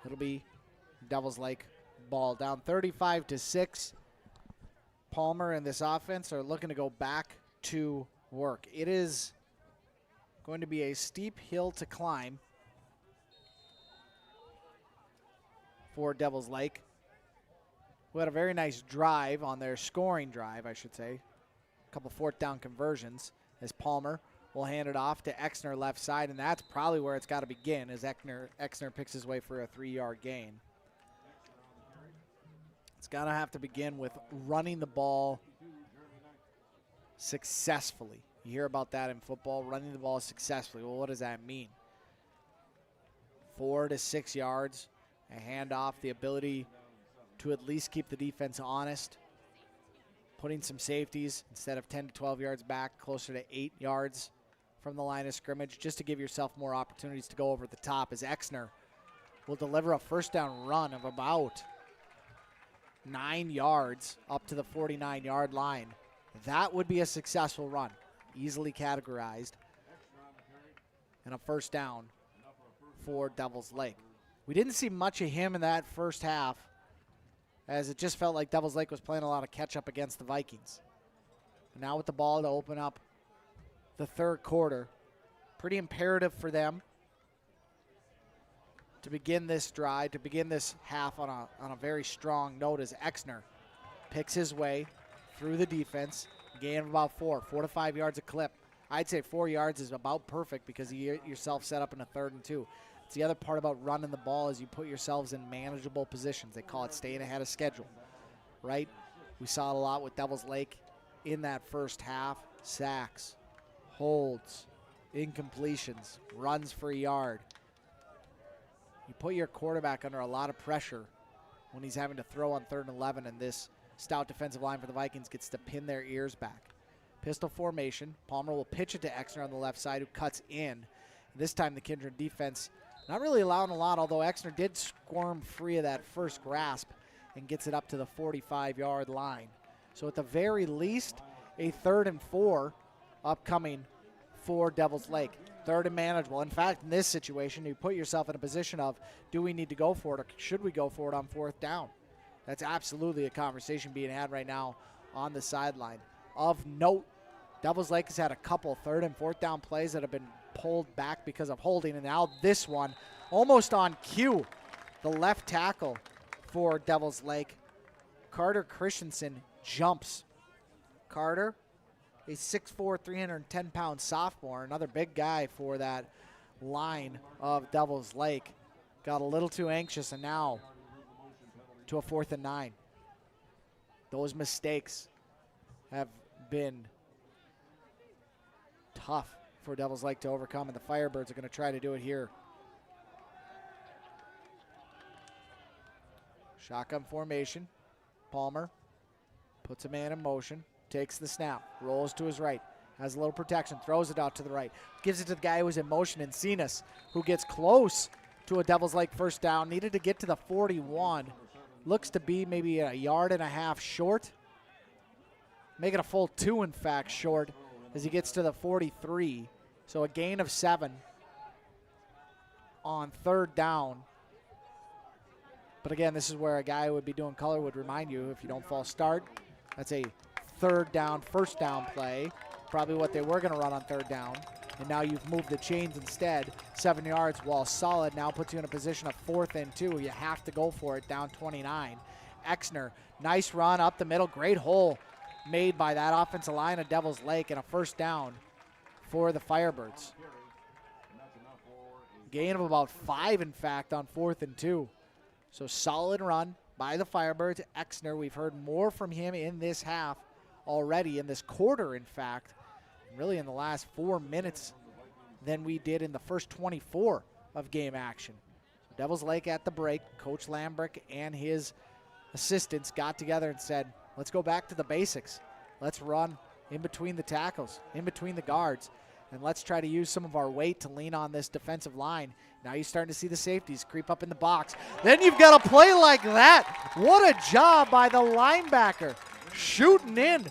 Speaker 2: It'll be Devils Lake ball. Down 35-6. Palmer and this offense are looking to go back to work. It is going to be a steep hill to climb for Devils Lake, who had a very nice drive on their scoring drive, I should say. A couple fourth down conversions, as Palmer will hand it off to Exner left side, and that's probably where it's got to begin, as Exner picks his way for a 3-yard gain. It's got to have to begin with running the ball successfully. You hear about that in football, running the ball successfully. Well, what does that mean? 4 to 6 yards, a handoff, the ability to at least keep the defense honest, putting some safeties instead of 10 to 12 yards back, closer to 8 yards from the line of scrimmage, just to give yourself more opportunities to go over the top, as Exner will deliver a first down run of about 9 yards up to the 49-yard line. That would be a successful run, easily categorized, and a first down for Devils Lake. We didn't see much of him in that first half, as it just felt like Devils Lake was playing a lot of catch-up against the Vikings. But now with the ball to open up the third quarter, pretty imperative for them to begin this drive, to begin this half on a very strong note, as Exner picks his way through the defense, gain of about 4 to 5 yards a clip. I'd say 4 yards is about perfect, because you get yourself set up in a 3rd and 2. It's the other part about running the ball, is you put yourselves in manageable positions. They call it staying ahead of schedule, right? We saw it a lot with Devils Lake in that first half. Sacks, holds, incompletions, runs for a yard. You put your quarterback under a lot of pressure when he's having to throw on 3rd and 11, and this stout defensive line for the Vikings gets to pin their ears back. Pistol formation. Palmer will pitch it to Exner on the left side, who cuts in. This time the Kindred defense not really allowing a lot, although Exner did squirm free of that first grasp and gets it up to the 45-yard line. So at the very least, a 3rd and 4 upcoming for Devils Lake. 3rd and manageable. In fact, in this situation, you put yourself in a position of, do we need to go for it, or should we go for it on 4th down? That's absolutely a conversation being had right now on the sideline. Of note, Devils Lake has had a couple 3rd and 4th down plays that have been pulled back because of holding, and now this one almost on cue. The left tackle for Devils Lake, Carter Christensen, jumps. Carter, a 6'4", 310-pound sophomore, another big guy for that line of Devils Lake, got a little too anxious, and now to a 4th and 9. Those mistakes have been tough for Devils Lake to overcome, and the Firebirds are going to try to do it here. Shotgun formation. Palmer puts a man in motion, takes the snap, rolls to his right, has a little protection, throws it out to the right, gives it to the guy who was in motion, Encinas, who gets close to a Devils Lake first down, needed to get to the 41. Looks to be maybe a yard and a half short. Make it a full 2, in fact, short as he gets to the 43. So a gain of 7 on third down. But again, this is where a guy who would be doing color would remind you, if you don't false start, that's a third down, first down play. Probably what they were going to run on third down. And now you've moved the chains instead. 7 yards, while solid, now puts you in a position of 4th and 2. You have to go for it, down 29. Exner, nice run up the middle. Great hole made by that offensive line of Devils Lake, and a first down for the Firebirds. Gain of about 5, in fact, on 4th and 2. So solid run by the Firebirds. Exner, we've heard more from him in this half already, in this quarter, in fact, really in the last 4 minutes than we did in the first 24 of game action. Devils Lake at the break. Coach Lamrech and his assistants got together and said, let's go back to the basics. Let's run in between the tackles, in between the guards, and let's try to use some of our weight to lean on this defensive line. Now you're starting to see the safeties creep up in the box. Then you've got a play like that. What a job by the linebacker. Shooting in.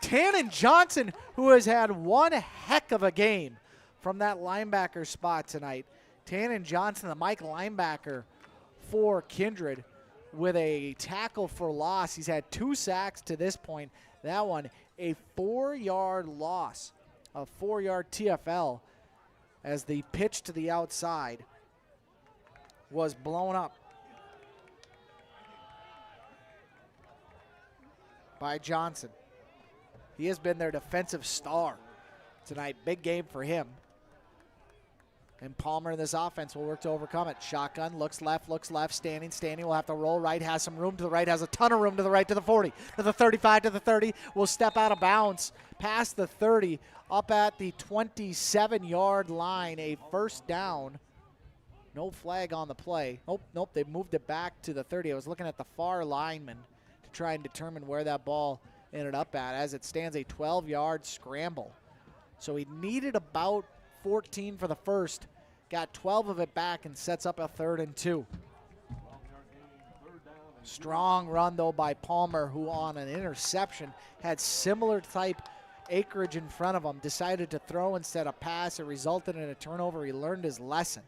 Speaker 2: Tannen Johnson, who has had one heck of a game from that linebacker spot tonight. Tannen Johnson, the Mike linebacker for Kindred, with a tackle for loss. He's had 2 sacks to this point. That one, a 4-yard loss, a 4-yard TFL, as the pitch to the outside was blown up by Johnson. He has been their defensive star tonight. Big game for him. And Palmer in this offense will work to overcome it. Shotgun, looks left, standing. Standing will have to roll right, has some room to the right, has a ton of room to the right, to the 40, to the 35, to the 30. Will step out of bounds past the 30, up at the 27-yard line. A first down. No flag on the play. Nope, they moved it back to the 30. I was looking at the far lineman to try and determine where that ball ended up at. As it stands, a 12-yard scramble. So he needed about 14 for the first. Got 12 of it back and sets up a 3rd and 2. Strong run, though, by Palmer, who on an interception had similar type acreage in front of him. Decided to throw instead of pass. It resulted in a turnover. He learned his lesson.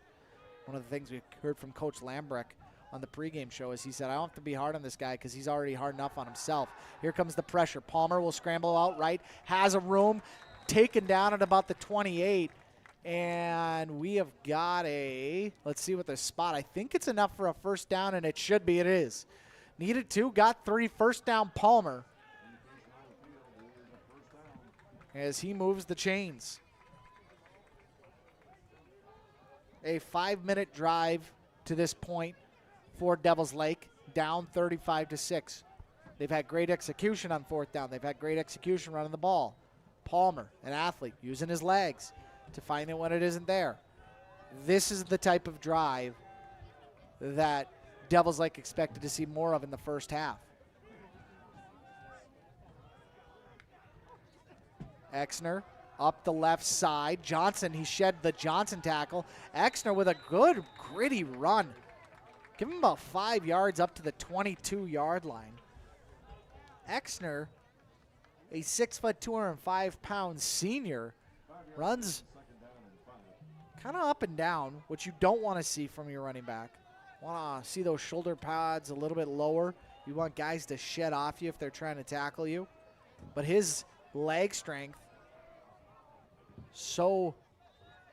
Speaker 2: One of the things we heard from Coach Lamrech on the pregame show is he said, I don't have to be hard on this guy because he's already hard enough on himself. Here comes the pressure. Palmer will scramble out right. Has a room. Taken down at about the 28. And we have got let's see what the spot. I think it's enough for a first down, and it should be. It is. Needed 2, got 3. First down, Palmer, as he moves the chains. A 5-minute drive to this point for Devils Lake, down 35-6. They've had great execution on 4th down. They've had great execution running the ball. Palmer, an athlete, using his legs to find it when it isn't there. This is the type of drive that Devils Lake expected to see more of in the first half. Exner up the left side. Johnson, he shed the Johnson tackle. Exner with a good, gritty run. Give him about 5 yards up to the 22-yard line. Exner, a 6', 205-pound senior, runs kind of up and down, which you don't want to see from your running back. Want to see those shoulder pads a little bit lower. You want guys to shed off you if they're trying to tackle you. But his leg strength so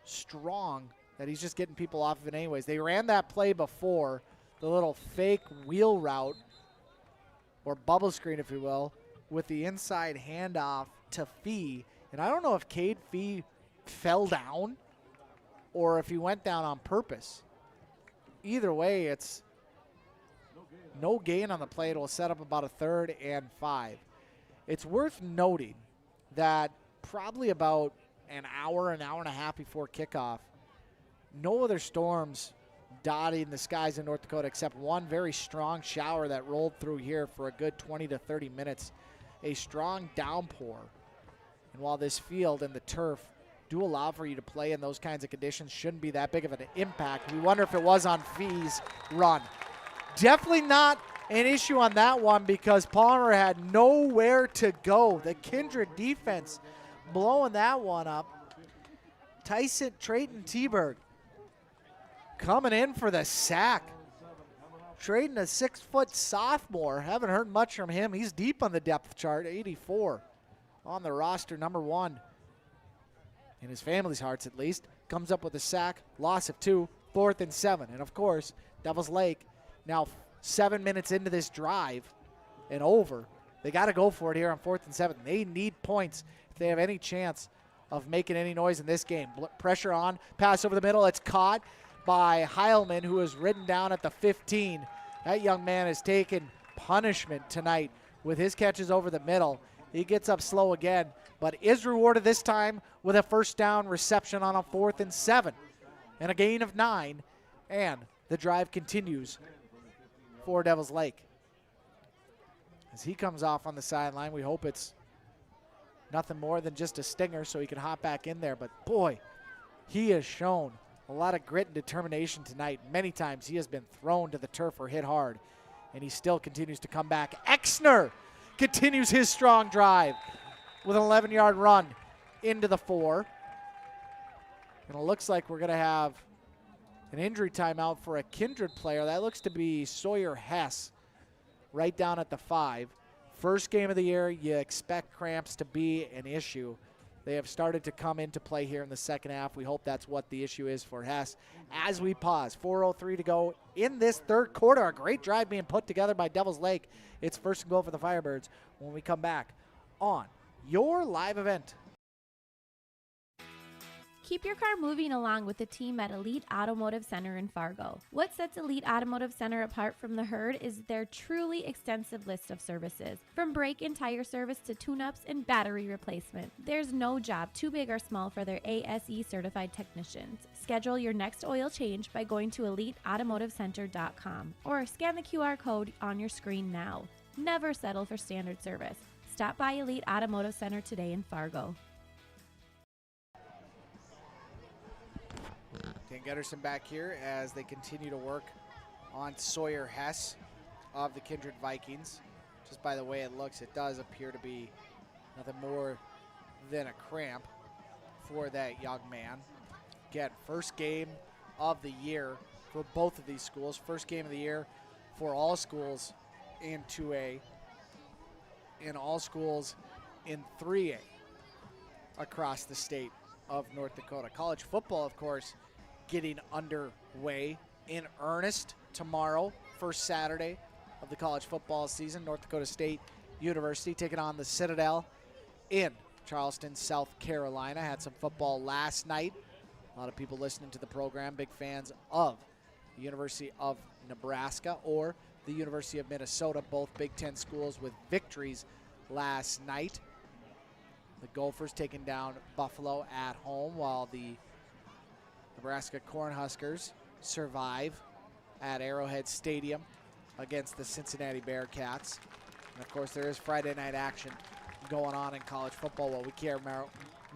Speaker 2: strong that he's just getting people off of it anyways. They ran that play before, the little fake wheel route, or bubble screen if you will, with the inside handoff to Fee. And I don't know if Cade Fee fell down or if he went down on purpose. Either way, it's no gain on the play. It will set up about a 3rd and 5. It's worth noting that probably about an hour and a half before kickoff. No other storms dotting the skies in North Dakota except one very strong shower that rolled through here for a good 20 to 30 minutes. A strong downpour. And while this field and the turf do allow for you to play in those kinds of conditions, shouldn't be that big of an impact. We wonder if it was on Fee's run. Definitely not an issue on that one because Palmer had nowhere to go. The Kindred defense blowing that one up. Trayton Teberg coming in for the sack. Trayton, a 6-foot sophomore. Haven't heard much from him. He's deep on the depth chart, 84 on the roster, number 1. In his family's hearts at least. Comes up with a sack, loss of 2, 4th and 7. And of course, Devils Lake now 7 minutes into this drive and over. They got to go for it here on 4th and 7. They need points if they have any chance of making any noise in this game. Pressure on, pass over the middle. It's caught by Heilman, who is ridden down at the 15. That young man has taken punishment tonight with his catches over the middle. He gets up slow again, but is rewarded this time with a first down reception on a 4th and 7 and a gain of 9. And the drive continues for Devils Lake. As he comes off on the sideline, we hope it's nothing more than just a stinger so he can hop back in there. But boy, he has shown a lot of grit and determination tonight. Many times he has been thrown to the turf or hit hard, and he still continues to come back. Exner continues his strong drive with an 11-yard run into the 4. And it looks like we're going to have an injury timeout for a Kindred player. That looks to be Sawyer Hess right down at the 5. First game of the year, you expect cramps to be an issue. They have started to come into play here in the second half. We hope that's what the issue is for Hess. As we pause, 4:03 to go in this third quarter. A great drive being put together by Devils Lake. It's first and goal for the Firebirds when we come back on your live event.
Speaker 6: Keep your car moving along with the team at Elite Automotive Center in Fargo. What sets Elite Automotive Center apart from the herd is their truly extensive list of services. From brake and tire service to tune-ups and battery replacement, there's no job too big or small for their ASE certified technicians. Schedule your next oil change by going to EliteAutomotiveCenter.com or scan the QR code on your screen now. Never settle for standard service. Stop by Elite Automotive Center today in Fargo.
Speaker 2: Dan Gutterson back here as they continue to work on Sawyer Hess of the Kindred Vikings. Just by the way it looks, it does appear to be nothing more than a cramp for that young man. Again, first game of the year for both of these schools. First game of the year for all schools in 2A and all schools in 3A across the state of North Dakota. College football, of course, getting underway in earnest tomorrow, first Saturday of the college football season. North Dakota State University taking on the Citadel in Charleston, South Carolina. Had some football last night. A lot of people listening to the program, big fans of the University of Nebraska or the University of Minnesota, both Big Ten schools with victories last night. The Gophers taking down Buffalo at home, while the Nebraska Cornhuskers survive at Arrowhead Stadium against the Cincinnati Bearcats. And of course, there is Friday night action going on in college football. What we care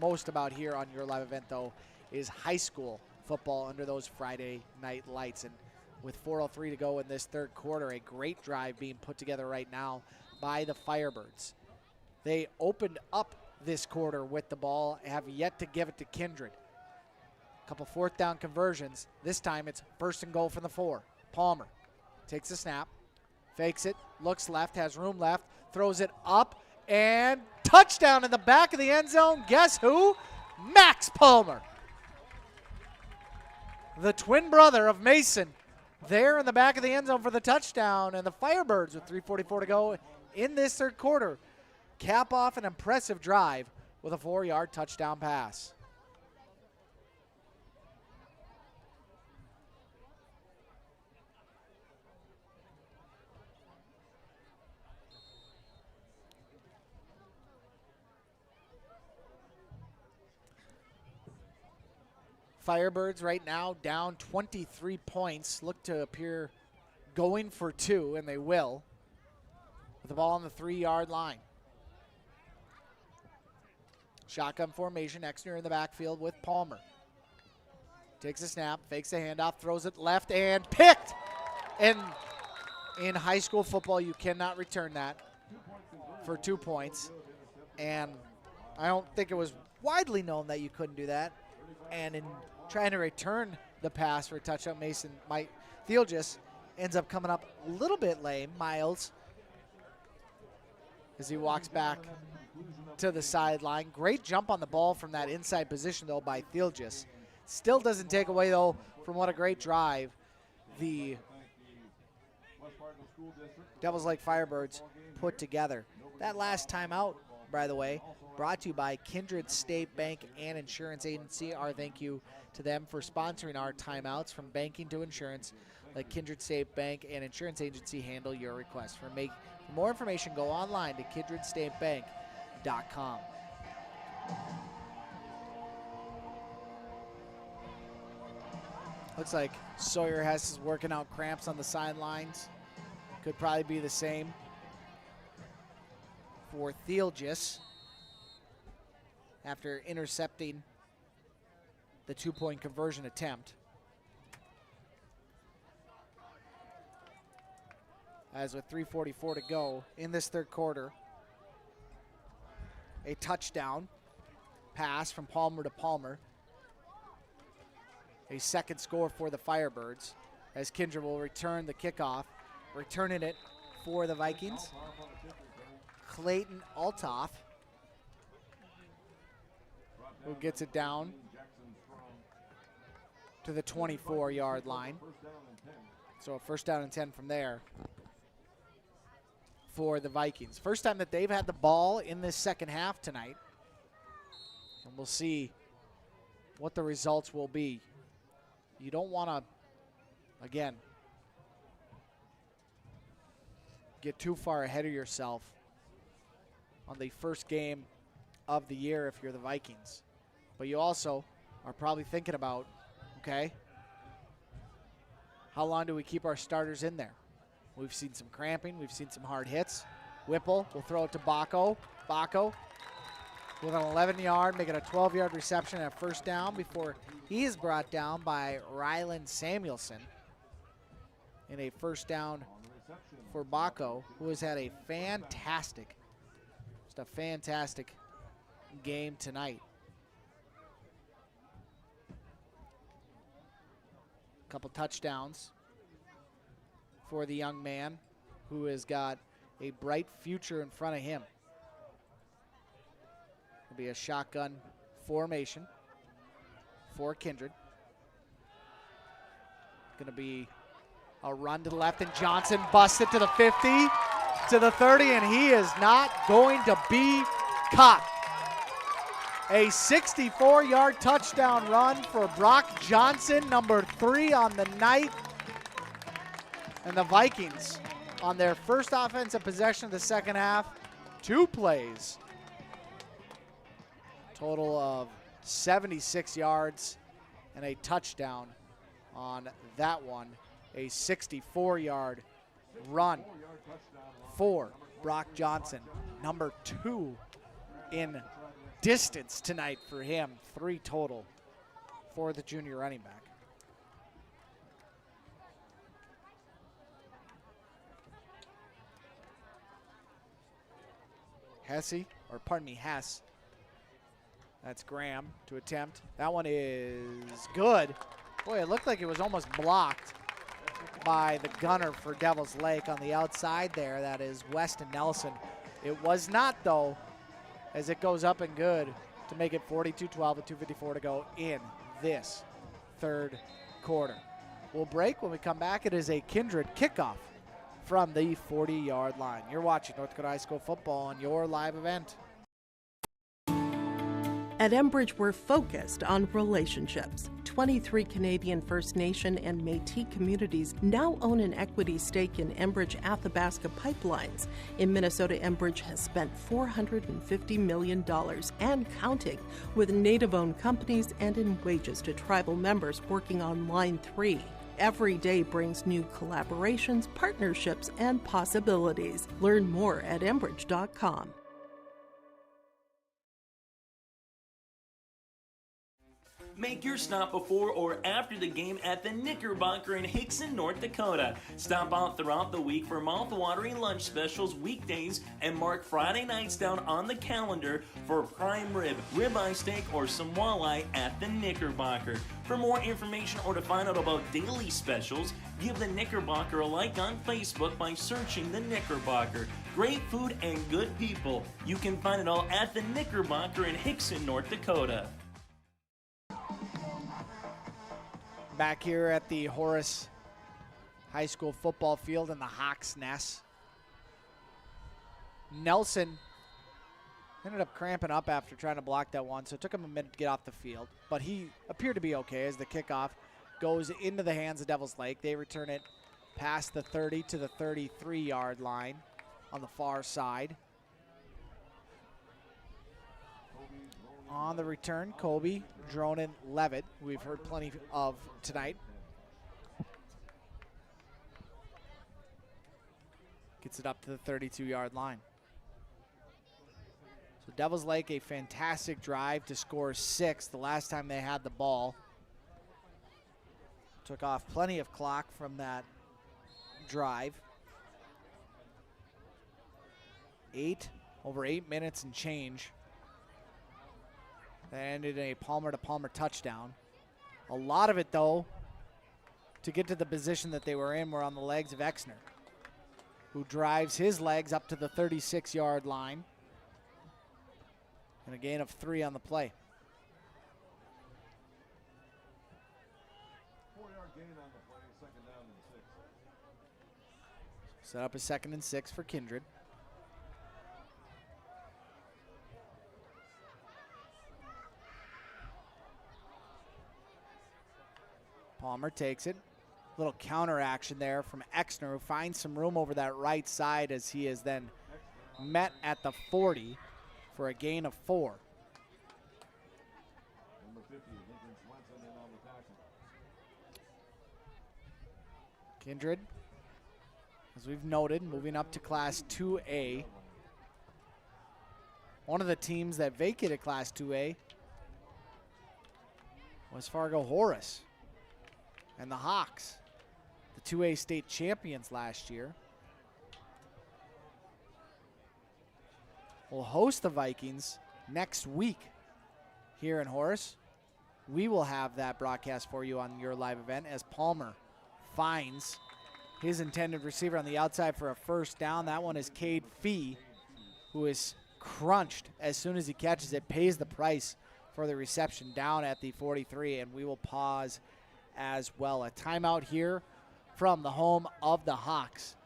Speaker 2: most about here on your live event, though, is high school football under those Friday night lights. And with 4:03 to go in this third quarter, a great drive being put together right now by the Firebirds. They opened up this quarter with the ball, have yet to give it to Kindred. A couple fourth down conversions. This time it's first and goal from the 4. Palmer takes a snap, fakes it, looks left, has room left, throws it up, and touchdown in the back of the end zone. Guess who? Max Palmer. The twin brother of Mason there in the back of the end zone for the touchdown. And the Firebirds with 3:44 to go in this third quarter cap off an impressive drive with a 4-yard touchdown pass. Firebirds right now down 23 points. Look to appear going for 2, and they will. With the ball on the 3-yard line. Shotgun formation. Exner in the backfield with Palmer. Takes a snap, fakes a handoff, throws it left, and picked! And in high school football, you cannot return that for 2 points. And I don't think it was widely known that you couldn't do that. And in trying to return the pass for a touchdown, Mike Thielgis ends up coming up a little bit lame, Miles, as he walks back to the sideline. Great jump on the ball from that inside position, though, by Thielgis. Still doesn't take away, though, from what a great drive the Devils Lake Firebirds put together. That last timeout, by the way, brought to you by Kindred State Bank and Insurance Agency. Our thank you to them for sponsoring our timeouts. From banking to insurance, let Kindred State Bank and Insurance Agency handle your request. For more information, go online to kindredstatebank.com. Looks like Sawyer Hess is working out cramps on the sidelines. Could probably be the same for Thielgis after intercepting the 2-point conversion attempt. As with 3:44 to go in this third quarter, a touchdown pass from Palmer to Palmer. A second score for the Firebirds as Kindred will return the kickoff, returning it for the Vikings. Clayton Altoff, who gets it down to the 24-yard line. So a first down and 10 from there for the Vikings. First time that they've had the ball in this second half tonight. And we'll see what the results will be. You don't want to, again, get too far ahead of yourself on the first game of the year if you're the Vikings. But you also are probably thinking about, okay, how long do we keep our starters in there? We've seen some cramping. We've seen some hard hits. Whipple will throw it to Baco. Baco with an 11-yard, making a 12-yard reception at first down before he is brought down by Ryland Samuelson. In a first down for Baco, who has had a fantastic game tonight. A couple touchdowns for the young man who has got a bright future in front of him. It'll be a shotgun formation for Kindred. Going to be a run to the left, and Johnson busts it to the 50, to the 30, and he is not going to be caught. A 64-yard touchdown run for Brock Johnson, number 3 on the night. And the Vikings, on their first offensive possession of the second half, 2 plays. Total of 76 yards and a touchdown on that one. A 64-yard run for Brock Johnson. Number 2 in distance tonight for him. 3 total for the junior running back. Hess. That's Graham to attempt. That one is good. Boy, it looked like it was almost blocked by the gunner for Devils Lake on the outside there. That is Weston Nelson. It was not, though, as it goes up and good to make it 42-12 with 2:54 to go in this third quarter. We'll break. When we come back, it is a Kindred kickoff from the 40-yard line. You're watching North Dakota High School football on your live event.
Speaker 8: At Enbridge, we're focused on relationships. 23 Canadian First Nation and Métis communities now own an equity stake in Enbridge Athabasca pipelines. In Minnesota, Enbridge has spent $450 million and counting with Native-owned companies and in wages to tribal members working on Line 3. Every day brings new collaborations, partnerships, and possibilities. Learn more at Enbridge.com.
Speaker 9: Make your stop before or after the game at the Knickerbocker in Hickson, North Dakota. Stop out throughout the week for mouth-watering lunch specials weekdays and mark Friday nights down on the calendar for prime rib, ribeye steak, or some walleye at the Knickerbocker. For more information or to find out about daily specials, give the Knickerbocker a like on Facebook by searching the Knickerbocker. Great food and good people. You can find it all at the Knickerbocker in Hickson, North Dakota.
Speaker 2: Back here at the Horace High School football field in the Hawks' Nest. Nelson ended up cramping up after trying to block that one, so it took him a minute to get off the field. But he appeared to be okay as the kickoff goes into the hands of Devil's Lake. They return it past the 30 to the 33-yard line on the far side. On the return, Kobe, Dronin, Levitt, who we've heard plenty of tonight. Gets it up to the 32-yard line. So Devils Lake, a fantastic drive to score 6 the last time they had the ball. Took off plenty of clock from that drive. Over 8 minutes and change. That ended in a Palmer-to-Palmer touchdown. A lot of it, though, to get to the position that they were in, were on the legs of Exner, who drives his legs up to the 36-yard line. And a gain of 3 on the play.
Speaker 7: 4-yard gain on the play, second down and 6.
Speaker 2: Set up a 2nd and 6 for Kindred. Palmer takes it. Little counter action there from Exner, who finds some room over that right side as he is then met at the 40 for a gain of 4.
Speaker 7: Number 50, Lincoln Swenson in on the tackle.
Speaker 2: Kindred, as we've noted, moving up to Class 2A. One of the teams that vacated Class 2A was Fargo Horace. And the Hawks, the 2A state champions last year, will host the Vikings next week here in Horace. We will have that broadcast for you on your live event as Palmer finds his intended receiver on the outside for a first down. That one is Cade Fee, who is crunched as soon as he catches it, pays the price for the reception down at the 43, and we will pause as well. A timeout here from the home of the Hawks.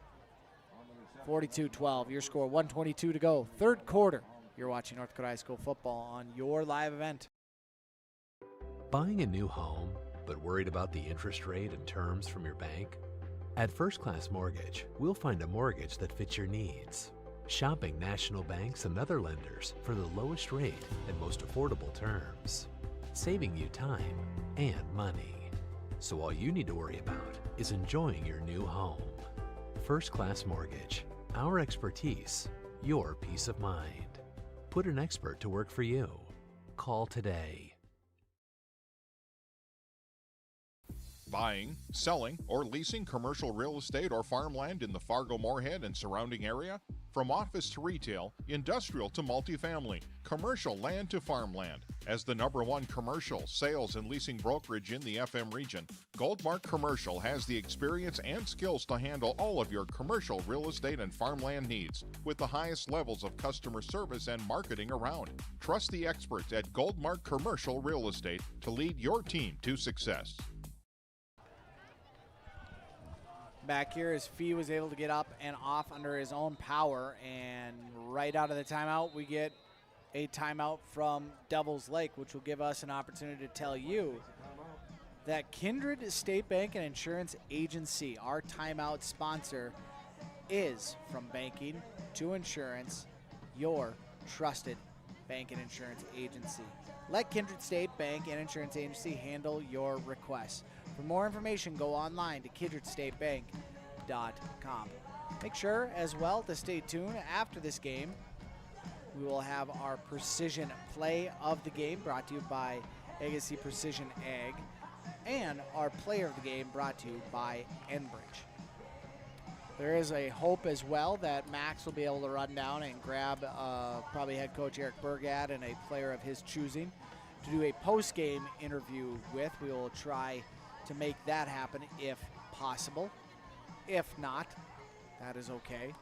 Speaker 2: 42-12, your score, 1:22 to go. Third quarter. You're watching North Dakota High School football on your live event.
Speaker 10: Buying a new home, but worried about the interest rate and terms from your bank? At First Class Mortgage, we'll find a mortgage that fits your needs. Shopping national banks and other lenders for the lowest rate and most affordable terms. Saving you time and money. So all you need to worry about is enjoying your new home. First Class Mortgage. Our expertise, your peace of mind. Put an expert to work for you. Call today.
Speaker 11: Buying, selling, or leasing commercial real estate or farmland in the Fargo-Moorhead and surrounding area? From office to retail, industrial to multifamily, commercial land to farmland. As the #1 commercial, sales, and leasing brokerage in the FM region, Goldmark Commercial has the experience and skills to handle all of your commercial real estate and farmland needs with the highest levels of customer service and marketing around. Trust the experts at Goldmark Commercial Real Estate to lead your team to success.
Speaker 2: Back here as Fee was able to get up and off under his own power, and right out of the timeout we get a timeout from Devils Lake, which will give us an opportunity to tell you that Kindred State Bank and Insurance Agency, our timeout sponsor, is from banking to insurance, your trusted bank and insurance agency. Let Kindred State Bank and Insurance Agency handle your requests. For more information, go online to kindredstatebank.com. Make sure as well to stay tuned after this game. We will have our precision play of the game brought to you by Agassi Precision Ag, and our player of the game brought to you by Enbridge. There is a hope as well that Max will be able to run down and grab probably head coach Eric Bergad and a player of his choosing to do a post-game interview with. We will try to make that happen if possible. If not, that is okay.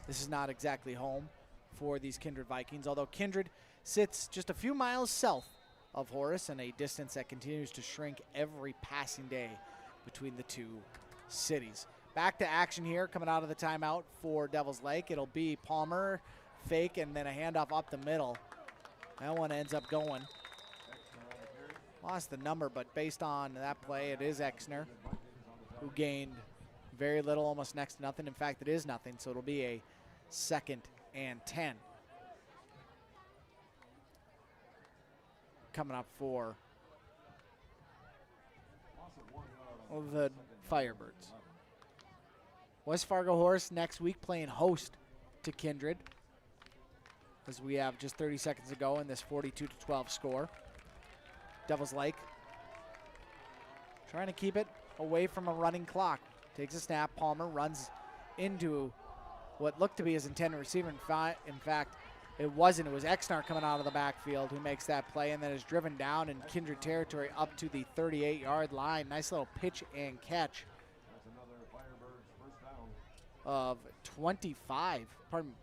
Speaker 2: This is not exactly home for these Kindred Vikings, although Kindred sits just a few miles south of Horace in a distance that continues to shrink every passing day between the two cities. Back to action here, coming out of the timeout for Devils Lake. It'll be Palmer, fake, and then a handoff up the middle. That one ends up going. Lost the number, but based on that play, it is Exner, who gained very little, almost next to nothing. In fact, it is nothing, so it'll be a 2nd and 10. Coming up for the Firebirds. West Fargo Horse next week playing host to Kindred, as we have just 30 seconds to go in this 42-12 score. Devils Lake trying to keep it away from a running clock. Takes a snap. Palmer runs into what looked to be his intended receiver. In fact, it wasn't. It was Exnar coming out of the backfield who makes that play and then is driven down in Kindred territory up to the 38-yard line. Nice little pitch and catch of 25. Pardon me.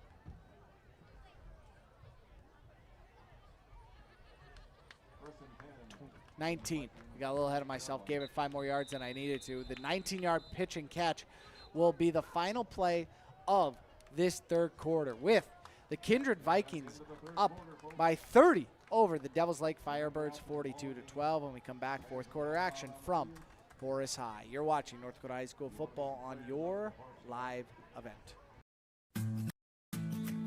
Speaker 2: $19. I got a little ahead of myself. Gave it 5 more yards than I needed to. The 19-yard pitch and catch will be the final play of this third quarter, with the Kindred Vikings up by 30 over the Devils Lake Firebirds, 42-12. When we come back, fourth quarter action from Horace High. You're watching North Dakota High School football on your live event.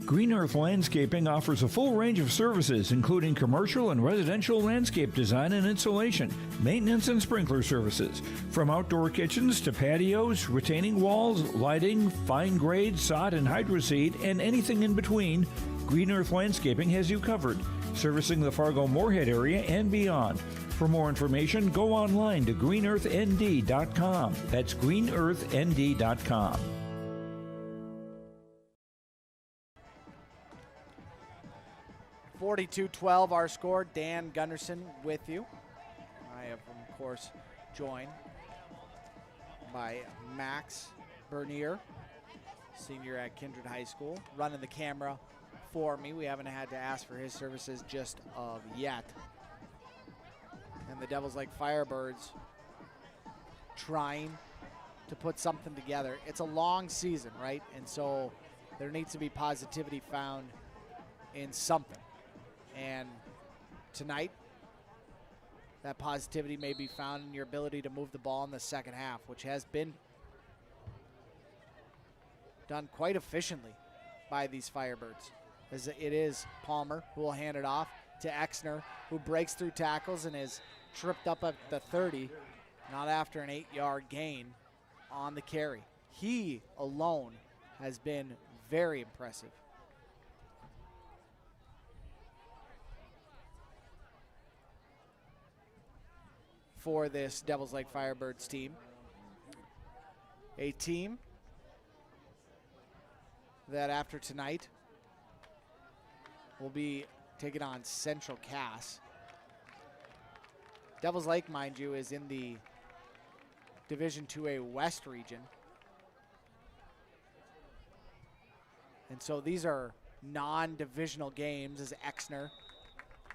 Speaker 12: Green Earth Landscaping offers a full range of services, including commercial and residential landscape design and installation, maintenance and sprinkler services. From outdoor kitchens to patios, retaining walls, lighting, fine grade, sod and hydroseed, and anything in between, Green Earth Landscaping has you covered, servicing the Fargo-Moorhead area and beyond. For more information, go online to greenearthnd.com. That's greenearthnd.com.
Speaker 2: 42-12 our score. Dan Gunderson with you. I am, of course, joined by Max Bernier, senior at Kindred High School, running the camera for me. We haven't had to ask for his services just of yet. And the Devils Lake Firebirds trying to put something together. It's a long season, right? And so there needs to be positivity found in something. And tonight, that positivity may be found in your ability to move the ball in the second half, which has been done quite efficiently by these Firebirds. As it is Palmer who will hand it off to Exner, who breaks through tackles and is tripped up at the 30, not after an 8-yard gain on the carry. He alone has been very impressive. For this Devils Lake Firebirds team. A team that after tonight will be taking on Central Cass. Devils Lake, mind you, is in the Division IIA West region. And so these are non-divisional games as Exner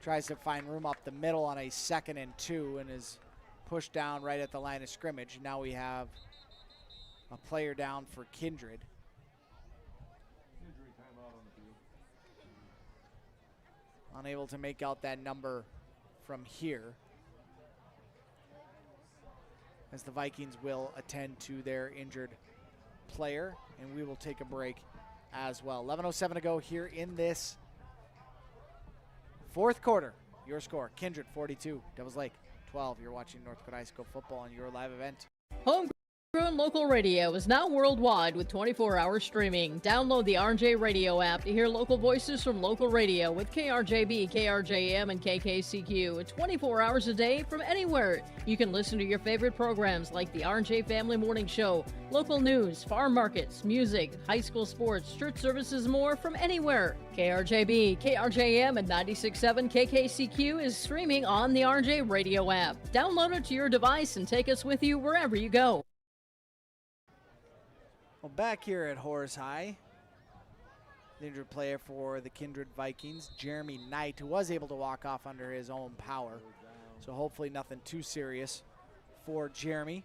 Speaker 2: tries to find room up the middle on a 2nd and 2 and is pushed down right at the line of scrimmage. Now we have a player down for Kindred. Unable to make out that number from here. as the Vikings will attend to their injured player, and we will take a break as well. 11:07 to go here in this fourth quarter. Your score, Kindred 42, Devils Lake 12. You're watching North Dakota High School football on your live event.
Speaker 13: Homegrown local radio is now worldwide with 24-hour streaming. Download the RJ Radio app to hear local voices from local radio with KRJB, KRJM, and KKCQ. 24 hours a day from anywhere. You can listen to your favorite programs like the RJ Family Morning Show, local news, farm markets, music, high school sports, church services, more from anywhere. KRJB, KRJM, and 96.7 KKCQ is streaming on the RJ Radio app. Download it to your device and take us with you wherever you go.
Speaker 2: Well, back here at Horace High, the injured player for the Kindred Vikings, Jeremy Knight, who was able to walk off under his own power. So hopefully nothing too serious for Jeremy.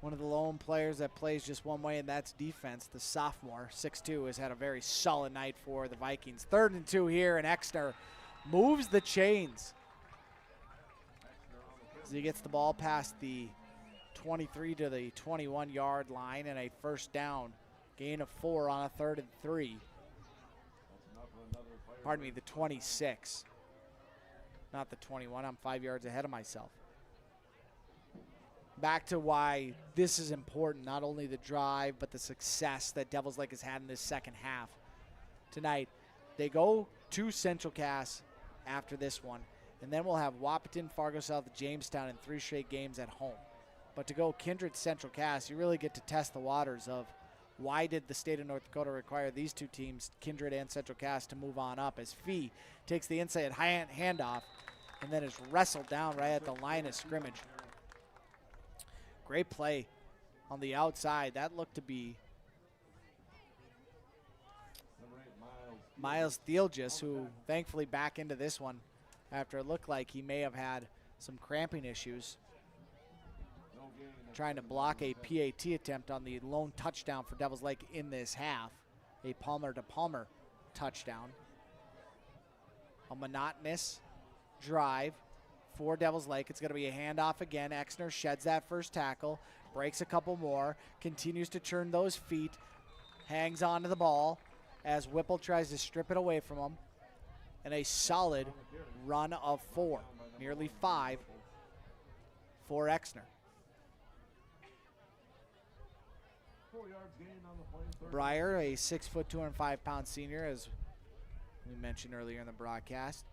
Speaker 2: One of the lone players that plays just one way, and that's defense. The sophomore, 6'2", has had a very solid night for the Vikings. 3rd and 2 here, and Exner moves the chains as he gets the ball past the 23 to the 21-yard line, and a first down, gain of 4 on a 3rd and 3. Pardon me, the 26. Not the 21. I'm 5 yards ahead of myself. Back to why this is important, not only the drive, but the success that Devils Lake has had in this second half tonight. They go to Central Cass after this one, and then we'll have Wahpeton, Fargo South, Jamestown in 3 straight games at home. But to go Kindred, Central Cass, you really get to test the waters of why did the state of North Dakota require these two teams, Kindred and Central Cass, to move on up, as Fee takes the inside handoff and then is wrestled down right at the line of scrimmage. Great play on the outside. That looked to be Miles Thielgis, who thankfully back into this one after it looked like he may have had some cramping issues, trying to block a PAT attempt on the lone touchdown for Devils Lake in this half, a Palmer to Palmer touchdown. A monotonous drive for Devils Lake. It's going to be a handoff again. Exner sheds that first tackle, breaks a couple more, continues to turn those feet, hangs on to the ball as Whipple tries to strip it away from him. And a solid run of 4, nearly 5 for Exner. Breyer, a 6', 205-pound senior, as we mentioned earlier in the broadcast.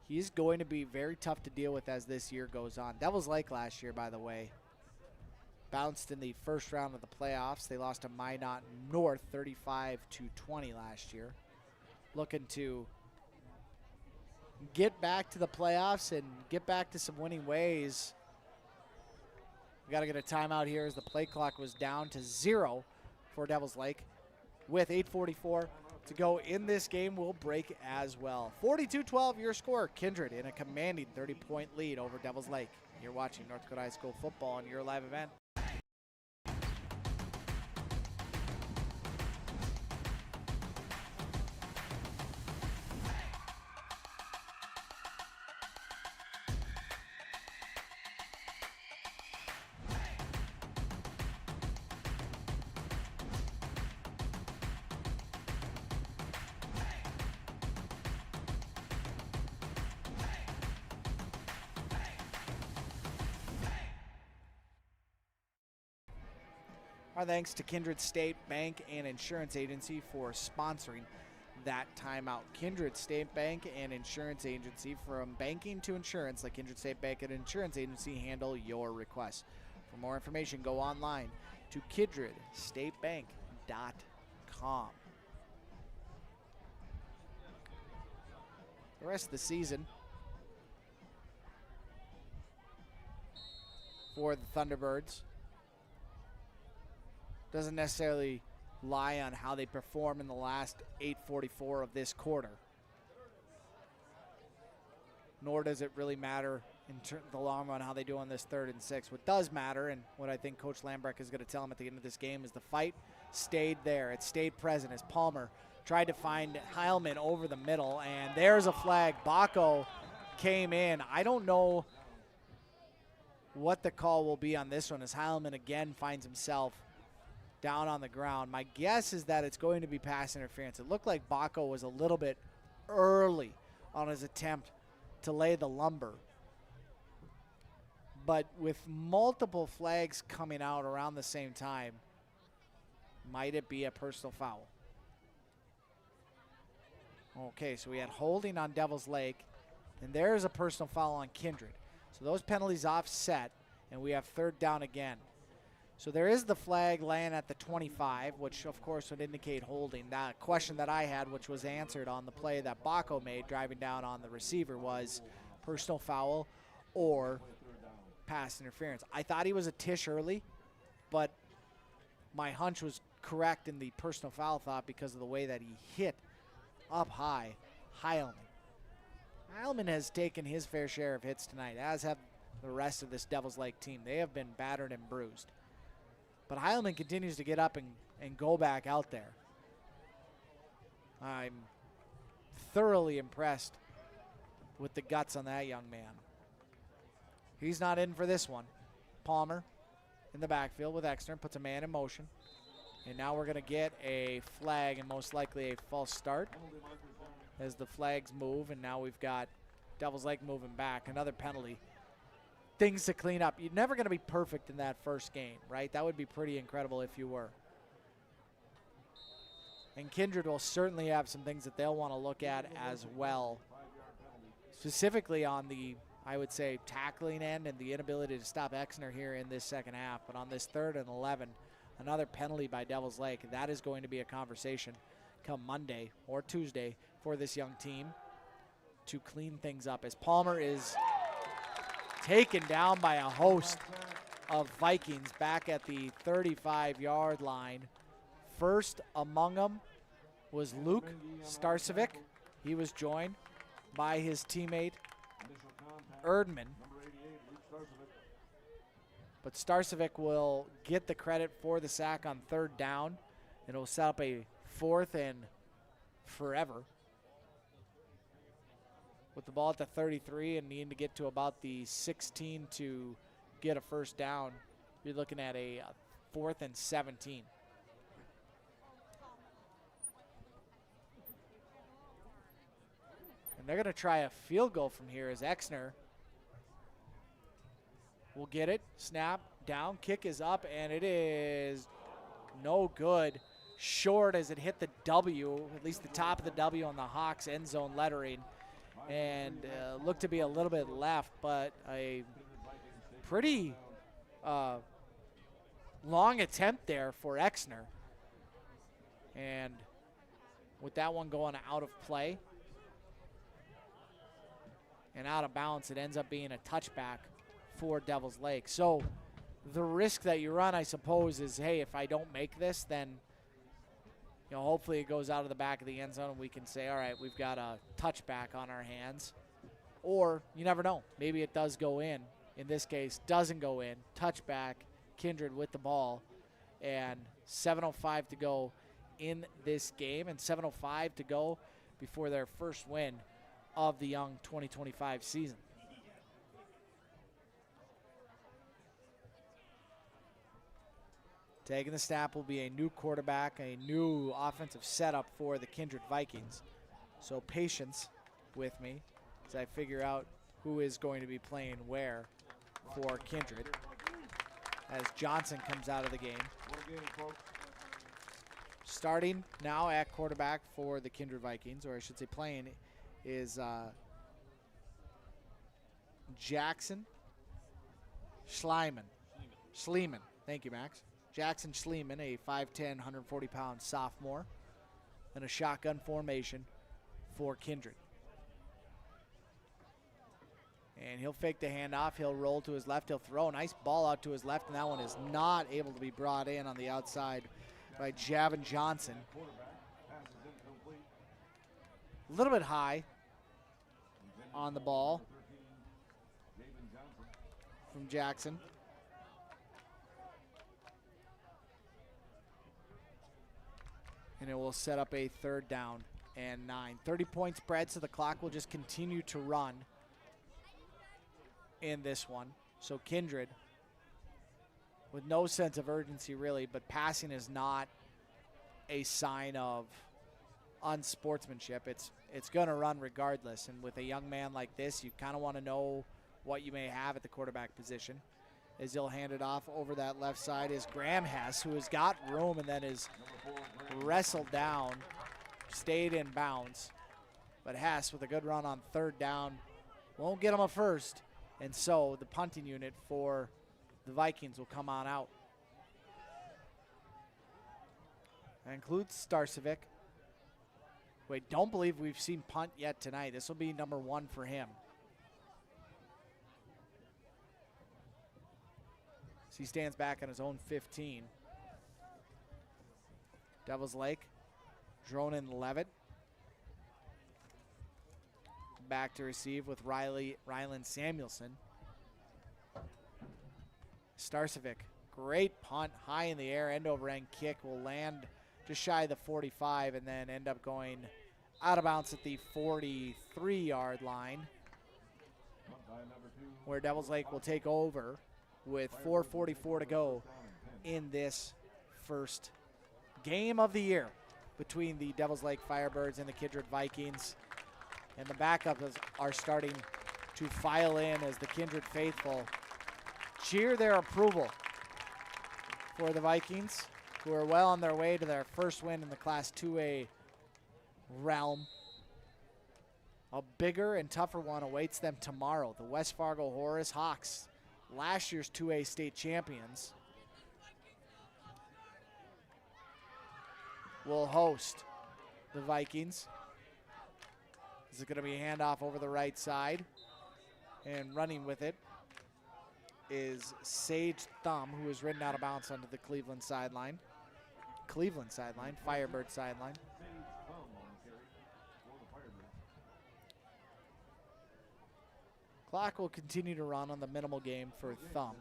Speaker 2: He's going to be very tough to deal with as this year goes on. Devils Lake last year, by the way, bounced in the first round of the playoffs. They lost to Minot North 35-20 last year. Looking to get back to the playoffs and get back to some winning ways. We got to get a timeout here as the play clock was down to 0 for Devils Lake. With 8:44 to go in this game, we'll break as well. 42-12 your score. Kindred in a commanding 30-point lead over Devils Lake. You're watching North Dakota High School football on your live event. Our thanks to Kindred State Bank and Insurance Agency for sponsoring that timeout. Kindred State Bank and Insurance Agency, from banking to insurance, like Kindred State Bank and Insurance Agency, handle your requests. For more information, go online to kindredstatebank.com. The rest of the season for the Thunderbirds doesn't necessarily lie on how they perform in the last 8:44 of this quarter. Nor does it really matter in the long run how they do on this 3rd and 6. What does matter, and what I think Coach Lamrech is going to tell them at the end of this game, is the fight stayed there. It stayed present as Palmer tried to find Heilman over the middle, and there's a flag. Baco came in. I don't know what the call will be on this one as Heilman again finds himself down on the ground. My guess is that it's going to be pass interference. It looked like Baco was a little bit early on his attempt to lay the lumber. But with multiple flags coming out around the same time, might it be a personal foul? Okay, so we had holding on Devil's Lake, and there's a personal foul on Kindred. So those penalties offset, and we have third down again. So there is the flag laying at the 25, which of course would indicate holding. That question that I had, which was answered on the play that Baco made driving down on the receiver, was personal foul or pass interference. I thought he was a tish early, but my hunch was correct in the personal foul thought because of the way that he hit up high Heilman. Heilman has taken his fair share of hits tonight, as have the rest of this Devil's Lake team. They have been battered and bruised. But Heilman continues to get up and go back out there. I'm thoroughly impressed with the guts on that young man. He's not in for this one. Palmer in the backfield with Exner, puts a man in motion. And now we're going to get a flag and most likely a false start as the flags move. And now we've got Devil's Lake moving back. Another penalty. Things to clean up. You're never going to be perfect in that first game, right? That would be pretty incredible if you were. And Kindred will certainly have some things that they'll want to look at as well. Specifically on the, I would say, tackling end and the inability to stop Exner here in this second half. But on this 3rd and 11, another penalty by Devil's Lake. That is going to be a conversation come Monday or Tuesday for this young team to clean things up as Palmer is taken down by a host of Vikings back at the 35-yard line. First among them was Luke Starcevic. He was joined by his teammate Erdman. But Starcevic will get the credit for the sack on 3rd down. It'll set up a 4th and forever. With the ball at the 33 and needing to get to about the 16 to get a first down, you're looking at a 4th and 17. And they're going to try a field goal from here as Exner will get it, snap, down, kick is up, and it is no good. Short as it hit the W, at least the top of the W on the Hawks end zone lettering, and looked to be a little bit left, but a pretty long attempt there for Exner. And with that one going out of play and out of bounds, it ends up being a touchback for Devil's Lake. So the risk that you run, I suppose, is, hey, if I don't make this, then hopefully it goes out of the back of the end zone and we can say, all right, we've got a touchback on our hands. Or you never know. Maybe it does go in. In this case, doesn't go in. Touchback, Kindred with the ball. And 7:05 to go in this game, and 7:05 to go before their first win of the young 2025 season. Taking the snap will be a new quarterback, a new offensive setup for the Kindred Vikings. So patience with me as I figure out who is going to be playing where for Kindred as Johnson comes out of the game. Starting now at quarterback for the Kindred Vikings, or I should say playing, is Jackson Schliemann. Thank you, Max. Jackson Schliemann, a 5'10", 140-pound sophomore, and a shotgun formation for Kindred. And he'll fake the handoff. He'll roll to his left. He'll throw a nice ball out to his left, and that one is not able to be brought in on the outside by Javin Johnson. A little bit high on the ball from Jackson. And it will set up a 3rd down and 9. 30-point spread, so the clock will just continue to run in this one. So Kindred, with no sense of urgency really, but passing is not a sign of unsportsmanship. It's going to run regardless. And with a young man like this, you kind of want to know what you may have at the quarterback position. As he'll hand it off over that left side is Graham Hess, who has got room and then is wrestled down, stayed in bounds. But Hess with a good run on third down won't get him a first. And so the punting unit for the Vikings will come on out. That includes Starcevic. Wait, don't believe we've seen punt yet tonight. This will be number 1 for him. So he stands back on his own 15. Devils Lake, Dronin Levitt. Back to receive with Rylan Samuelson. Starcevic, great punt, high in the air, end over end kick will land just shy of the 45 and then end up going out of bounds at the 43-yard line, where Devils Lake will take over with 4:44 to go in this first game of the year between the Devils Lake Firebirds and the Kindred Vikings. And the backups are starting to file in as the Kindred faithful cheer their approval for the Vikings, who are well on their way to their first win in the Class 2A realm. A bigger and tougher one awaits them tomorrow. The West Fargo Horace Hawks, last year's 2A state champions, will host the Vikings. This is going to be a handoff over the right side, and running with it is Sage Thumb, who is ridden out of bounds onto the Cleveland sideline. Firebird sideline. Clock will continue to run on the minimal game for Thumb.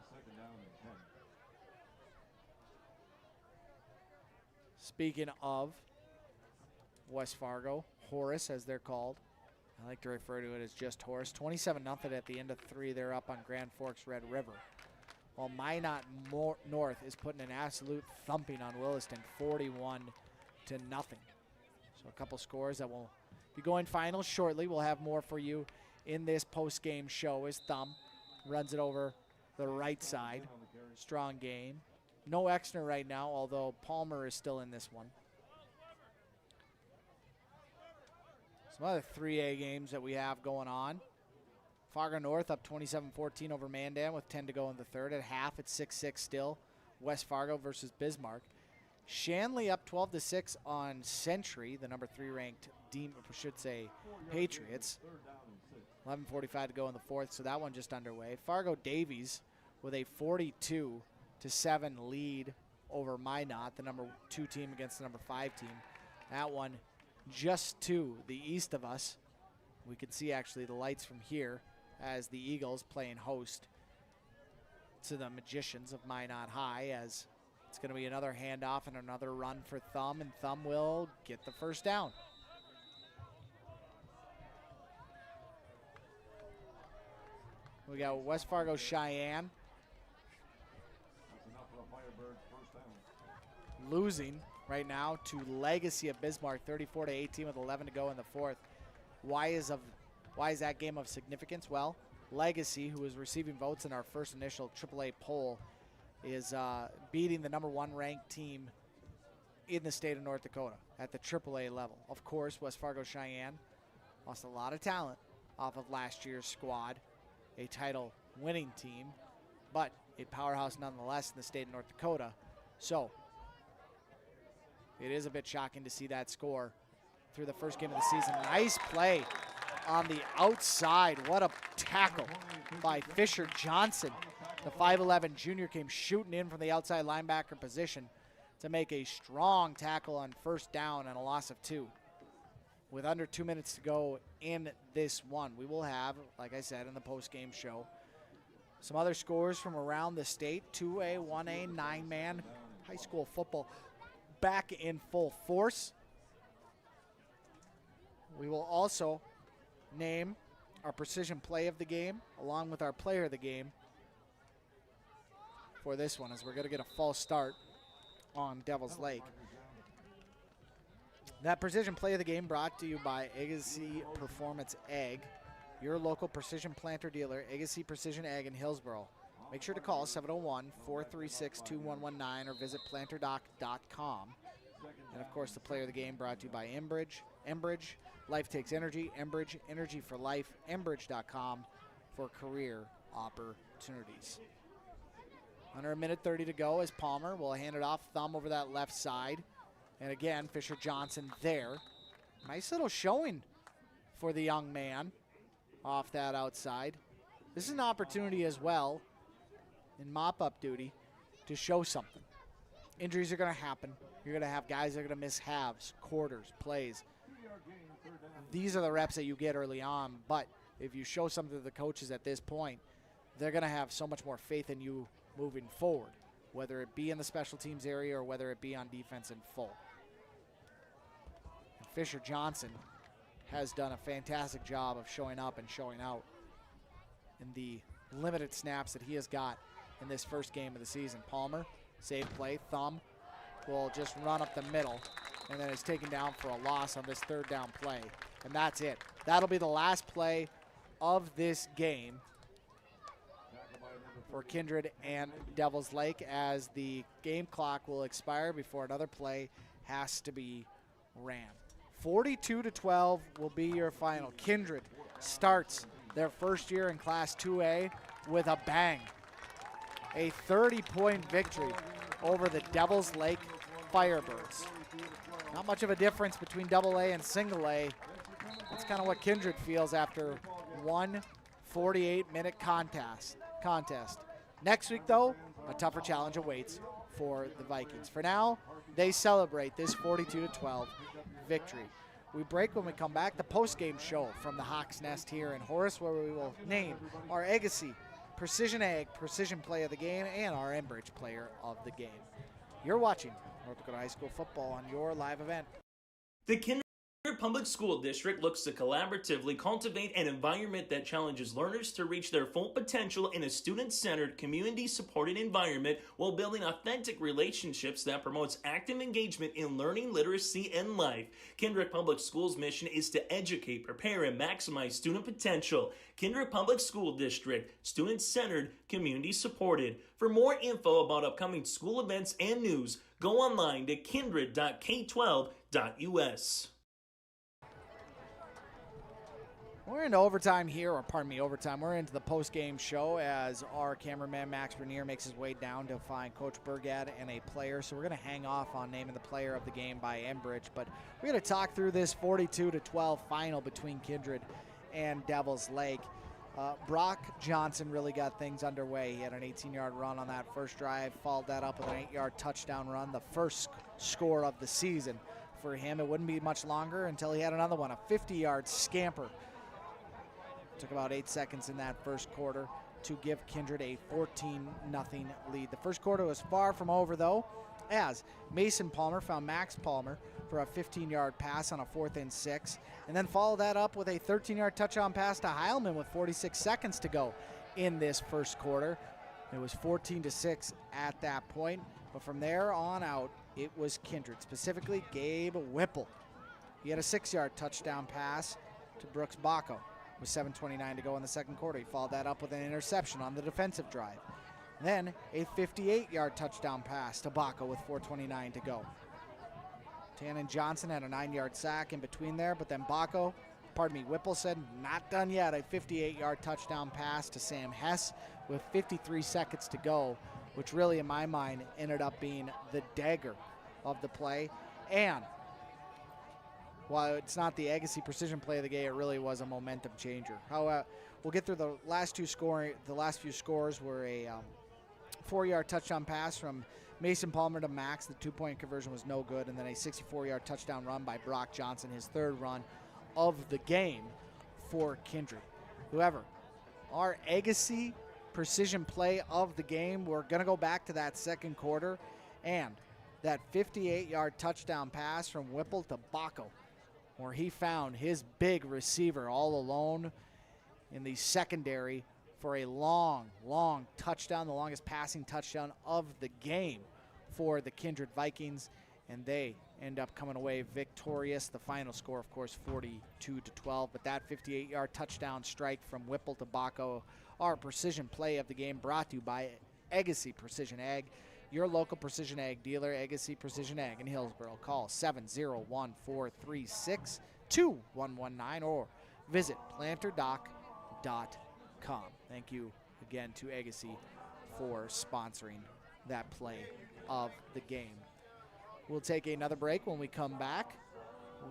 Speaker 2: Speaking of West Fargo, Horace as they're called. I like to refer to it as just Horace. 27-0 at the end of 3. They're up on Grand Forks Red River. While Minot North is putting an absolute thumping on Williston, 41-0. So a couple scores that will be going final shortly. We'll have more for you in this post-game show as Thumb runs it over the right side. Strong game. No Exner right now, although Palmer is still in this one. Some other 3A games that we have going on. Fargo North up 27-14 over Mandan with 10 to go in the third. At half, it's 6-6 still. West Fargo versus Bismarck. Shanley up 12-6 on Century, the number 3 ranked Patriots. 11:45 to go in the fourth, so that one just underway. Fargo Davies with a 42-7 lead over Minot, the number 2 team against the number 5 team. That one just to the east of us. We can see actually the lights from here as the Eagles playing host to the Magicians of Minot High, as it's going to be another handoff and another run for Thumb, and Thumb will get the first down. We got West Fargo Cheyenne losing right now to Legacy of Bismarck, 34-18 with 11 to go in the fourth. Why is that game of significance? Well, Legacy, who is receiving votes in our first initial AAA poll, is beating the number 1 ranked team in the state of North Dakota at the AAA level. Of course, West Fargo Cheyenne lost a lot of talent off of last year's squad, a title winning team, but a powerhouse nonetheless in the state of North Dakota. So it is a bit shocking to see that score through the first game of the season. Nice play on the outside. What a tackle by Fisher Johnson. The 5'11 junior came shooting in from the outside linebacker position to make a strong tackle on first down and a loss of 2. With under 2 minutes to go in this one, we will have, like I said, in the post-game show, some other scores from around the state. 2A, 1A, 9-man high school football back in full force. We will also name our precision play of the game along with our player of the game for this one, as we're going to get a false start on Devil's Lake. That precision play of the game brought to you by Agassi Performance Ag, your local precision planter dealer, Agassi Precision Ag in Hillsboro. Make sure to call 701-436-2119 or visit planterdoc.com. And of course, the player of the game brought to you by Enbridge. Life takes energy. Enbridge, energy for life. Enbridge.com for career opportunities. Under a minute 30 to go as Palmer will hand it off, thumb over that left side. And again, Fisher Johnson there. Nice little showing for the young man off that outside. This is an opportunity as well in mop-up duty to show something. Injuries are going to happen. You're going to have guys that are going to miss halves, quarters, plays. These are the reps that you get early on, but if you show something to the coaches at this point, they're going to have so much more faith in you moving forward, whether it be in the special teams area or whether it be on defense in full. And Fisher Johnson has done a fantastic job of showing up and showing out in the limited snaps that he has got in this first game of the season. Palmer, save play, thumb, will just run up the middle and then is taken down for a loss on this third down play. And that's it. That'll be the last play of this game for Kindred and Devils Lake, as the game clock will expire before another play has to be ran. 42-12 will be your final. Kindred starts their first year in Class 2A with a bang. A 30-point victory over the Devils Lake Firebirds. Not much of a difference between Double A and Single A. That's kind of what Kindred feels after one 48-minute contest. Next week, though, a tougher challenge awaits for the Vikings. For now, they celebrate this 42-12 victory. We break. When we come back, the post-game show from the Hawk's Nest here in Horace, where we will name our Agassi Precision Ag Precision Play of the Game and our Enbridge Player of the Game. You're watching North Dakota High School football on your live event.
Speaker 9: The Kindred Public School District looks to collaboratively cultivate an environment that challenges learners to reach their full potential in a student-centered, community-supported environment while building authentic relationships that promotes active engagement in learning, literacy, and life. Kindred Public Schools' mission is to educate, prepare, and maximize student potential. Kindred Public School District, student-centered, community-supported. For more info about upcoming school events and news, go online to kindred.k12.us.
Speaker 2: We're into overtime here, overtime. We're into the post-game show as our cameraman Max Bernier makes his way down to find Coach Bergad and a player. So we're going to hang off on naming the player of the game by Enbridge, but we're going to talk through this 42-12 final between Kindred and Devils Lake. Brock Johnson really got things underway. He had an 18-yard run on that first drive, followed that up with an 8-yard touchdown run, the first score of the season for him. It wouldn't be much longer until he had another one, a 50-yard scamper. Took about 8 seconds in that first quarter to give Kindred a 14-0 lead. The first quarter was far from over, though, as Mason Palmer found Max Palmer for a 15-yard pass on a 4th and 6, and then followed that up with a 13-yard touchdown pass to Heilman with 46 seconds to go in this first quarter. It was 14-6 at that point, but from there on out, it was Kindred, specifically Gabe Whipple. He had a 6-yard touchdown pass to Brooks Baco with 7:29 to go in the second quarter. He followed that up with an interception on the defensive drive. Then a 58-yard touchdown pass to Baco with 4:29 to go. Tannen Johnson had a 9-yard sack in between there, but then Whipple said, not done yet. A 58-yard touchdown pass to Sam Hess with 53 seconds to go, which really, in my mind, ended up being the dagger of the play. And while it's not the Agassi precision play of the game, it really was a momentum changer. However, we'll get through the last few scores were a 4-yard touchdown pass from Mason Palmer to Max. The 2-point conversion was no good, and then a 64-yard touchdown run by Brock Johnson, his third run of the game for Kindred. However, our Agassi precision play of the game, we're going to go back to that second quarter, and that 58-yard touchdown pass from Whipple to Baco, where he found his big receiver all alone in the secondary for a long touchdown, the longest passing touchdown of the game for the Kindred Vikings, and they end up coming away victorious. The final score, of course, 42-12, but that 58-yard touchdown strike from Whipple to Baco, our precision play of the game, brought to you by Agassiz Precision Ag, your local precision ag dealer. Agassiz Precision Ag in Hillsborough. Call 701-436-2119 or visit planterdoc.com. Thank you again to Agassiz for sponsoring that play of the game. We'll take another break. When we come back,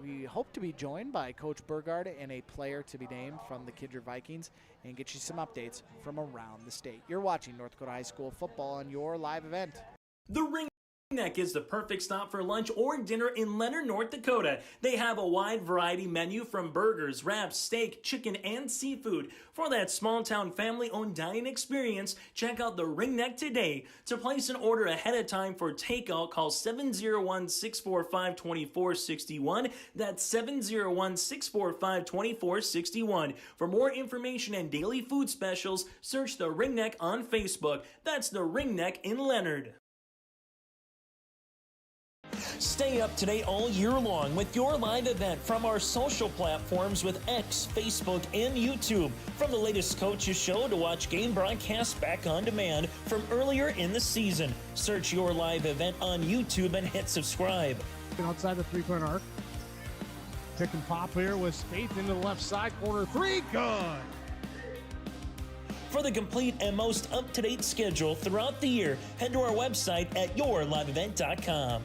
Speaker 2: we hope to be joined by Coach Bergad and a player to be named from the Kindred Vikings and get you some updates from around the state. You're watching North Dakota High School football on your live event.
Speaker 9: The Ring Neck is the perfect stop for lunch or dinner in Leonard, North Dakota. They have a wide variety menu from burgers, wraps, steak, chicken, and seafood. For that small-town family-owned dining experience, check out the Ring Neck today. To place an order ahead of time for takeout, call 701-645-2461. That's 701-645-2461. For more information and daily food specials, search the Ring Neck on Facebook. That's the Ring Neck in Leonard. Stay up to date all year long with your live event from our social platforms with X, Facebook, and YouTube. From the latest coaches show to watch game broadcasts back on demand from earlier in the season. Search your live event on YouTube and hit subscribe.
Speaker 14: Outside the three-point arc. Pick and pop here with Spaeth into the left side corner. Three, good.
Speaker 9: For the complete and most up-to-date schedule throughout the year, head to our website at yourliveevent.com.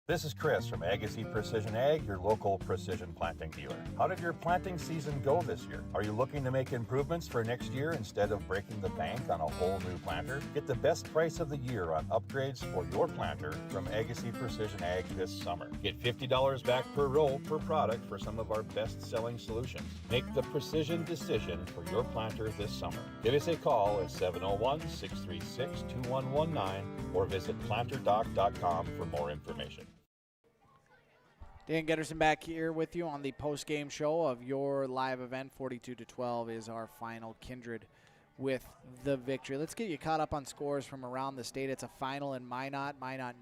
Speaker 3: This is Chris from Agassiz Precision Ag, your local precision planting dealer. How did your planting season go this year? Are you looking to make improvements for next year instead of breaking the bank on a whole new planter? Get the best price of the year on upgrades for your planter from Agassiz Precision Ag this summer. Get $50 back per row per product for some of our best-selling solutions. Make the precision decision for your planter this summer. Give us a call at 701-636-2119 or visit planterdoc.com for more information.
Speaker 2: Dan Getterson back here with you on the post-game show of your live event. 42-12 is our final. Kindred with the victory. Let's get you caught up on scores from around the state. It's a final in Minot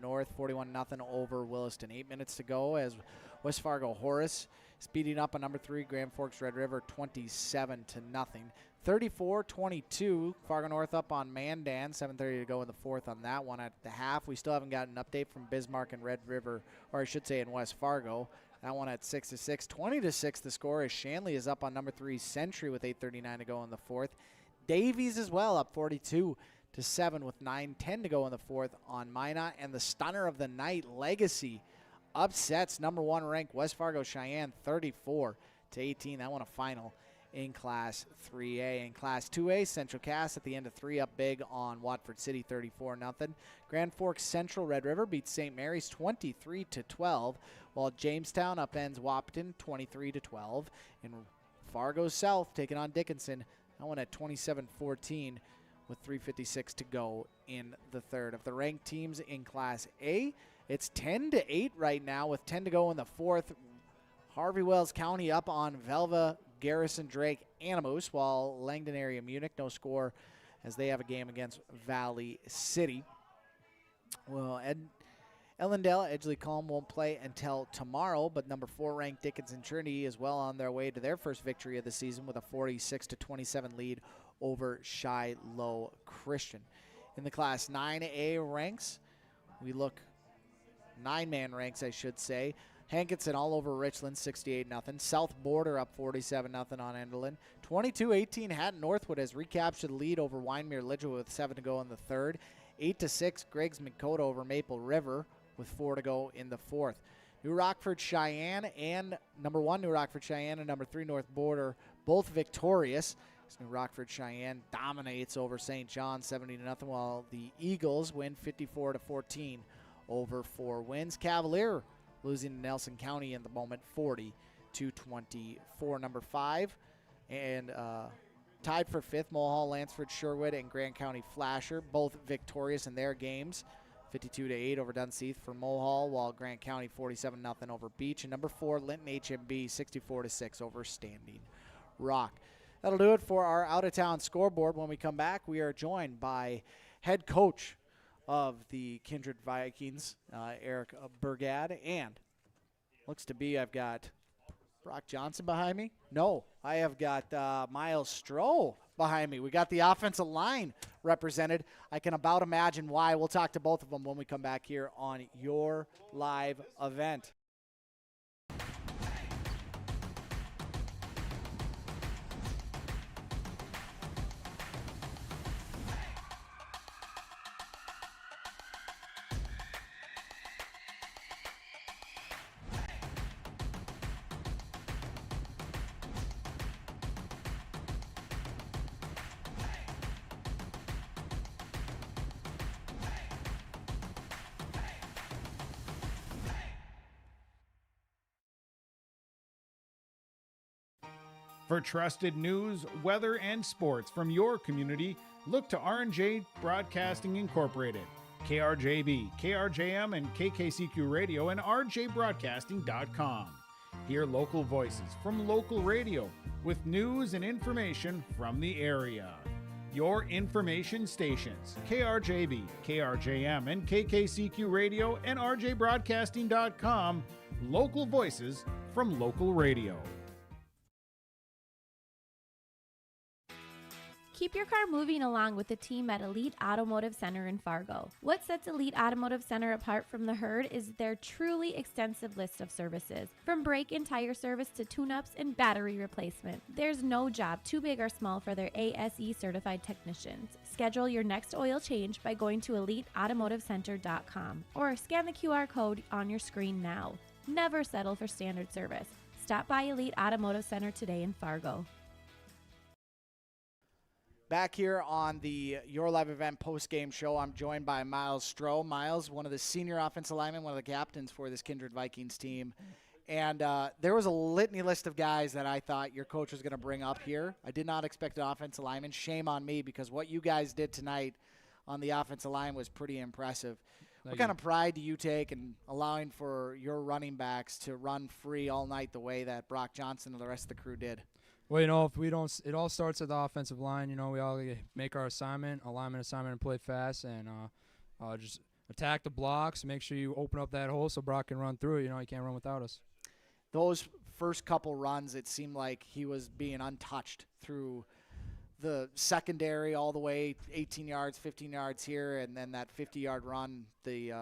Speaker 2: North, 41-0 over Williston. 8 minutes to go as West Fargo Horace speeding up on number 3 Grand Forks Red River, 27-0. 34-22, Fargo North up on Mandan, 7:30 to go in the fourth on that one at the half. We still haven't gotten an update from Bismarck and Red River, or I should say in West Fargo. That one at 6-6. 20-6 the score as Shanley is up on number 3 Century with 8:39 to go in the fourth. Davies as well up 42-7 with 9:10 to go in the fourth on Minot. And the stunner of the night, Legacy, upsets number 1 ranked West Fargo Cheyenne 34-18. That one a final in Class 3A. In Class 2A, Central Cass at the end of 3 up big on Watford City 34-0. Grand Forks Central Red River beats St. Mary's 23-12, while Jamestown upends Wapton 23-12. And Fargo South taking on Dickinson, that one at 27-14 with 3:56 to go in the third. Of the ranked teams in Class A, it's 10-8 right now with 10 to go in the fourth. Harvey Wells County up on Velva, Garrison, Drake, Animus, while Langdon area Munich, no score as they have a game against Valley City. Well, Ellendale, Edgley Calm won't play until tomorrow, but number 4 ranked Dickinson Trinity is well on their way to their first victory of the season with a 46-27 lead over Shiloh Christian. In the Class 9A ranks, we look 9-man ranks, I should say. Hankinson all over Richland, 68-0. South Border up 47-0 on Enderlin. 22-18, Hatton Northwood has recaptured the lead over Wyndmere Lidgewood with 7 to go in the third. 8-6, Greg's Dakota over Maple River with 4 to go in the fourth. New Rockford Cheyenne and number 1 New Rockford Cheyenne and number 3 North Border both victorious. New Rockford Cheyenne dominates over St. John 70-0, while the Eagles win 54-14 over 4 wins. Cavalier losing to Nelson County in the moment 40-24. Number 5 and tied for 5th, Mulhall, Lansford, Sherwood, and Grant County Flasher, both victorious in their games. 52-8 over Dunseith for Mulhall, while Grant County 47-0 over Beach. And number 4, Linton HMB 64-6 over Standing Rock. That'll do it for our out-of-town scoreboard. When we come back, we are joined by head coach of the Kindred Vikings, Eric Bergad, and looks to be I've got Brock Johnson behind me. No, I have got Miles Stroh behind me. We got the offensive line represented. I can about imagine why. We'll talk to both of them when we come back here on your live event.
Speaker 5: For trusted news, weather, and sports from your community, look to R&J Broadcasting Incorporated, KRJB, KRJM, and KKCQ Radio, and rjbroadcasting.com. Hear local voices from local radio with news and information from the area. Your information stations, KRJB, KRJM, and KKCQ Radio, and rjbroadcasting.com. Local voices from local radio.
Speaker 6: Keep your car moving along with the team at Elite Automotive Center in Fargo. What sets Elite Automotive Center apart from the herd is their truly extensive list of services. From brake and tire service to tune-ups and battery replacement, there's no job too big or small for their ASE certified technicians. Schedule your next oil change by going to EliteAutomotiveCenter.com or scan the QR code on your screen now. Never settle for standard service. Stop by Elite Automotive Center today in Fargo.
Speaker 2: Back here on the Your Live Event post-game show, I'm joined by Miles Stroh. Miles, one of the senior offensive linemen, one of the captains for this Kindred Vikings team. And there was a litany list of guys that I thought your coach was going to bring up here. I did not expect an offensive lineman. Shame on me, because what you guys did tonight on the offensive line was pretty impressive. What kind of pride do you take in allowing for your running backs to run free all night the way that Brock Johnson and the rest of the crew did?
Speaker 15: Well, if we don't, it all starts at the offensive line. We all make our alignment assignment, and play fast, and just attack the blocks. Make sure you open up that hole so Brock can run through it. He can't run without us.
Speaker 2: Those first couple runs, it seemed like he was being untouched through the secondary all the way 18 yards, 15 yards here, and then that 50-yard run, the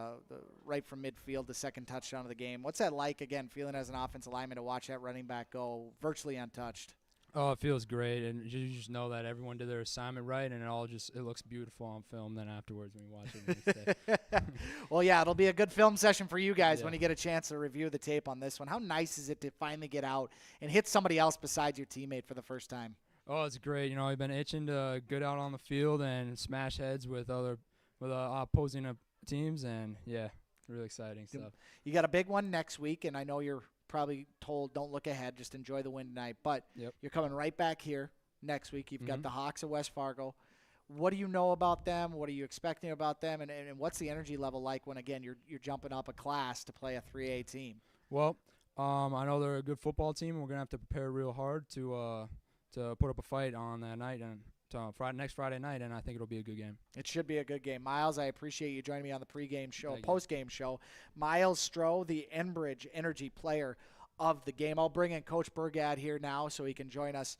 Speaker 2: right from midfield, the second touchdown of the game. What's that like, again, feeling as an offensive lineman to watch that running back go virtually untouched?
Speaker 15: Oh, it feels great, and you just know that everyone did their assignment right, and it looks beautiful on film then afterwards when you watch it the next day.
Speaker 2: Well, yeah, it'll be a good film session for you guys when you get a chance to review the tape on this one. How nice is it to finally get out and hit somebody else besides your teammate for the first time?
Speaker 15: Oh, it's great. I've been itching to get out on the field and smash heads with opposing teams, and really exciting stuff.
Speaker 2: You got a big one next week, and I know you're probably told don't look ahead, just enjoy the win tonight. But you're coming right back here next week. You've got the Hawks of West Fargo. What do you know about them? What are you expecting about them? And what's the energy level like when, again, you're jumping up a class to play a 3A team?
Speaker 15: Well, I know they're a good football team, and we're going to have to prepare real hard to put up a fight on that night and next Friday night, and I think it'll be a good game.
Speaker 2: It should be a good game. Miles, I appreciate you joining me on the pregame show, post-game show. Miles Stroh, the Enbridge Energy player of the game. I'll bring in Coach Bergad here now so he can join us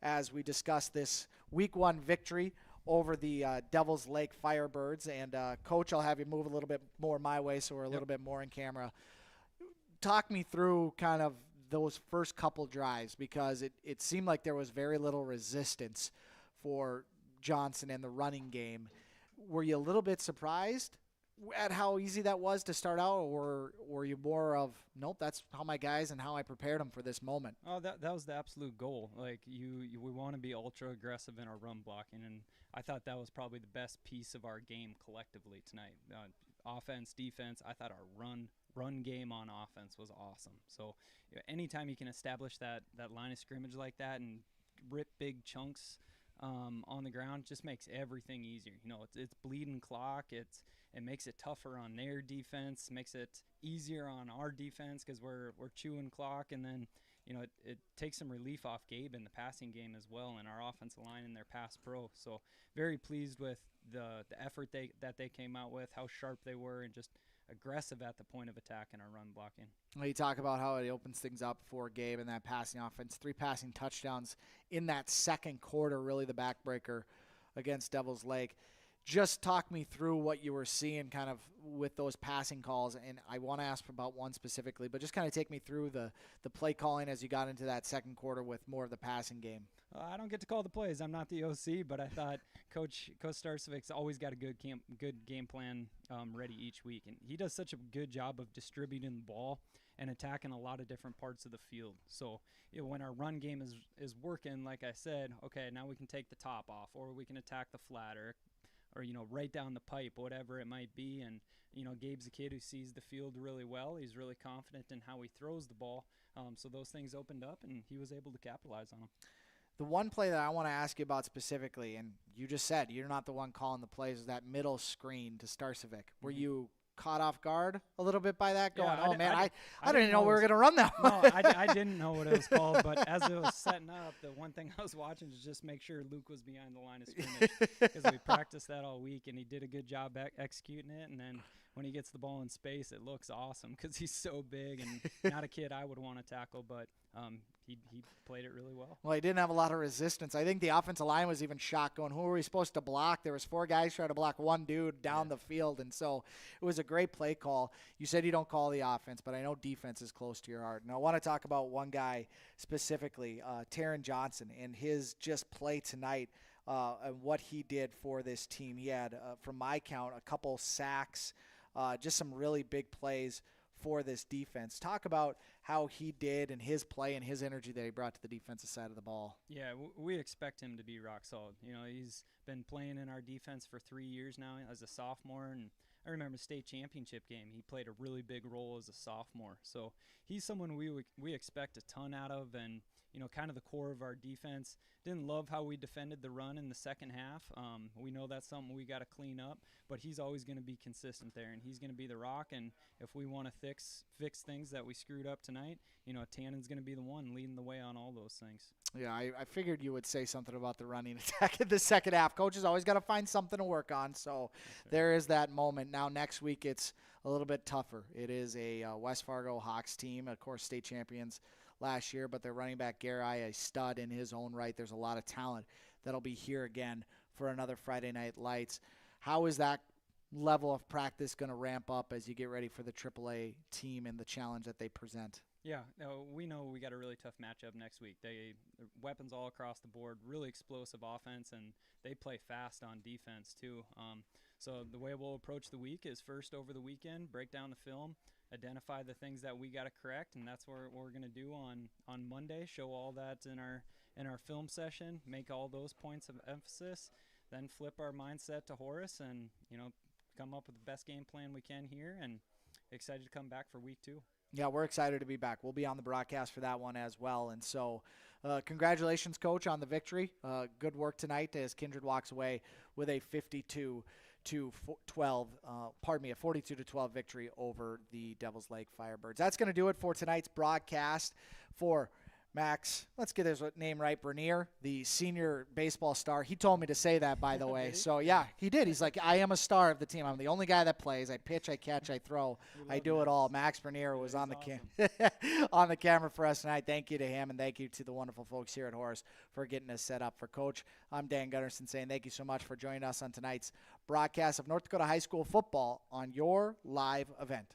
Speaker 2: as we discuss this Week 1 victory over the Devils Lake Firebirds. And, Coach, I'll have you move a little bit more my way so we're a little bit more in camera. Talk me through kind of those first couple drives, because it seemed like there was very little resistance for Johnson in the running game. Were you a little bit surprised at how easy that was to start out, or were you more of, nope, that's how my guys and how I prepared them for this moment?
Speaker 4: Oh, that was the absolute goal. Like, we want to be ultra aggressive in our run blocking, and I thought that was probably the best piece of our game collectively tonight. Offense, defense, I thought our run game on offense was awesome. So anytime you can establish that line of scrimmage like that and rip big chunks on the ground, just makes everything easier. It's bleeding clock. It makes it tougher on their defense, makes it easier on our defense because we're chewing clock, and then it takes some relief off Gabe in the passing game as well, and our offensive line and their pass pro. So very pleased with the effort that they came out with, how sharp they were, and just aggressive at the point of attack in our run blocking.
Speaker 2: Well, you talk about how it opens things up for Gabe and that passing offense. 3 passing touchdowns in that second quarter, really the backbreaker against Devil's Lake. Just talk me through what you were seeing kind of with those passing calls, and I want to ask about one specifically, but just kind of take me through the play calling as you got into that second quarter with more of the passing game.
Speaker 4: I don't get to call the plays. I'm not the OC, but I thought Coach Starcevic's always got a good game plan ready each week, and he does such a good job of distributing the ball and attacking a lot of different parts of the field. So when our run game is working, like I said, okay, now we can take the top off, or we can attack the flat, or right down the pipe, whatever it might be. And, Gabe's a kid who sees the field really well. He's really confident in how he throws the ball. So those things opened up, and he was able to capitalize on them.
Speaker 2: The one play that I want to ask you about specifically, and you just said you're not the one calling the plays, is that middle screen to Starcevic. Were you caught off guard a little bit by that, going, I didn't know we were going to run that one?
Speaker 4: No, I didn't know what it was called, but as it was setting up, the one thing I was watching was just make sure Luke was behind the line of scrimmage, because we practiced that all week, and he did a good job executing it. And then when he gets the ball in space, it looks awesome because he's so big and not a kid I would want to tackle, but he played it really well.
Speaker 2: Well, he didn't have a lot of resistance. I think the offensive line was even shocked, going, who are we supposed to block? There was 4 guys trying to block one dude down the field, and so it was a great play call. You said you don't call the offense, but I know defense is close to your heart. And I want to talk about one guy specifically, Taron Johnson, and his just play tonight and what he did for this team. He had, from my count, a couple sacks, just some really big plays for this defense. Talk about how he did and his play and his energy that he brought to the defensive side of the ball.
Speaker 4: Yeah, we expect him to be rock solid. He's been playing in our defense for 3 years now as a sophomore, and I remember the state championship game. He played a really big role as a sophomore. So he's someone we expect a ton out of, and kind of the core of our defense. Didn't love how we defended the run in the second half. We know that's something we got to clean up, but he's always going to be consistent there, and he's going to be the rock. And if we want to fix things that we screwed up tonight, Tannen's going to be the one leading the way on all those things.
Speaker 2: Yeah, I figured you would say something about the running attack in the second half. Coach has always got to find something to work on, so there is that moment. Now next week it's a little bit tougher. It is a West Fargo Hawks team, of course state champions last year, but their running back Garai, a stud in his own right. There's a lot of talent that'll be here again for another Friday Night Lights. How is that level of practice going to ramp up as you get ready for the AAA team and the challenge that they present?
Speaker 4: Yeah, we know we got a really tough matchup next week. Weapons all across the board, really explosive offense, and they play fast on defense too. So the way we'll approach the week is first over the weekend, break down the film, identify the things that we got to correct, and that's what we're going to do on Monday. Show all that in our film session, make all those points of emphasis, then flip our mindset to Horace, and come up with the best game plan we can here. And excited to come back for week 2.
Speaker 2: Yeah, we're excited to be back. We'll be on the broadcast for that one as well. And so congratulations, Coach, on the victory. Good work tonight as Kindred walks away with a 42-12 victory over the Devil's Lake Firebirds. That's going to do it for tonight's broadcast for Max. Let's get his name right. Bernier, the senior baseball star. He told me to say that, by the way. So, yeah, he did. He's like, I am a star of the team. I'm the only guy that plays. I pitch, I catch, I throw. I do it all. Max Bernier was on the on the camera for us tonight. Thank you to him, and thank you to the wonderful folks here at Horace for getting us set up. For Coach, I'm Dan Gunnarsson saying thank you so much for joining us on tonight's broadcast of North Dakota High School football on your live event.